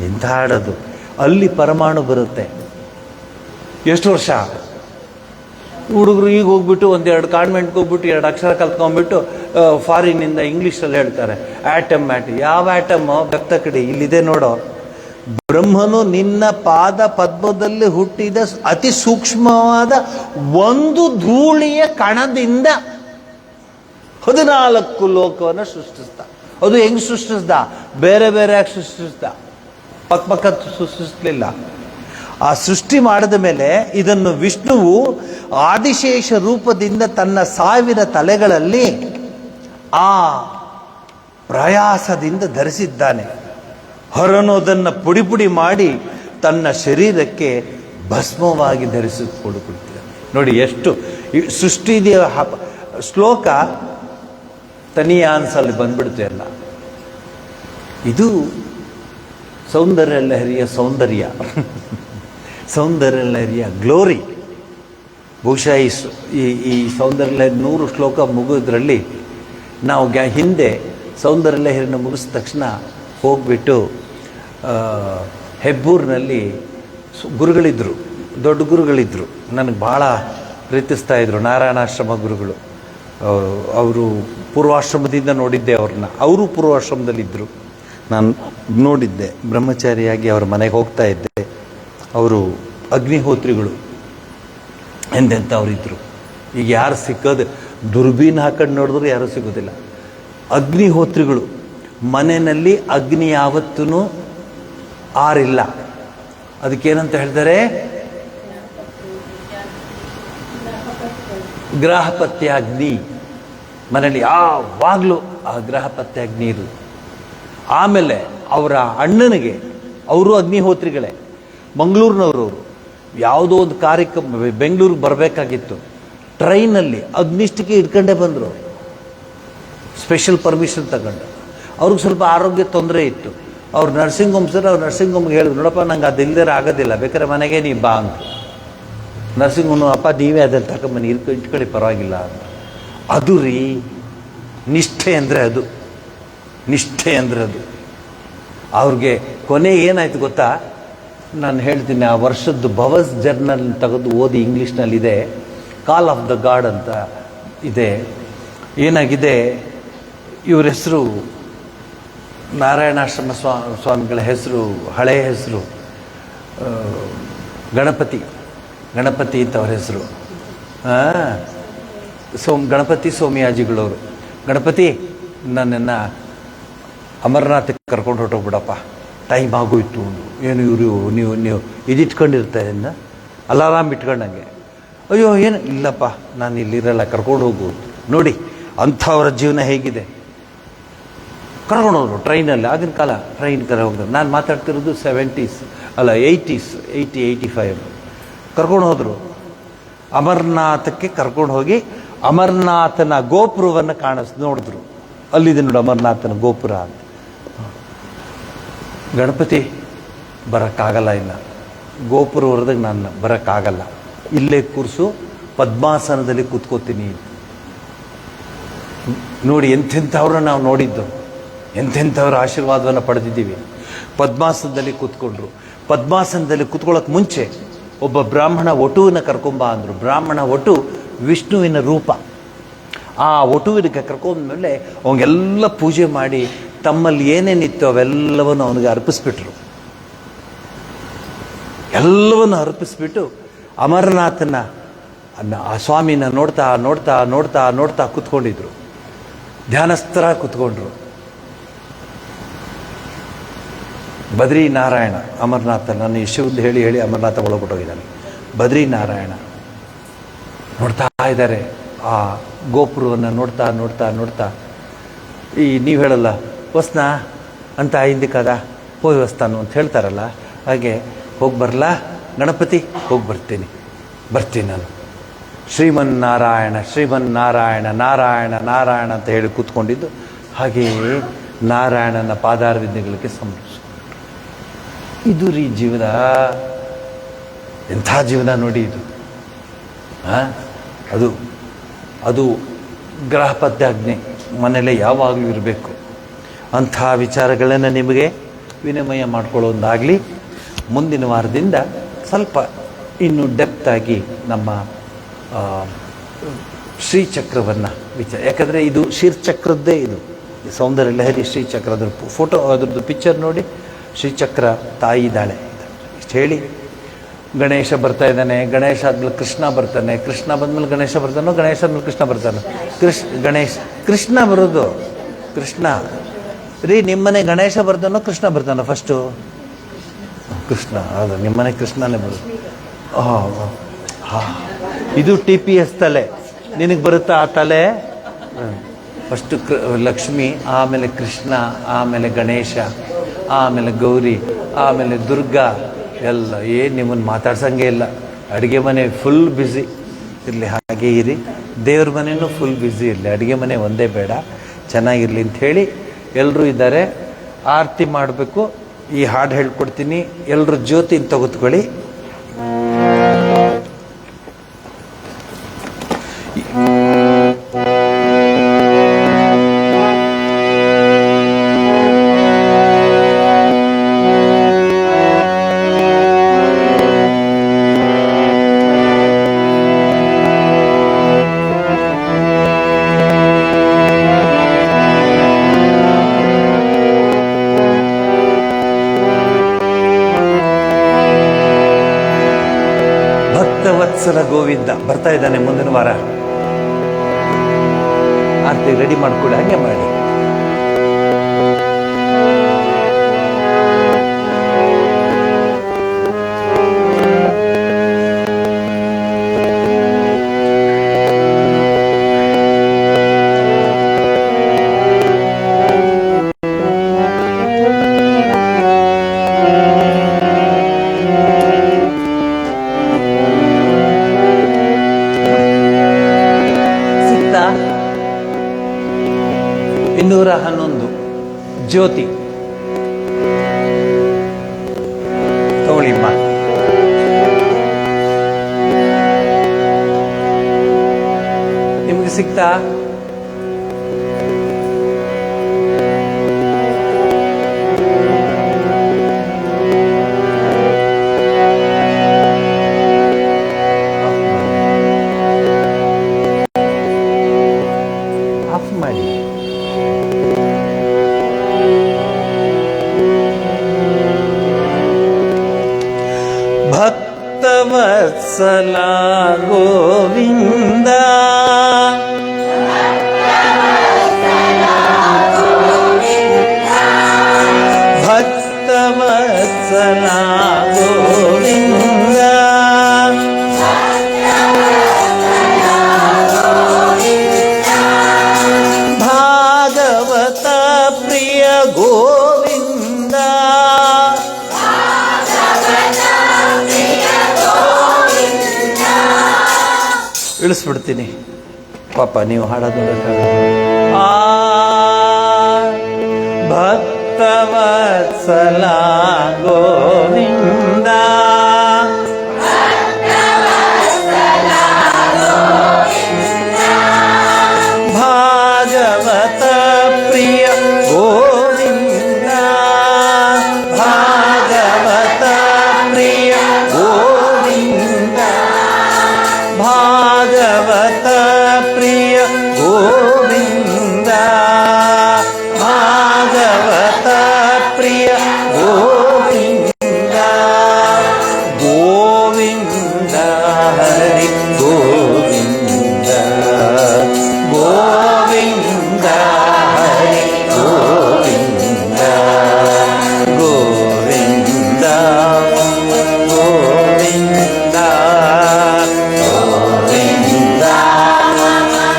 ಎಂಥ ಹಾಡೋದು! ಅಲ್ಲಿ ಪರಮಾಣು ಬರುತ್ತೆ. ಎಷ್ಟು ವರ್ಷ ಹುಡುಗರು ಈಗ ಹೋಗ್ಬಿಟ್ಟು 1-2 ಕಾನ್ವೆಂಟ್ಗೆ ಹೋಗ್ಬಿಟ್ಟು 2 ಅಕ್ಷರ ಕಲ್ತ್ಕೊಂಡ್ಬಿಟ್ಟು ಫಾರಿನ್ನಿಂದ ಇಂಗ್ಲೀಷಲ್ಲಿ ಹೇಳ್ತಾರೆ ಆಟಮ್. ಯಾವ ಆಟಮ್? ಭಕ್ತ ಕಡೆ ಇಲ್ಲಿದೆ ನೋಡೋ. ಬ್ರಹ್ಮನು ನಿನ್ನ ಪಾದ ಪದ್ಮದಲ್ಲಿ ಹುಟ್ಟಿದ ಅತಿ ಸೂಕ್ಷ್ಮವಾದ ಒಂದು ಧೂಳಿಯ ಕಣದಿಂದ 14 ಲೋಕವನ್ನು ಸೃಷ್ಟಿಸ್ದ. ಅದು ಹೆಂಗ್ ಸೃಷ್ಟಿಸ್ದ? ಬೇರೆ ಬೇರೆಯಾಗಿ ಸೃಷ್ಟಿಸ್ದ, ಪಕ್ಕ ಸೃಷ್ಟಿಸ್ಲಿಲ್ಲ. ಆ ಸೃಷ್ಟಿ ಮಾಡಿದ ಮೇಲೆ ಇದನ್ನು ವಿಷ್ಣುವು ಆದಿಶೇಷ ರೂಪದಿಂದ ತನ್ನ 1000 ತಲೆಗಳಲ್ಲಿ ಆ ಪ್ರಯಾಸದಿಂದ ಧರಿಸಿದ್ದಾನೆ. ಹೊರನೋದನ್ನು ಪುಡಿ ಪುಡಿ ಮಾಡಿ ತನ್ನ ಶರೀರಕ್ಕೆ ಭಸ್ಮವಾಗಿ ಧರಿಸಿಕೊಡುತ್ತಿದ್ದಾನೆ. ನೋಡಿ ಎಷ್ಟು ಸೃಷ್ಟಿ ಇದೆಯ ಶ್ಲೋಕ ತನಿಯಾನ್ಸಲ್ಲಿ ಬಂದ್ಬಿಡುತ್ತೆ ಎಲ್ಲ. ಇದು ಸೌಂದರ್ಯ ಲಹರಿಯ ಸೌಂದರ್ಯ, ಸೌಂದರ್ಯ ಲಹರಿಯ ಗ್ಲೋರಿ. ಬಹುಶಃ ಈ ಸೌಂದರ್ಯ ಲಹರಿ 100 ಶ್ಲೋಕ ಮುಗಿದ್ರಲ್ಲಿ ನಾವು ಹಿಂದೆ ಸೌಂದರ್ಯ ಲಹರಿನ ಮುಗಿಸಿದ ತಕ್ಷಣ ಹೋಗ್ಬಿಟ್ಟು ಹೆಬ್ಬೂರಿನಲ್ಲಿ ಗುರುಗಳಿದ್ದರು, ದೊಡ್ಡ ಗುರುಗಳಿದ್ದರು, ನನಗೆ ಭಾಳ ಪ್ರೀತಿಸ್ತಾ ಇದ್ರು, ನಾರಾಯಣಾಶ್ರಮ ಗುರುಗಳು. ಅವರು ಪೂರ್ವಾಶ್ರಮದಿಂದ ನೋಡಿದ್ದೆ ಅವ್ರನ್ನ. ಅವರು ಪೂರ್ವಾಶ್ರಮದಲ್ಲಿದ್ದರು, ನಾನು ನೋಡಿದ್ದೆ. ಬ್ರಹ್ಮಚಾರಿಯಾಗಿ ಅವರ ಮನೆಗೆ ಹೋಗ್ತಾ ಇದ್ದೆ. ಅವರು ಅಗ್ನಿಹೋತ್ರಿಗಳು, ಎಂತೆಂಥವ್ರಿದ್ರು. ಈಗ ಯಾರು ಸಿಕ್ಕೋದು, ದುರ್ಬೀನ್ ಹಾಕೊಂಡು ನೋಡಿದ್ರು ಯಾರೂ ಸಿಗೋದಿಲ್ಲ. ಅಗ್ನಿಹೋತ್ರಿಗಳು. ಮನೆಯಲ್ಲಿ ಅಗ್ನಿ ಯಾವತ್ತೂ ಆರಿಲ್ಲ. ಅದಕ್ಕೇನಂತ ಹೇಳ್ತಾರೆ? ಗ್ರಹಪತ್ಯಾಗ್ನಿ. ಮನೆಯಲ್ಲಿ ಯಾವಾಗಲೂ ಆ ಗ್ರಹಪತ್ಯಾಗ್ನಿ ಇರು. ಆಮೇಲೆ ಅವರ ಅಣ್ಣನಿಗೆ, ಅವರು ಅಗ್ನಿಹೋತ್ರಿಗಳೇ, ಮಂಗಳೂರಿನವರು. ಯಾವುದೋ ಒಂದು ಕಾರ್ಯಕ್ರಮ ಬೆಂಗಳೂರಿಗೆ ಬರಬೇಕಾಗಿತ್ತು, ಟ್ರೈನಲ್ಲಿ ಅಗ್ನಿಷ್ಟಿಕೆ ಇಟ್ಕೊಂಡೇ ಬಂದರು, ಸ್ಪೆಷಲ್ ಪರ್ಮಿಷನ್ ತಗೊಂಡು. ಅವ್ರಿಗೆ ಸ್ವಲ್ಪ ಆರೋಗ್ಯ ತೊಂದರೆ ಇತ್ತು. ಅವ್ರು ನರ್ಸಿಂಗ್ ಹೋಮ್ ಸರ್, ಅವ್ರು ನರ್ಸಿಂಗ್ ಹೋಮ್ಗೆ ಹೇಳಿದ್ರು, ನೋಡಪ್ಪ ನಂಗೆ ಅದು ಇಲ್ಲದೆ ಆಗೋದಿಲ್ಲ, ಬೇಕಾದ್ರೆ ಮನೆಗೆ ನೀ ಬಾ ಅಂತ. ನರ್ಸಿಂಗ್ ಹೋಮ್, ಅಪ್ಪ ನೀವೇ ಅದನ್ನು ತಗೊಂಬನ್ನಿ, ಇಟ್ಕೊಳ್ಳಿ ಪರವಾಗಿಲ್ಲ ಅಂತ. ಅದು ರೀ ನಿಷ್ಠೆ ಅಂದರೆ, ಅದು ನಿಷ್ಠೆ ಅಂದರೆ ಅದು. ಅವ್ರಿಗೆ ಕೊನೆ ಏನಾಯ್ತು ಗೊತ್ತಾ? ನಾನು ಹೇಳ್ತೀನಿ, ಆ ವರ್ಷದ್ದು ಭವಸ್ ಜರ್ನಲ್ ತೆಗೆದು ಓದಿ, ಇಂಗ್ಲೀಷ್ನಲ್ಲಿದೆ, ಕಾಲ್ ಆಫ್ ದ ಗಾಡ್ ಅಂತ ಇದೆ. ಏನಾಗಿದೆ, ಇವ್ರ ಹೆಸರು ನಾರಾಯಣಾಶ್ರಮ ಸ್ವಾಮಿಗಳ ಹೆಸರು, ಹಳೆಯ ಹೆಸರು ಗಣಪತಿ ಅಂತ ಅವ್ರ ಹೆಸರು. ಗಣಪತಿ ಸೋಮಯಾಜಿಗಳವರು. ಗಣಪತಿ, ನನ್ನನ್ನು ಅಮರನಾಥಕ್ಕೆ ಕರ್ಕೊಂಡು ಹೊರಟೋಗ್ಬಿಡಪ್ಪ, ಟೈಮ್ ಆಗೋಯ್ತು. ಏನು ಇವರು ನೀವು ಇದಿಟ್ಕೊಂಡಿರ್ತಾರೆ, ಅಲಾರಾಮ್ ಇಟ್ಕೊಂಡಂಗೆ. ಅಯ್ಯೋ ಏನು ಇಲ್ಲಪ್ಪ, ನಾನು ಇಲ್ಲಿರಲ್ಲ, ಕರ್ಕೊಂಡು ಹೋಗು. ನೋಡಿ, ಅಂಥವ್ರ ಜೀವನ ಹೇಗಿದೆ. ಕರ್ಕೊಂಡೋದ್ರು ಟ್ರೈನಲ್ಲಿ, ಆಗಿನ ಕಾಲ ಟ್ರೈನ್ ಕರೆ ಹೋಗಿದ್ರು. ನಾನು ಮಾತಾಡ್ತಿರೋದು 70s ಅಲ್ಲ 80s, 85 ಕರ್ಕೊಂಡು ಹೋದರು. ಅಮರನಾಥಕ್ಕೆ ಕರ್ಕೊಂಡು ಹೋಗಿ ಅಮರನಾಥನ ಗೋಪುರವನ್ನು ನೋಡಿದ್ರು. ಅಲ್ಲಿದೆ ನೋಡಿ ಅಮರನಾಥನ ಗೋಪುರ ಅಂತ. ಗಣಪತಿ ಬರೋಕ್ಕಾಗಲ್ಲ, ಇಲ್ಲ ಗೋಪುರ ಹೊರದಾಗ ನಾನು ಬರೋಕ್ಕಾಗಲ್ಲ, ಇಲ್ಲೇ ಕೂರಿಸು, ಪದ್ಮಾಸನದಲ್ಲಿ ಕೂತ್ಕೋತೀನಿ. ನೋಡಿ ಎಂಥೆಂಥವ್ರನ್ನ ನಾವು ನೋಡಿದ್ದು, ಎಂಥೆಂಥವ್ರ ಆಶೀರ್ವಾದವನ್ನು ಪಡೆದಿದ್ದೀವಿ. ಪದ್ಮಾಸನದಲ್ಲಿ ಕೂತ್ಕೊಂಡ್ರು. ಪದ್ಮಾಸನದಲ್ಲಿ ಕೂತ್ಕೊಳ್ಳೋಕೆ ಮುಂಚೆ ಒಬ್ಬ ಬ್ರಾಹ್ಮಣ ವಟುವಿನ ಕರ್ಕೊಂಬ ಅಂದರು. ಬ್ರಾಹ್ಮಣ ವಟು ವಿಷ್ಣುವಿನ ರೂಪ. ಆ ವಟುವಿನಿಗೆ ಕರ್ಕೊಂಡ್ಮೇಲೆ ಅವನಿಗೆಲ್ಲ ಪೂಜೆ ಮಾಡಿ ತಮ್ಮಲ್ಲಿ ಏನೇನಿತ್ತು ಅವೆಲ್ಲವನ್ನು ಅವನಿಗೆ ಅರ್ಪಿಸ್ಬಿಟ್ರು. ಎಲ್ಲವನ್ನು ಅರ್ಪಿಸ್ಬಿಟ್ಟು ಅಮರನಾಥನ ಆ ಸ್ವಾಮಿನ ನೋಡ್ತಾ ನೋಡ್ತಾ ನೋಡ್ತಾ ನೋಡ್ತಾ ಕೂತ್ಕೊಂಡಿದ್ರು. ಧ್ಯಾನಸ್ಥರ ಕೂತ್ಕೊಂಡ್ರು. ಬದ್ರಿನಾರಾಯಣ ಅಮರನಾಥ, ನಾನು ಶಿವಂದು ಹೇಳಿ ಹೇಳಿ ಅಮರನಾಥ ಒಳಗೊಟ್ಟೋಗಿದ್ದಾನೆ. ಬದ್ರಿನಾರಾಯಣ ನೋಡ್ತಾ ಇದ್ದಾರೆ. ಆ ಗೋಪುರವನ್ನು ನೋಡ್ತಾ ನೋಡ್ತಾ ನೋಡ್ತಾ, ಈ ನೀವು ಹೇಳಲ್ಲ ವಸ್ನ ಅಂತ ಹಿಂದಕ್ಕಾದ ಹೋಗಿ ವಸ್ತಾನು ಅಂತ ಹೇಳ್ತಾರಲ್ಲ, ಹಾಗೆ ಹೋಗಿ ಬರಲಾ ಗಣಪತಿ, ಹೋಗಿ ಬರ್ತೀನಿ ನಾನು. ಶ್ರೀಮನ್ನಾರಾಯಣ ಶ್ರೀಮನ್ನಾರಾಯಣ ನಾರಾಯಣ ನಾರಾಯಣ ಅಂತ ಹೇಳಿ ಕೂತ್ಕೊಂಡಿದ್ದು. ಹಾಗೆಯೇ ನಾರಾಯಣನ ಪಾದಾರವಿಂದಗಳಿಗೆ ಸಮರ್ಪಿಸು. ಇದು ರೀ ಜೀವನ. ಎಂಥ ಜೀವನ ನೋಡಿ ಇದು. ಅದು ಅದು ಗ್ರಹಪತ್ಯಾಜ್ಞೆ ಮನೆಯಲ್ಲೇ ಯಾವಾಗಲೂ ಇರಬೇಕು. ಅಂಥ ವಿಚಾರಗಳನ್ನು ನಿಮಗೆ ವಿನಿಮಯ ಮಾಡಿಕೊಳ್ಳೋದಾಗಲಿ. ಮುಂದಿನ ವಾರದಿಂದ ಸ್ವಲ್ಪ ಇನ್ನೂ ಡೆಪ್ತಾಗಿ ನಮ್ಮ ಶ್ರೀಚಕ್ರವನ್ನು ಯಾಕಂದರೆ ಇದು ಶ್ರೀಚಕ್ರದ್ದೇ, ಇದು ಸೌಂದರ್ಯ ಲಹರಿ ಶ್ರೀಚಕ್ರ. ಅದ್ರ ಫೋಟೋ, ಅದ್ರದ್ದು ಪಿಕ್ಚರ್ ನೋಡಿ. ಶ್ರೀಚಕ್ರ ತಾಯಿ ಇದ್ದಾಳೆ ಇಷ್ಟು ಹೇಳಿ. ಗಣೇಶ ಬರ್ತಾ ಇದ್ದಾನೆ. ಗಣೇಶ ಆದ್ಮೇಲೆ ಕೃಷ್ಣ ಬರ್ತಾನೆ. ಕೃಷ್ಣ ಬಂದಮೇಲೆ ಗಣೇಶ ಬರ್ತಾನೋ, ಗಣೇಶ ಆದ್ಮೇಲೆ ಕೃಷ್ಣ ಬರ್ತಾನೆ. ಕೃಷ್ಣ ಬರೋದು. ಕೃಷ್ಣ ರೀ, ನಿಮ್ಮನೆ ಗಣೇಶ ಬರ್ತಾನೋ ಕೃಷ್ಣ ಬರ್ತಾನೋ ಫಸ್ಟು? ಕೃಷ್ಣ. ಹೌದು, ನಿಮ್ಮನೆ ಕೃಷ್ಣನೇ ಬರೋದು. ಇದು TPS ತಲೆ. ನಿನಗೆ ಬರುತ್ತಾ ಆ ತಲೆ? ಫಸ್ಟು ಲಕ್ಷ್ಮಿ, ಆಮೇಲೆ ಕೃಷ್ಣ, ಆಮೇಲೆ ಗಣೇಶ, ಆಮೇಲೆ ಗೌರಿ, ಆಮೇಲೆ ದುರ್ಗಾ. ಎಲ್ಲ ಏನು ನಿಮ್ಮನ್ನು ಮಾತಾಡ್ಸಂಗೆ ಇಲ್ಲ. ಅಡುಗೆ ಮನೆ ಫುಲ್ ಬ್ಯುಸಿ ಇರಲಿ, ಹಾಗೆ ಇರಿ. ದೇವ್ರ ಮನೆಯೂ ಫುಲ್ ಬ್ಯುಸಿ ಇರಲಿ, ಅಡುಗೆ ಮನೆ ಒಂದೇ ಬೇಡ, ಚೆನ್ನಾಗಿರಲಿ ಅಂಥೇಳಿ ಎಲ್ಲರೂ ಇದ್ದಾರೆ. ಆರತಿ ಮಾಡಬೇಕು. ಈ ಹಾಡು ಹೇಳ್ಕೊಡ್ತೀನಿ, ಎಲ್ಲರೂ ಜ್ಯೋತಿನ ತೆಗೆದುಕೊಳ್ಳಿ. ಭಕ್ತವತ್ಸಲ ಗೋವಿಂದ ಬರ್ತಾ ಇದ್ದಾನೆ ಮುಂದಿನ ವಾರ. ಆರತಿ ರೆಡಿ ಮಾಡ್ಕೊಳ್ಳಿ, ಹಾಗೆ ಮಾಡಿ. ಸಿಕ್ತಾ 211 ಜ್ಯೋತಿ ತಗೊಳ್ಳಿಮ್ಮ. ನಿಮಗೆ ಸಿಕ್ತಾ? ಆಫ್ ಮಾಡಿ. ಭಕ್ತವತ್ಸಲ ಗೋವಿಂದ, ಭಕ್ತವತ್ಸಲ ಗೋವಿಂದ, ಇಳಿಸ್ಬಿಡ್ತೀನಿ, ಪಾಪ ನೀವು ಹಾಡೋದು ಆ ಭಕ್ತವತ್ಸಲ ಗೋವಿಂದ, ಭಾಗವತ ಪ್ರಿಯ ಗೋವಿಂದ, ಭಾಗವತ ಪ್ರಿಯ ಗೋವಿಂದ, ಭಾಗವತ ಪ್ರಿಯ ಗೋವಿಂದ, ಭಾಗವತ ಪ್ರಿಯ ಗೋವಿಂದ, ಗೋವಿಂದ ಹರಿ ಗೋವಿಂದ, ಗೋವಿಂದ ಹರಿ ಗೋವಿಂದ, ಗೋವಿಂದ ಗೋವಿಂದ ಗೋವಿಂದ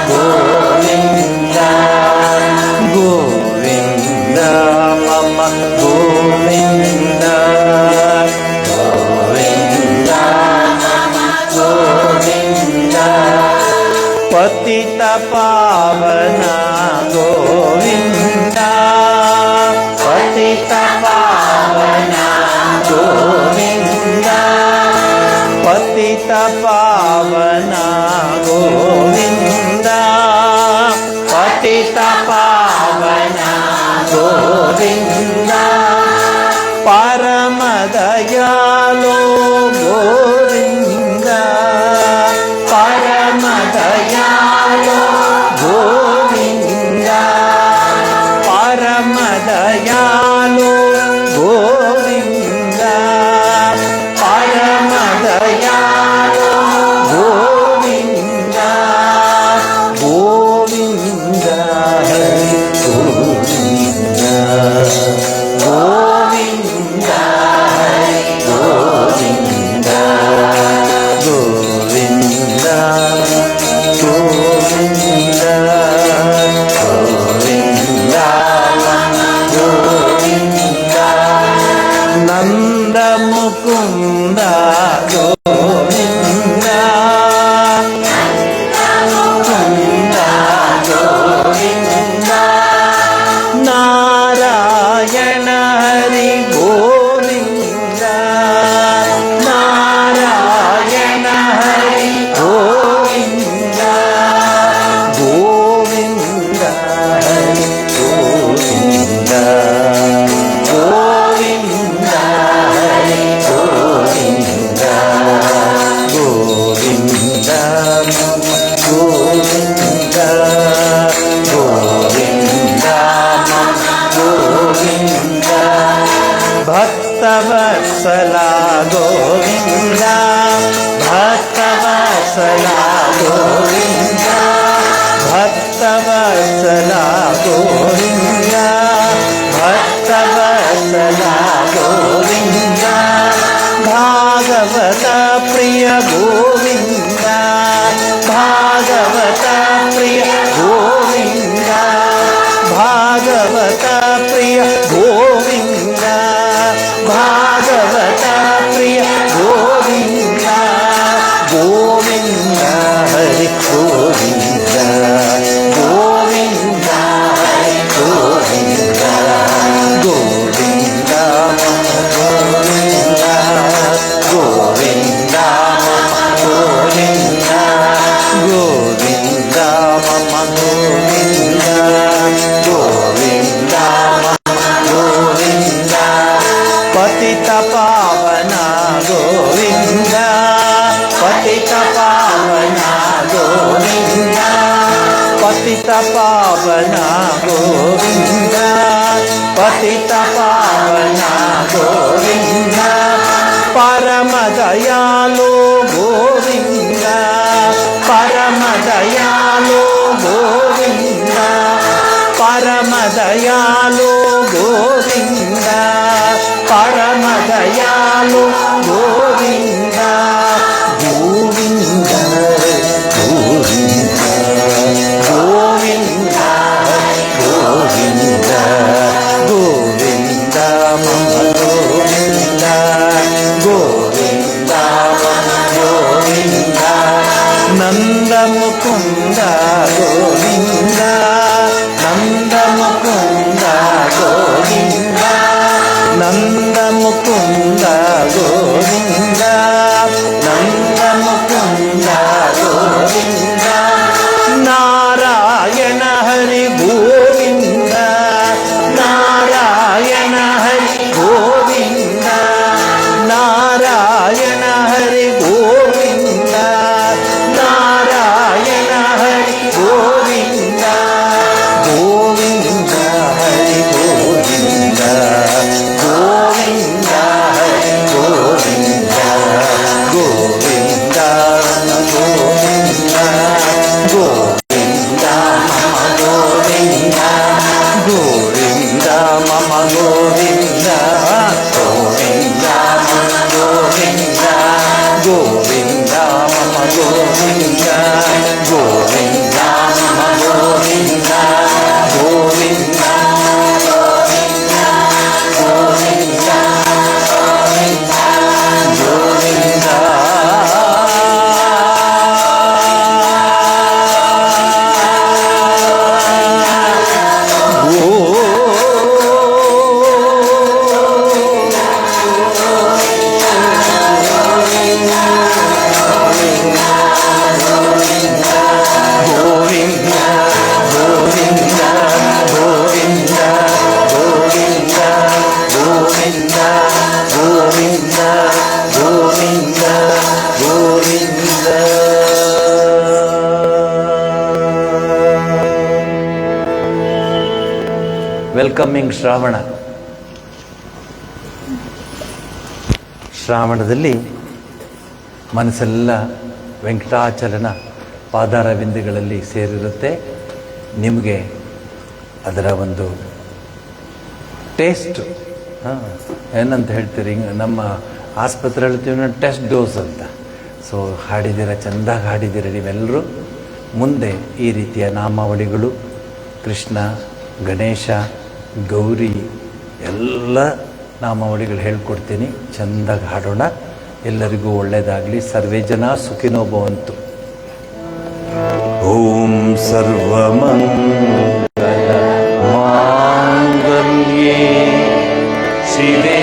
ಗೋವಿಂದ ಗೋವಿಂದ ಮಮ ಗೋವಿಂದ, ಗೋವಿಂದ ಗೋವಿಂದ ಪತಿತ ಪಾವನ ಗೋವಿಂದ, ಪತಿತ ಪಾವನ ಗೋವಿಂದ, ಪತಿತ ಪಾವನ ಗೋವಿಂದ, ಪತಿತ ಪಾವನ ಗೋವಿಂದ, ಪರಮ ದಯಾಲೋ ಗೋವಿಂದ, ಪರಮ ದಯಾಲೋ ಗೋವಿಂದ, ಪರಮ ದಯಾಲೋ ಗೋವಿಂದ, ಪರಮ ದಯಾಲೋ ಗೋವಿಂದ, ಗೋವಿಂದ ಹರಿ ಗೋವಿಂದ, ಗೋವಿಂದ ಹರಿ ಗೋವಿಂದ, ಗೋವಿಂದ ಗೋವಿಂದ ಗೋವಿಂದ ಗೋವಿಂದ, ನಂದ ಮುಕುಂದ ಗೋವಿಂದ, ಮುಕುಂದ ಗೋವಿಂದ, ನಾರಾಯಣ ಹರಿ ಗೋವಿಂದ, ನಾರಾಯಣ ಹರಿ ಗೋವಿಂದ, ಗೋವಿಂದ ಹರಿ ಗೋವಿಂದ, ಗೋವಿಂದ ಹರಿ ಗೋವಿಂದ, ಗೋವಿಂದ ಗೋವಿಂದ ಗೋವಿಂದ ಗೋವಿಂದ, ಭಕ್ತವತ್ಸಲ ಗೋವಿಂದ, ಭಕ್ತವತ್ಸಲ ಗೋವಿಂದ, ಭಕ್ತವತ್ಸಲ ಗೋವಿಂದ, ಭಕ್ತವತ್ಸಲ ಗೋವಿಂದ, ಭಾಗವತ ಪ್ರಿಯ ಗೋವಿಂದ, ಭಾಗವತ ಪ್ರಿಯ ಗೋವಿಂದ, ಭಾಗವತ ಪ್ರಿಯ ಗೋವಿಂದ, ಭಾಗವತ ಪ್ರಿಯ ಗೋವಿಂದ, ಗೋವಿಂದ ಹರಿ ಗೋವಿಂದ, ಗೋವಿಂದ ಹರಿ ಗೋವಿಂದ, ಗೋವಿಂದ ಗೋವಿಂದ ಗೋವಿಂದ ಗೋವಿಂದ, ಗೋವಿಂದ ಮಮ ಗೋವಿಂದ, ಗೋವಿಂದ ಮಮ ಗೋವಿಂದ, ಪತಿತ ಪಾವನ ಗೋವಿಂದ, ಪತಿತ ಪಾವನ ಗೋವಿಂದ, ಪತಿತ ಪಾವನ ಗೋವಿಂದ, ಪತಿತ ಪಾವನ ಗೋವಿಂದ, ಪರಮ ದಯಾಲೋ ಗೋವಿಂದ, ಪರಮ ದಯಾಲೋ ಗೋವಿಂದ, ಪರಮ ದಯಾಲೋ ಗೋವಿಂದ, ಪರಮ ದಯಾಲೋ ಗೋವಿಂದ, ಗೋವಿಂದ ಗೋವಿಂದ ಗೋವಿಂದ ಗೋವಿಂದ, ಗೋವಿಂದ ಮಮ ಗೋವಿಂದ, ಗೋವಿಂದ ಮಮ ಗೋವಿಂದ, ನಂದ ಮುಕುಂದ ಗೋವಿಂದ ನಂದ ಮುಕುಂದ ಗೋವಿಂದ ನಂದ ಮುಕುಂದ ಗೋವಿಂದ ನಂದ ಮುಕುಂದ ಗೋವಿಂದ ನಾರಾಯಣ ಹರಿ ಗೋವಿಂದ ನಾರಾಯಣ ಹರಿ ಗೋವಿಂದ ನಾರಾಯಣ ಹರಿ ಗೋವಿಂದ ನಾರಾಯಣ ಹರಿ ಗೋವಿಂದ ಗೋವಿಂದ ಹರಿ ಗೋವಿಂದ ಗೋವಿಂದ ಹರಿ ಗೋವಿಂದ ಗೋವಿಂದ ಗೋವಿಂದ ಗೋವಿಂದ ಗೋವಿಂದ ಮಮ ಗೋವಿಂದ ಗೋವಿಂದ ಮಮ ಗೋವಿಂದ ಗೋವಿಂದ ಮಮ ಗೋವಿಂದ ಗೋವಿಂದ ಮಮ ಗೋವಿಂದ ಗೋವಿಂದ ವೆಲ್ಕಮಿಂಗ್ ಶ್ರಾವಣ. ಶ್ರಾವಣದಲ್ಲಿ ಮನಸ್ಸೆಲ್ಲ ವೆಂಕಟಾಚಲನ ಪಾದಾರವಿಂದಗಳಲ್ಲಿ ಸೇರಿರುತ್ತೆ. ನಿಮಗೆ ಅದರ ಒಂದು ಟೇಸ್ಟ್ ಏನಂತ ಹೇಳ್ತೀರಿ, ನಮ್ಮ ಆಸ್ಪತ್ರೆ ಹೇಳ್ತೀವಿ ಟೆಸ್ಟ್ ಡೋಸ್ ಅಂತ. ಸೊ ಹಾಡಿದ್ದೀರ, ಚೆಂದಾಗಿ ಹಾಡಿದ್ದೀರ ನೀವೆಲ್ಲರೂ. ಮುಂದೆ ಈ ರೀತಿಯ ನಾಮಾವಳಿಗಳು ಕೃಷ್ಣ, ಗಣೇಶ, ಗೌರಿ ಎಲ್ಲ ನಾಮಾವಳಿಗಳು ಹೇಳ್ಕೊಡ್ತೀನಿ. ಚೆಂದಾಗಿ ಹಾಡೋಣ. ಎಲ್ಲರಿಗೂ ಒಳ್ಳೆಯದಾಗಲಿ. ಸರ್ವೇ ಜನ ಸುಖಿನೋ ಭವಂತು. ಓಂ ಸರ್ವಮಂಗಲ ಮಾಂಗಲ್ಯೇ ಶಿವೆ